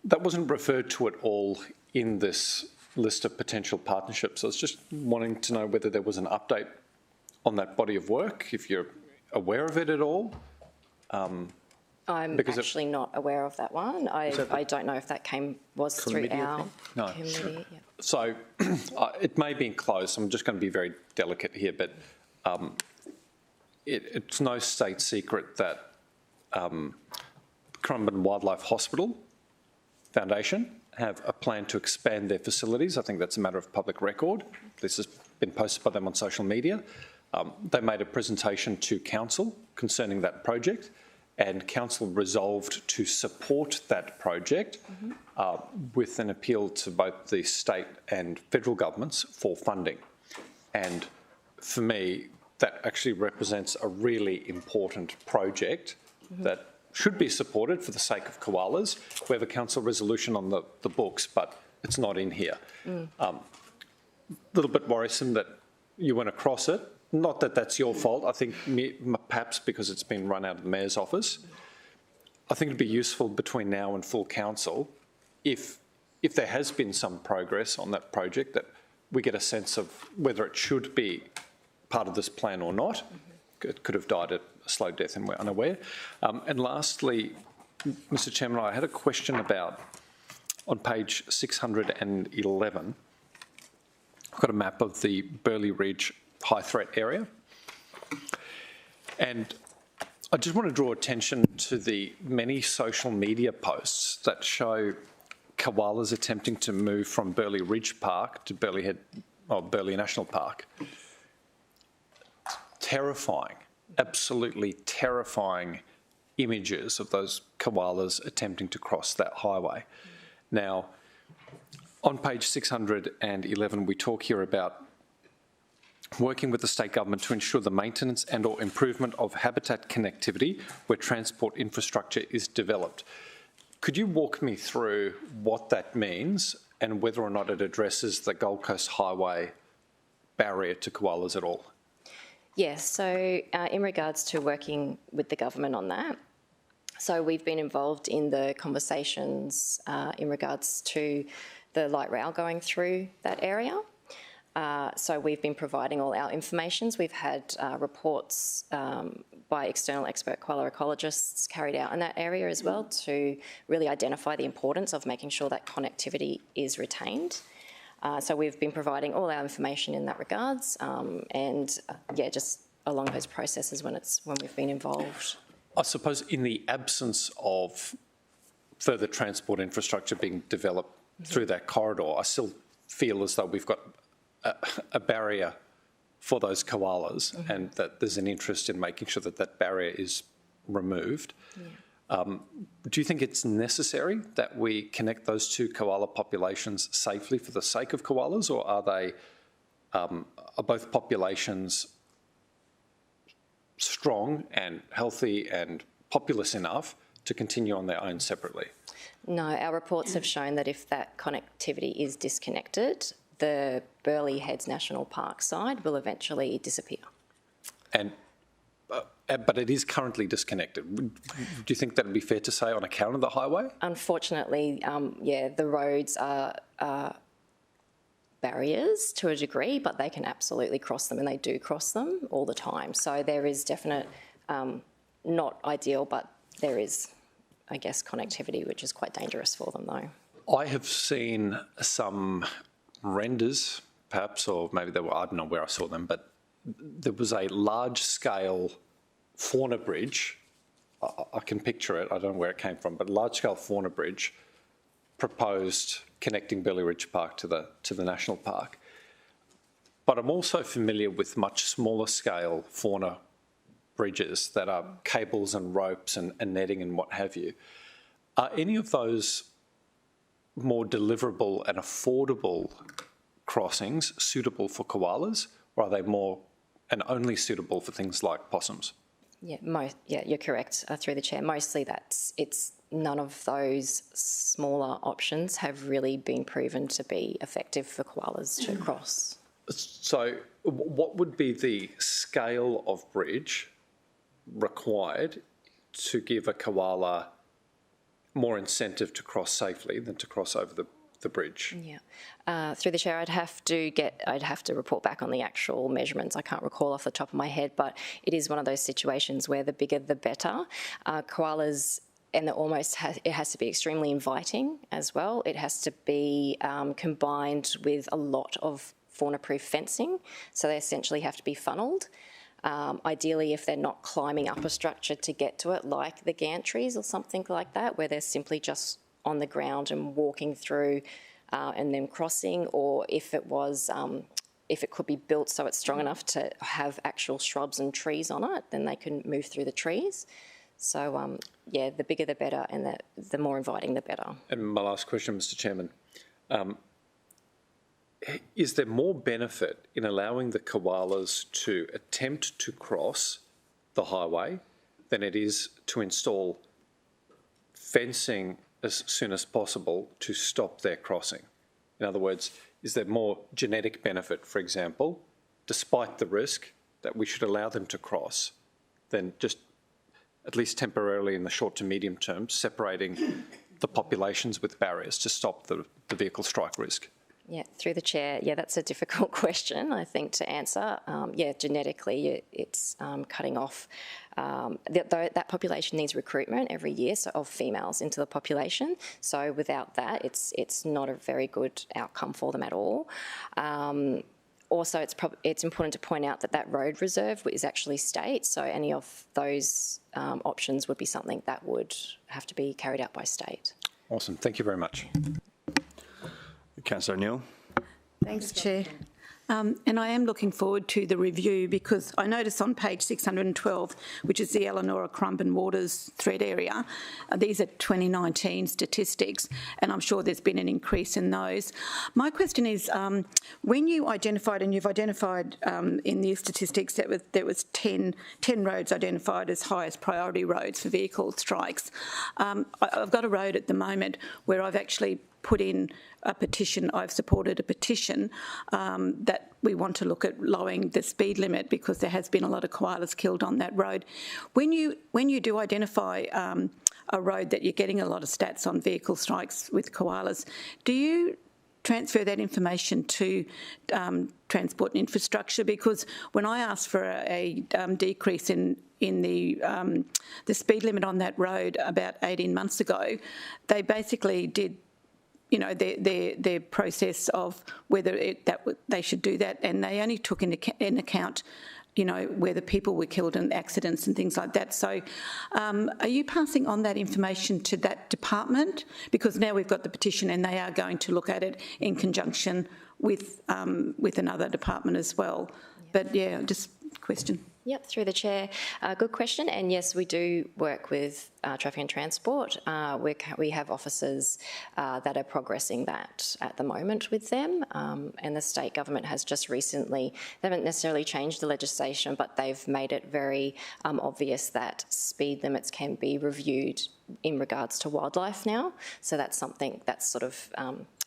That wasn't referred to at all in this list of potential partnerships. I was just wanting to know whether there was an update on that body of work, if you're aware of it at all? I'm actually not aware of that one. I don't know if that was through our committee. Yeah. So it may be enclosed. I'm just going to be very delicate here, but it's no state secret that Currumbin Wildlife Hospital Foundation have a plan to expand their facilities. I think that's a matter of public record. This has been posted by them on social media. They made a presentation to Council concerning that project, and Council resolved to support that project with an appeal to both the state and federal governments for funding. And for me, that actually represents a really important project that should be supported for the sake of koalas. We have a council resolution on the books, but it's not in here. A little bit worrisome that you went across it. Not that that's your fault. I think perhaps because it's been run out of the Mayor's office. I think it'd be useful between now and full council if there has been some progress on that project, that we get a sense of whether it should be part of this plan or not. It could have died a slow death and we're unaware. And lastly, Mr Chairman, I had a question about, on page 611, I've got a map of the Burleigh Ridge high threat area. And I just want to draw attention to the many social media posts that show koalas attempting to move from Burleigh Ridge Park to Burleigh National Park. Terrifying, absolutely terrifying images of those koalas attempting to cross that highway. Now, on page 611, we talk here about working with the state government to ensure the maintenance and or improvement of habitat connectivity where transport infrastructure is developed. Could you walk me through what that means and whether or not it addresses the Gold Coast Highway barrier to koalas at all? Yes, so in regards to working with the government on that, so we've been involved in the conversations in regards to the light rail going through that area. So we've been providing all our information. We've had reports by external expert koala ecologists carried out in that area as well to really identify the importance of making sure that connectivity is retained. So we've been providing all our information in that regards, and yeah, just along those processes when we've been involved. I suppose in the absence of further transport infrastructure being developed through that corridor, I still feel as though we've got a barrier for those koalas and that there's an interest in making sure that that barrier is removed. Yeah. Do you think it's necessary that we connect those two koala populations safely for the sake of koalas, or are they, are both populations strong and healthy and populous enough to continue on their own separately? No, our reports have shown that if that connectivity is disconnected, the Burleigh Heads National Park side will eventually disappear. And but it is currently disconnected. Do you think that would be fair to say on account of the highway? Unfortunately, yeah, the roads are barriers to a degree, but they can absolutely cross them, and they do cross them all the time. So there is definite, not ideal, but there is, I guess, connectivity, which is quite dangerous for them though. I have seen some renders, perhaps, or maybe they were, I don't know where I saw them, but there was a large-scale fauna bridge. I can picture it, I don't know where it came from, but a large-scale fauna bridge proposed connecting Burleigh Ridge Park to the National Park. But I'm also familiar with much smaller scale fauna bridges that are cables and ropes and netting and what have you. Are any of those more deliverable and affordable crossings suitable for koalas, or are they more and only suitable for things like possums? Yeah, you're correct, through the chair. Mostly it's none of those smaller options have really been proven to be effective for koalas to cross. So what would be the scale of bridge required to give a koala more incentive to cross safely than to cross over the bridge? Yeah, through the chair, I'd have to report back on the actual measurements. I can't recall off the top of my head, but it is one of those situations where the bigger the better. Koalas, and it has to be extremely inviting as well. It has to be combined with a lot of fauna-proof fencing, so they essentially have to be funnelled. Ideally, if they're not climbing up a structure to get to it, like the gantries or something like that, where they're simply just on the ground and walking through and then crossing, or if it could be built so it's strong enough to have actual shrubs and trees on it, then they can move through the trees. So, yeah, the bigger the better, and the more inviting the better. And my last question, Mr Chairman. Is there more benefit in allowing the koalas to attempt to cross the highway than it is to install fencing as soon as possible to stop their crossing? In other words, is there more genetic benefit, for example, despite the risk, that we should allow them to cross than just, at least temporarily in the short to medium term, separating the populations with barriers to stop the vehicle strike risk? Yeah, through the chair. Yeah, that's a difficult question, I think, to answer. Yeah, genetically, it's cutting off. That population needs recruitment every year, so of females into the population. So without that, it's not a very good outcome for them at all. Also, it's important to point out that road reserve is actually state, so any of those options would be something that would have to be carried out by state. Awesome. Thank you very much. Councillor O'Neill. Thanks, Chair. And I am looking forward to the review because I notice on page 612, which is the Eleanor Crumben Waters thread area, these are 2019 statistics, and I'm sure there's been an increase in those. My question is, when you identified, and you've identified in the statistics that there was 10 roads identified as highest priority roads for vehicle strikes. I've got a road at the moment where I've actually put in a petition, I've supported a petition that we want to look at lowering the speed limit because there has been a lot of koalas killed on that road. When you do identify a road that you're getting a lot of stats on vehicle strikes with koalas, do you transfer that information to transport and infrastructure? Because when I asked for a decrease in the speed limit on that road about 18 months ago, they basically did, you know, their process of whether they should do that, and they only took in account, you know, where the people were killed in accidents and things like that. So are you passing on that information to that department? Because now we've got the petition and they are going to look at it in conjunction with another department as well. But yeah, just question. Yep, through the chair. Good question. And yes, we do work with Traffic and Transport. We have officers that are progressing that at the moment with them. And the state government has just recently, they haven't necessarily changed the legislation, but they've made it very obvious that speed limits can be reviewed in regards to wildlife now. So that's something that's sort of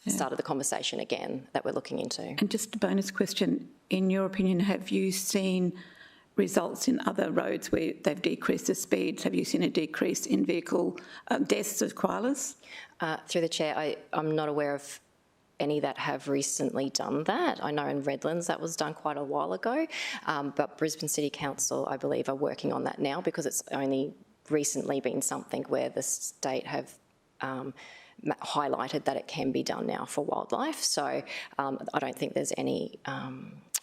started the conversation again that we're looking into. And just a bonus question, in your opinion, have you seen results in other roads where they've decreased the speeds? Have you seen a decrease in vehicle deaths of koalas? Through the chair, I'm not aware of any that have recently done that. I know in Redlands that was done quite a while ago, but Brisbane City Council, I believe, are working on that now because it's only recently been something where the state have highlighted that it can be done now for wildlife. So I don't think there's any...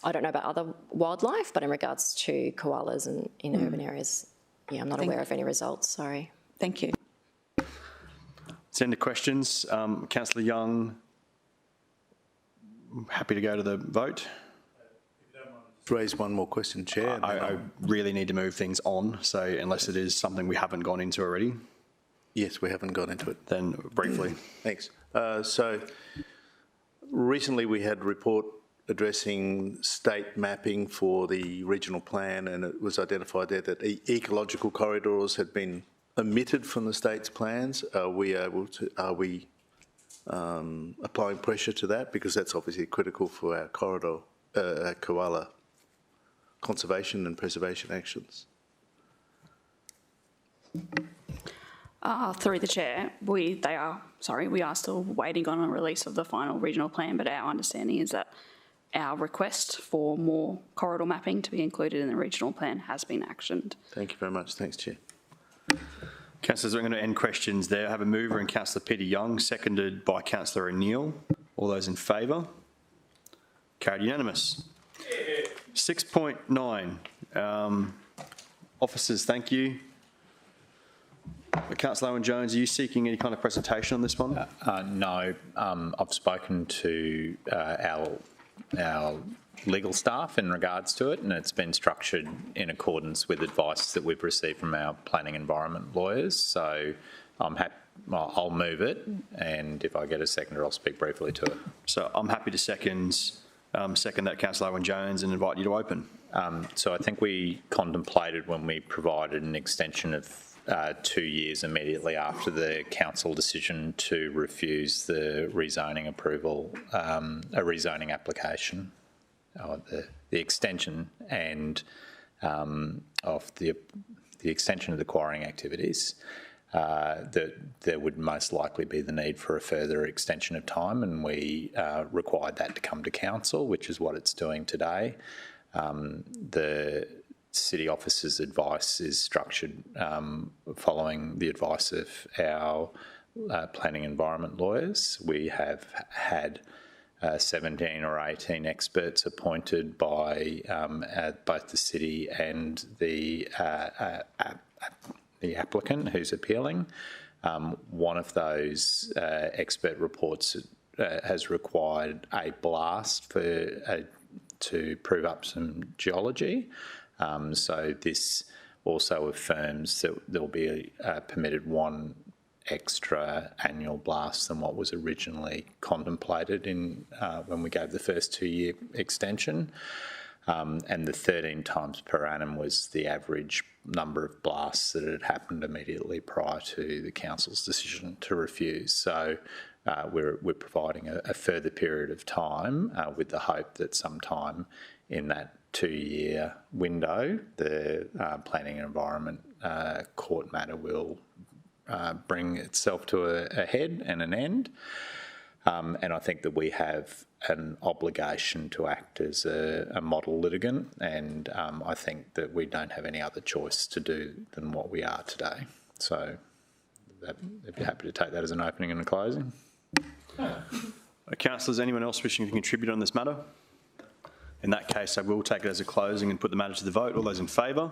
I don't know about other wildlife, but in regards to koalas and in urban areas, yeah, I'm not aware of any results, sorry. Thank you. Let's end the questions. Councillor Young, happy to go to the vote. Raise one more question, Chair. I really need to move things on, so unless it is something we haven't gone into already. Yes, we haven't gone into it. Then briefly. Thanks. So recently we had a report addressing state mapping for the regional plan, and it was identified there that ecological corridors had been omitted from the state's plans. Are we applying pressure to that? Because that's obviously critical for our corridor, our koala conservation and preservation actions. Through the chair, we are still waiting on a release of the final regional plan, but our understanding is that our request for more corridor mapping to be included in the regional plan has been actioned. Thank you very much. Thanks, Chair. Councillors, I'm going to end questions there. I have a mover in Councillor Peter Young, seconded by Councillor O'Neill. All those in favour? Carried unanimous. 6.9. Officers, thank you. Councillor Owen-Jones, are you seeking any kind of presentation on this one? No. I've spoken to our legal staff in regards to it, and it's been structured in accordance with advice that we've received from our planning environment lawyers. So I'm happy. Well, I'll move it, and if I get a seconder, I'll speak briefly to it. So I'm happy to second that, Councillor Owen-Jones, and invite you to open. So I think we contemplated when we provided an extension of 2 years immediately after the council decision to refuse the rezoning approval, a rezoning application, or the extension and of the extension of the quarrying activities, that there would most likely be the need for a further extension of time, and we required that to come to council, which is what it's doing today. The city officer's advice is structured following the advice of our planning environment lawyers. We have had 17 or 18 experts appointed by both the city and the applicant who's appealing. One of those expert reports has required a blast to prove up some geology. So this also affirms that there'll be permitted one extra annual blast than what was originally contemplated in when we gave the first 2-year extension. And the 13 times per annum was the average number of blasts that had happened immediately prior to the council's decision to refuse. So we're providing a further period of time with the hope that sometime in that 2-year window, the Planning and Environment Court matter will bring itself to a head and an end. And I think that we have an obligation to act as a model litigant, and I think that we don't have any other choice to do than what we are today. So I'd be happy to take that as an opening and a closing. Councillors, anyone else wishing to contribute on this matter? In that case, I will take it as a closing and put the matter to the vote. All those in favour?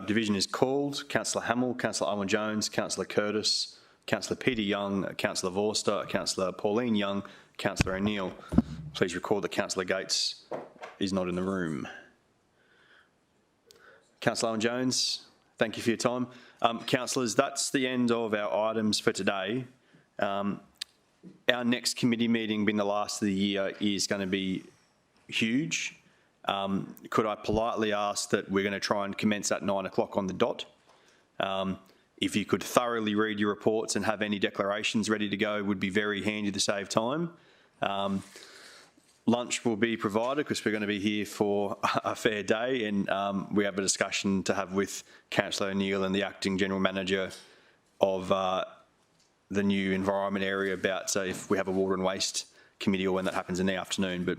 Division is called. Councillor Hamill, Councillor Owen Jones, Councillor Curtis, Councillor Peter Young, Councillor Vorster, Councillor Pauline Young, Councillor O'Neill. Please record that Councillor Gates is not in the room. Councillor Owen Jones, thank you for your time. Councillors, that's the end of our items for today. Our next committee meeting, being the last of the year, is going to be huge. Could I politely ask that we're going to try and commence at 9 o'clock on the dot? If you could thoroughly read your reports and have any declarations ready to go, would be very handy to save time. Lunch will be provided because we're going to be here for a fair day, and we have a discussion to have with Councillor O'Neill and the Acting General Manager of the new environment area about if we have a water and waste committee or when that happens in the afternoon. But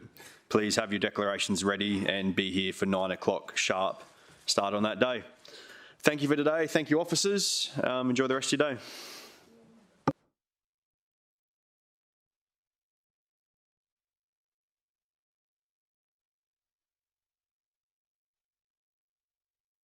please have your declarations ready and be here for 9 o'clock sharp start on that day. Thank you for today. Thank you, officers. Enjoy the rest of your day.